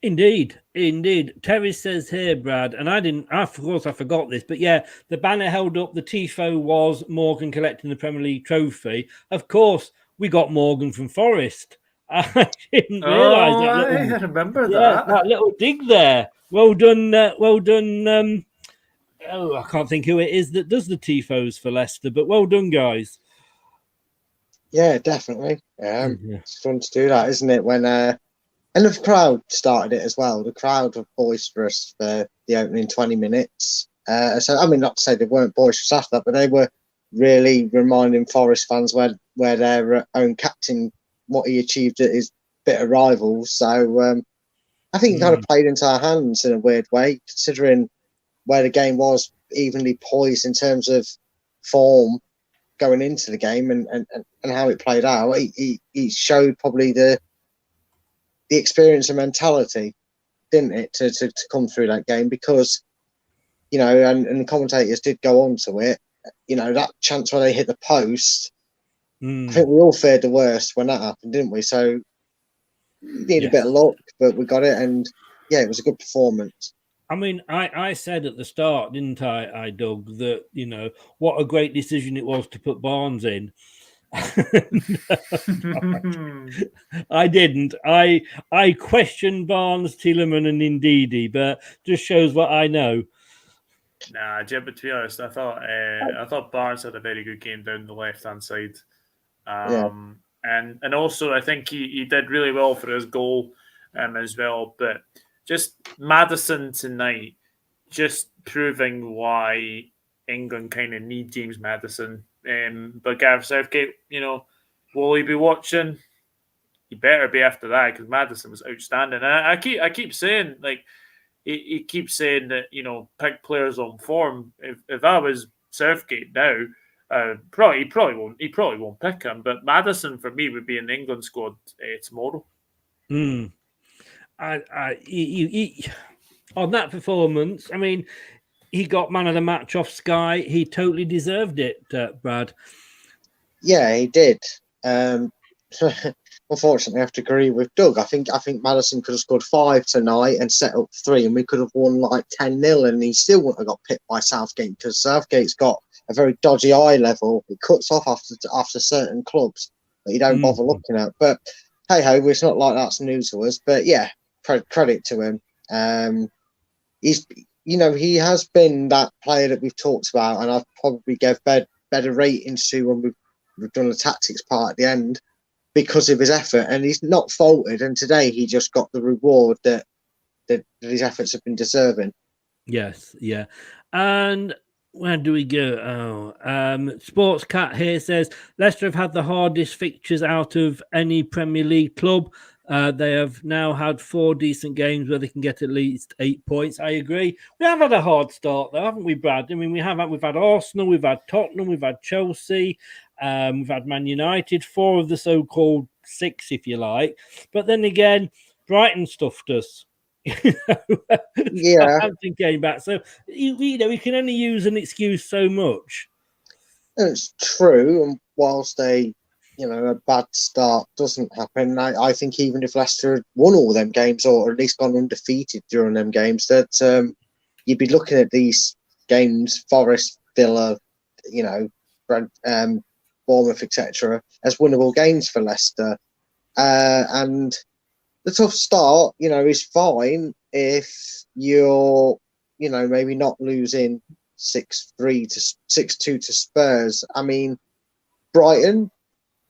Indeed. Terry says here, Brad, and of course I forgot this, but yeah, the banner held up, the tifo was Morgan collecting the Premier League trophy. Of course, we got Morgan from Forest. I didn't realise that. I remember that. That little dig there. Well done. I can't think who it is that does the tifos for Leicester, but well done, guys. Yeah, definitely. It's fun to do that, isn't it? When and the crowd started it as well. The crowd were boisterous for the opening 20 minutes. So I mean, not to say they weren't boisterous after that, but they were really reminding Forest fans where their own captain, what he achieved at his bitter rivals. So I think it kind of played into our hands in a weird way, considering where the game was evenly poised in terms of form going into the game and how it played out. He showed probably the experience and mentality, didn't it, to come through that game, because, you know, and the commentators did go on to it, you know, that chance where they hit the post, I think we all feared the worst when that happened, didn't we? So we need a bit of luck, but we got it, and yeah, it was a good performance. I mean, I said at the start, didn't I, Doug, that, you know, what a great decision it was to put Barnes in. I didn't. I questioned Barnes, Tielemans, and Ndidi, but just shows what I know. Nah, Jim, but to be honest, I thought Barnes had a very good game down the left-hand side. And also I think he did really well for his goal as well. But just Maddison tonight, just proving why England kind of need James Maddison. But Gareth Southgate, you know, will he be watching? He better be after that, because Maddison was outstanding. And I keep saying, like, he keeps saying that, you know, pick players on form. If I was Southgate now, he probably won't pick him. But Maddison for me would be in the England squad tomorrow. On that performance, I mean, he got man of the match off Sky. He totally deserved it, Brad. Yeah, he did. Unfortunately, I have to agree with Doug. I think Maddison could have scored 5 tonight and set up 3, and we could have won like 10-0, and he still wouldn't have got picked by Southgate, because Southgate's got a very dodgy eye level. It cuts off after certain clubs that you don't bother looking at. But hey ho, it's not like that's news to us. But yeah, credit to him. He's, you know, he has been that player that we've talked about, and I've probably gave better ratings to when we've done the tactics part at the end, because of his effort, and he's not faltered. And today he just got the reward that his efforts have been deserving. Yes, yeah. And where do we go? Sports Cat here says Leicester have had the hardest fixtures out of any Premier League club. They have now had 4 decent games where they can get at least 8 points. I agree. We have had a hard start, though, haven't we, Brad? I mean, we've had Arsenal, we've had Tottenham, we've had Chelsea, we've had Man United, 4 of the so-called 6, if you like. But then again, Brighton stuffed us. Yeah, Southampton came back. So you know, we can only use an excuse so much. It's true, and whilst a bad start doesn't happen, I think even if Leicester had won all them games, or at least gone undefeated during them games, that you'd be looking at these games, Forest, Villa, you know, Bournemouth, etc., as winnable games for Leicester. And the tough start, you know, is fine if you're, you know, maybe not losing 6-3 to 6-2 to Spurs. I mean, Brighton,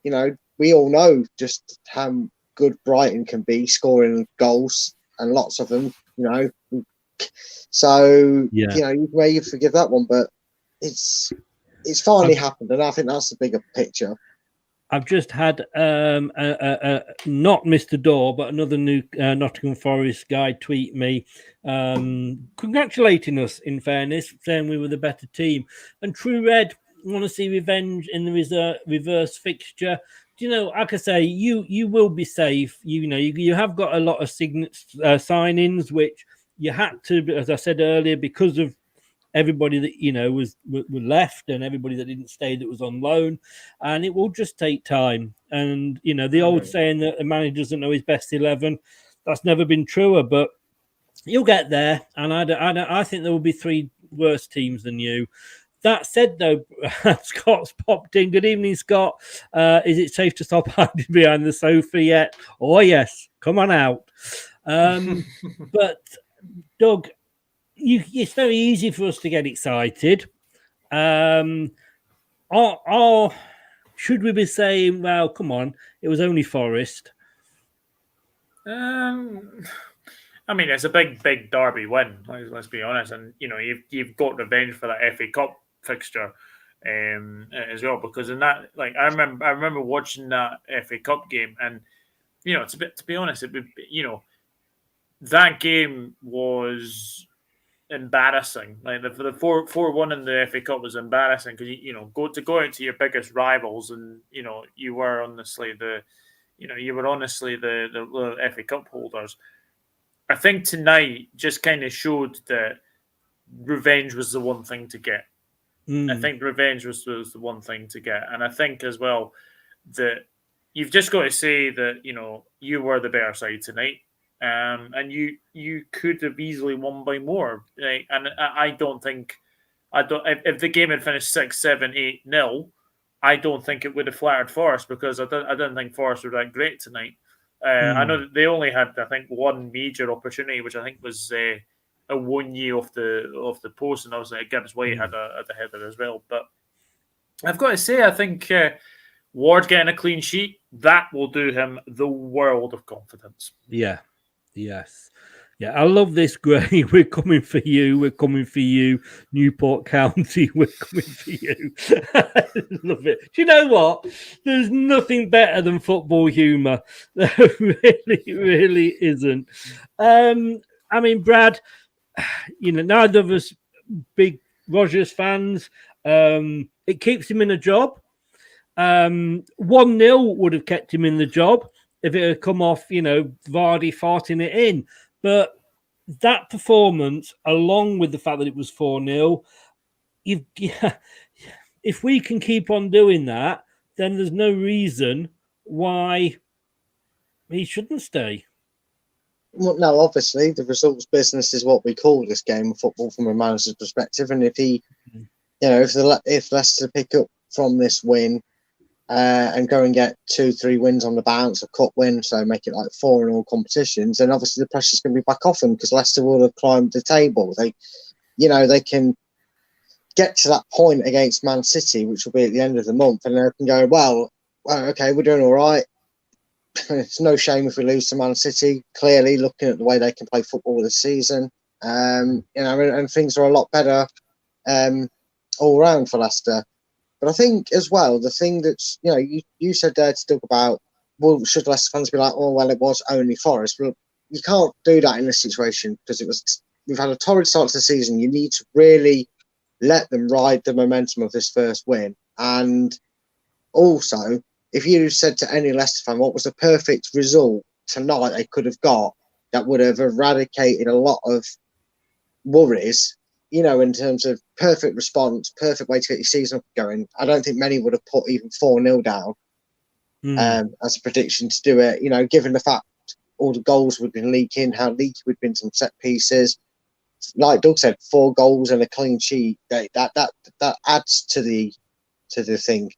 you know, we all know just how good Brighton can be, scoring goals, and lots of them, you know. So, you know, you may forgive that one, but it's finally happened, and I think that's the bigger picture. I've just had not Mr. Dorr, but another new Nottingham Forest guy tweet me, congratulating us, in fairness, saying we were the better team. And True Red want to see revenge in the reverse fixture. Do you know, like I say, you will be safe. You know, you have got a lot of signings, which you had to, as I said earlier, because of everybody that, you know, was left, and everybody that didn't stay that was on loan, and it will just take time. And, you know, the old saying that a manager doesn't know his best 11, that's never been truer, but you'll get there. And I think there will be 3 worse teams than you. That said, though, Scott's popped in. Good evening, Scott. Is it safe to stop hiding behind the sofa yet? Oh, yes. Come on out. But, Doug, it's very easy for us to get excited. Our should we be saying, well, come on, it was only Forest? I mean, it's a big derby win. Let's be honest, and you've got revenge for that FA Cup fixture as well, because in that, like, I remember watching that FA Cup game, and to be honest, it would that game was embarrassing. Like the 4-1 in the FA Cup was embarrassing because go out to your biggest rivals, and you were honestly the FA Cup holders. I think tonight just kind of showed that revenge was the one thing to get. I think revenge was the one thing to get, and I think as well that you've just got to say that you were the better side tonight. And you could have easily won by more, right? And I don't think if the game had finished 6-7-8-0, I don't think it would have flattered Forest, because I didn't think Forest were that great tonight. I know that they only had, I think, one major opportunity, which I think was a Wonyi off the post, and obviously Gibbs White had a header as well. But I've got to say, I think Ward getting a clean sheet, that will do him the world of confidence. Yeah. Yes. Yeah, I love this, Gray. We're coming for you. We're coming for you. Newport County, we're coming for you. I love it. Do you know what? There's nothing better than football humour. There really isn't. I mean, Brad, neither of us big Rogers fans. It keeps him in a job. 1-0 would have kept him in the job if it had come off, Vardy farting it in. But that performance, along with the fact that it was 4-0, if we can keep on doing that, then there's no reason why he shouldn't stay. Well, no, obviously, the results business is what we call this game of football from a manager's perspective. And if if Leicester pick up from this win, and go and get 2-3 wins on the bounce, a cup win, so make it like 4 in all competitions, and obviously the pressure's going to be back off them, because Leicester will have climbed the table. They can get to that point against Man City, which will be at the end of the month, and they can go, well, okay, we're doing all right. It's no shame if we lose to Man City. Clearly, looking at the way they can play football this season, and things are a lot better all round for Leicester. But I think as well, the thing that's, you said there to talk about, well, should Leicester fans be like, oh, well, it was only Forest? Well, you can't do that in this situation, because we've had a torrid start to the season. You need to really let them ride the momentum of this first win. And also, if you said to any Leicester fan what was the perfect result tonight they could have got that would have eradicated a lot of worries, in terms of perfect response, perfect way to get your season up going, I don't think many would have put even 4-0 down as a prediction to do it. Given the fact all the goals would have been leaking, how leaky would have been some set pieces. Like Doug said, 4 goals and a clean sheet, that adds to the thing,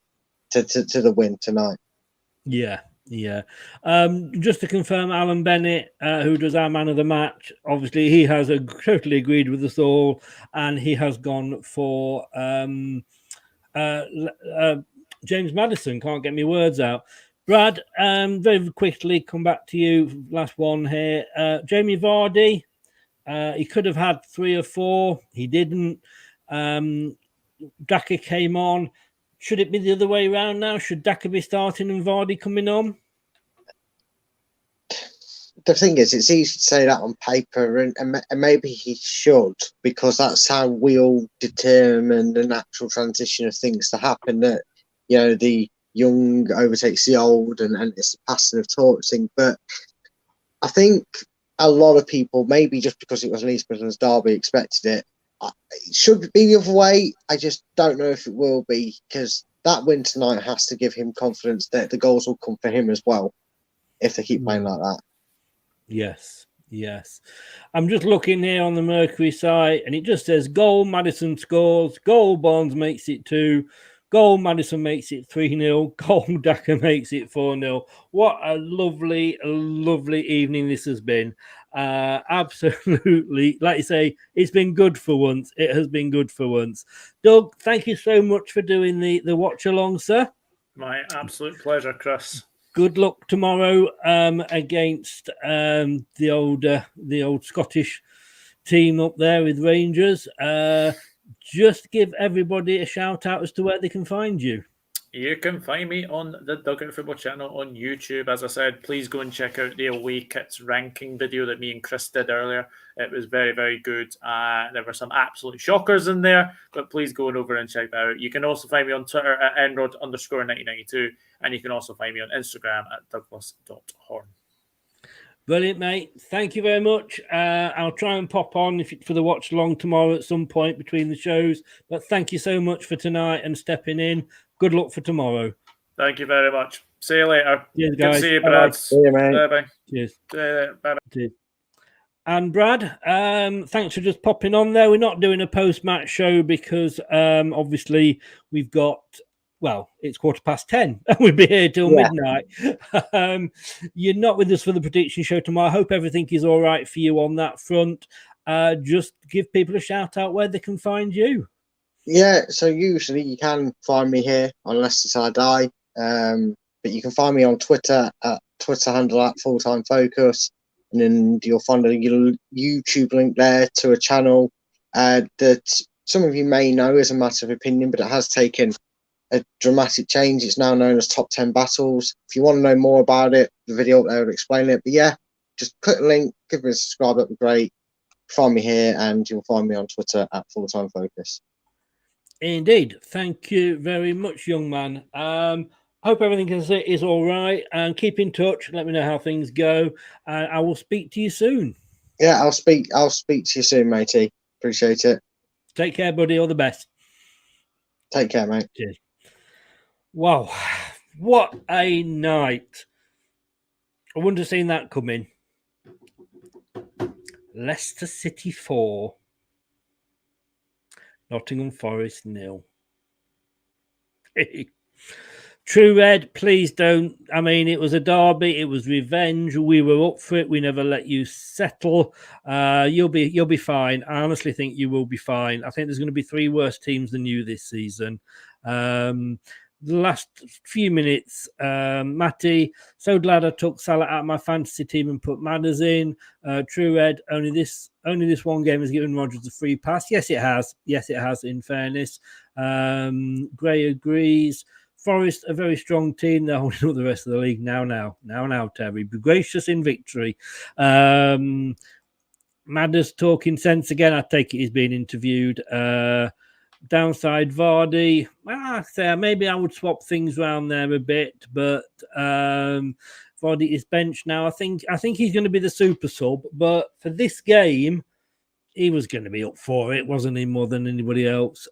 to the win tonight. Yeah. Just to confirm, Alan Bennett, who does our man of the match, obviously he has totally agreed with us all, and he has gone for James Maddison. Can't get my words out. Brad, very quickly, come back to you. Last one here. Jamie Vardy, he could have had 3 or 4. He didn't. Daka came on. Should it be the other way around now? Should Daka be starting and Vardy coming on? The thing is, it's easy to say that on paper, and maybe he should, because that's how we all determine the natural transition of things to happen, that, the young overtakes the old, and it's the passing of torch thing. But I think a lot of people, maybe just because it was an East Midlands derby, expected it. It should be the other way. I just don't know if it will be, because that win tonight has to give him confidence that the goals will come for him as well if they keep playing like that. Yes. I'm just looking here on the Mercury site, and it just says goal, Maddison scores, goal, Barnes makes it 2, goal, Maddison makes it 3-0, goal, Daka makes it 4-0. What a lovely evening this has been. Absolutely, like you say, it's been good for once. It has been good for once. Doug, thank you so much for doing the watch along, sir. My absolute pleasure, Chris. Good luck tomorrow against the old Scottish team up there with Rangers. Just give everybody a shout out as to where they can find you. You can find me on the Dugout Football channel on YouTube. As I said, please go and check out the away kits ranking video that me and Chris did earlier. It was very, very good. There were some absolute shockers in there, but please go on over and check that out. You can also find me on Twitter at enrod_1992, and you can also find me on Instagram at douglas.horn. Brilliant, mate. Thank you very much. I'll try and pop on for the watch along tomorrow at some point between the shows. But thank you so much for tonight and stepping in. Good luck for tomorrow. Thank you very much. See you later. Cheers, Good guys. to see you, Brad. See you, mate. Bye-bye. Cheers. Bye-bye. Cheers. And Brad, thanks for just popping on there. We're not doing a post-match show because obviously we've got, well, it's 10:15 and we'll be here till midnight. You're not with us for the prediction show tomorrow. I hope everything is all right for you on that front. Just give people a shout out where they can find you. Yeah, so usually you can find me here on Leicester Till I Die, but you can find me on Twitter at Twitter handle at Fulltime Focus, and then you'll find a YouTube link there to a channel that some of you may know as a matter of opinion, but it has taken a dramatic change. It's now known as Top 10 Battles. If you want to know more about it, the video up there will explain it. But yeah, just click the link, give me a subscribe, that'd be great. Find me here, and you'll find me on Twitter at Fulltime Focus. Indeed. Thank you very much, young man. Hope everything is all right, and keep in touch. Let me know how things go. I will speak to you soon. Yeah, I'll speak to you soon, matey. Appreciate it. Take care, buddy. All the best. Take care, mate. Cheers. Wow, what a night. I wouldn't have seen that coming. Leicester City 4. Nottingham Forest 0. True Red, please don't. I mean, it was a derby. It was revenge. We were up for it. We never let you settle. You'll be fine. I honestly think you will be fine. I think there's going to be 3 worse teams than you this season. The last few minutes, Matty, so glad I took Salah out of my fantasy team and put Madders in. True Red, only this one game has given Rodgers a free pass. Yes, it has. Yes, it has, in fairness. Gray agrees. Forest, a very strong team. They're holding up the rest of the league now, Terry. Be gracious in victory. Madders talking sense again. I take it he's being interviewed. Downside Vardy. Well, maybe I would swap things around there a bit, but Vardy is benched now. I think he's going to be the super sub, but for this game, he was going to be up for it, wasn't he? More than anybody else.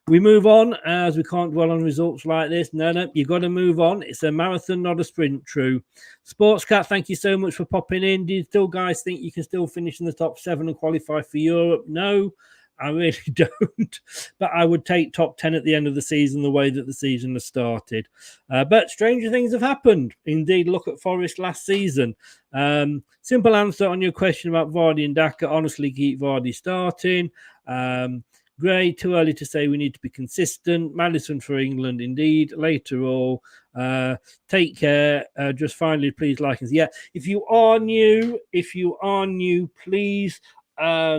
We move on as we can't dwell on results like this. No, you got to move on. It's a marathon, not a sprint. True. Sportscat, thank you so much for popping in. Do you still guys think you can still finish in the top 7 and qualify for Europe? No. I really don't, but I would take top 10 at the end of the season the way that the season has started. But stranger things have happened. Indeed, look at Forest last season. Simple answer on your question about Vardy and Daka. Honestly, keep Vardy starting. Gray, too early to say we need to be consistent. Madison for England, indeed. Later all. Take care. Just finally, please like and yeah. If you are new, please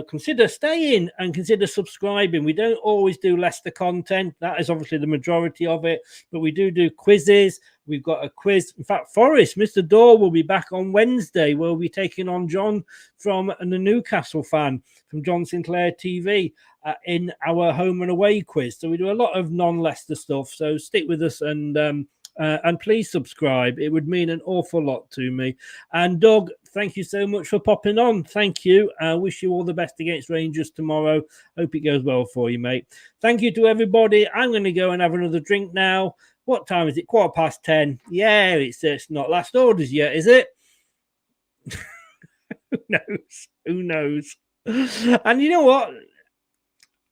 consider staying and consider subscribing. We don't always do Leicester content. That is obviously the majority of it, but we do quizzes. We've got a quiz. In fact, Forest, Mr. Dorr will be back on Wednesday. We'll be taking on John from the Newcastle fan from John Sinclair TV in our home and away quiz. So we do a lot of non-Leicester stuff. So stick with us and please subscribe. It would mean an awful lot to me. And Doug, thank you so much for popping on. Thank you. I wish you all the best against Rangers tomorrow. Hope it goes well for you, mate. Thank you to everybody. I'm going to go and have another drink now. What time is it? 10:15. Yeah, it's not last orders yet, is it? Who knows? And you know what?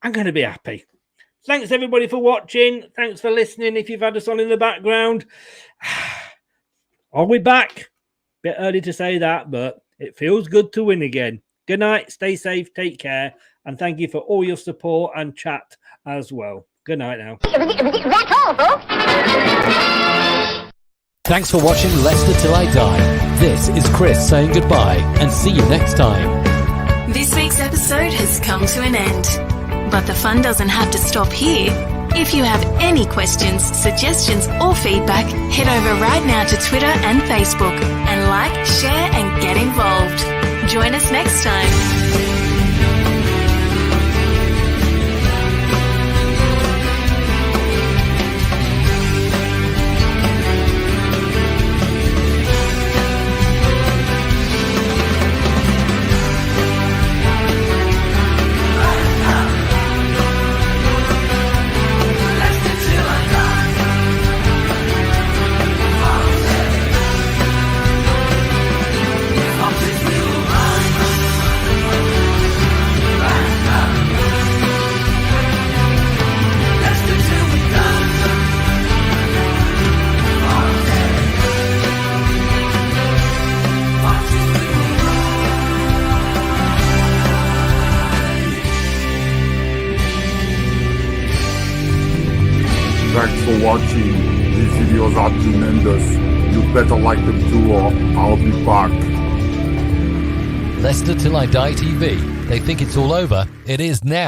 I'm going to be happy. Thanks, everybody, for watching. Thanks for listening. If you've had us on in the background, I'll be back. Bit early to say that, but it feels good to win again. Good night. Stay safe. Take care. And thank you for all your support and chat as well. Good night now. That's all, folks. Thanks for watching Leicester Till I Die. This is Chris saying goodbye and see you next time. This week's episode has come to an end. But the fun doesn't have to stop here. If you have any questions, suggestions, or feedback, head over right now to Twitter and Facebook and like, share, and get involved. Join us next time. Thanks for watching. These videos are tremendous. You better like them too, or I'll be back. Leicester Till I Die TV. They think it's all over. It is now.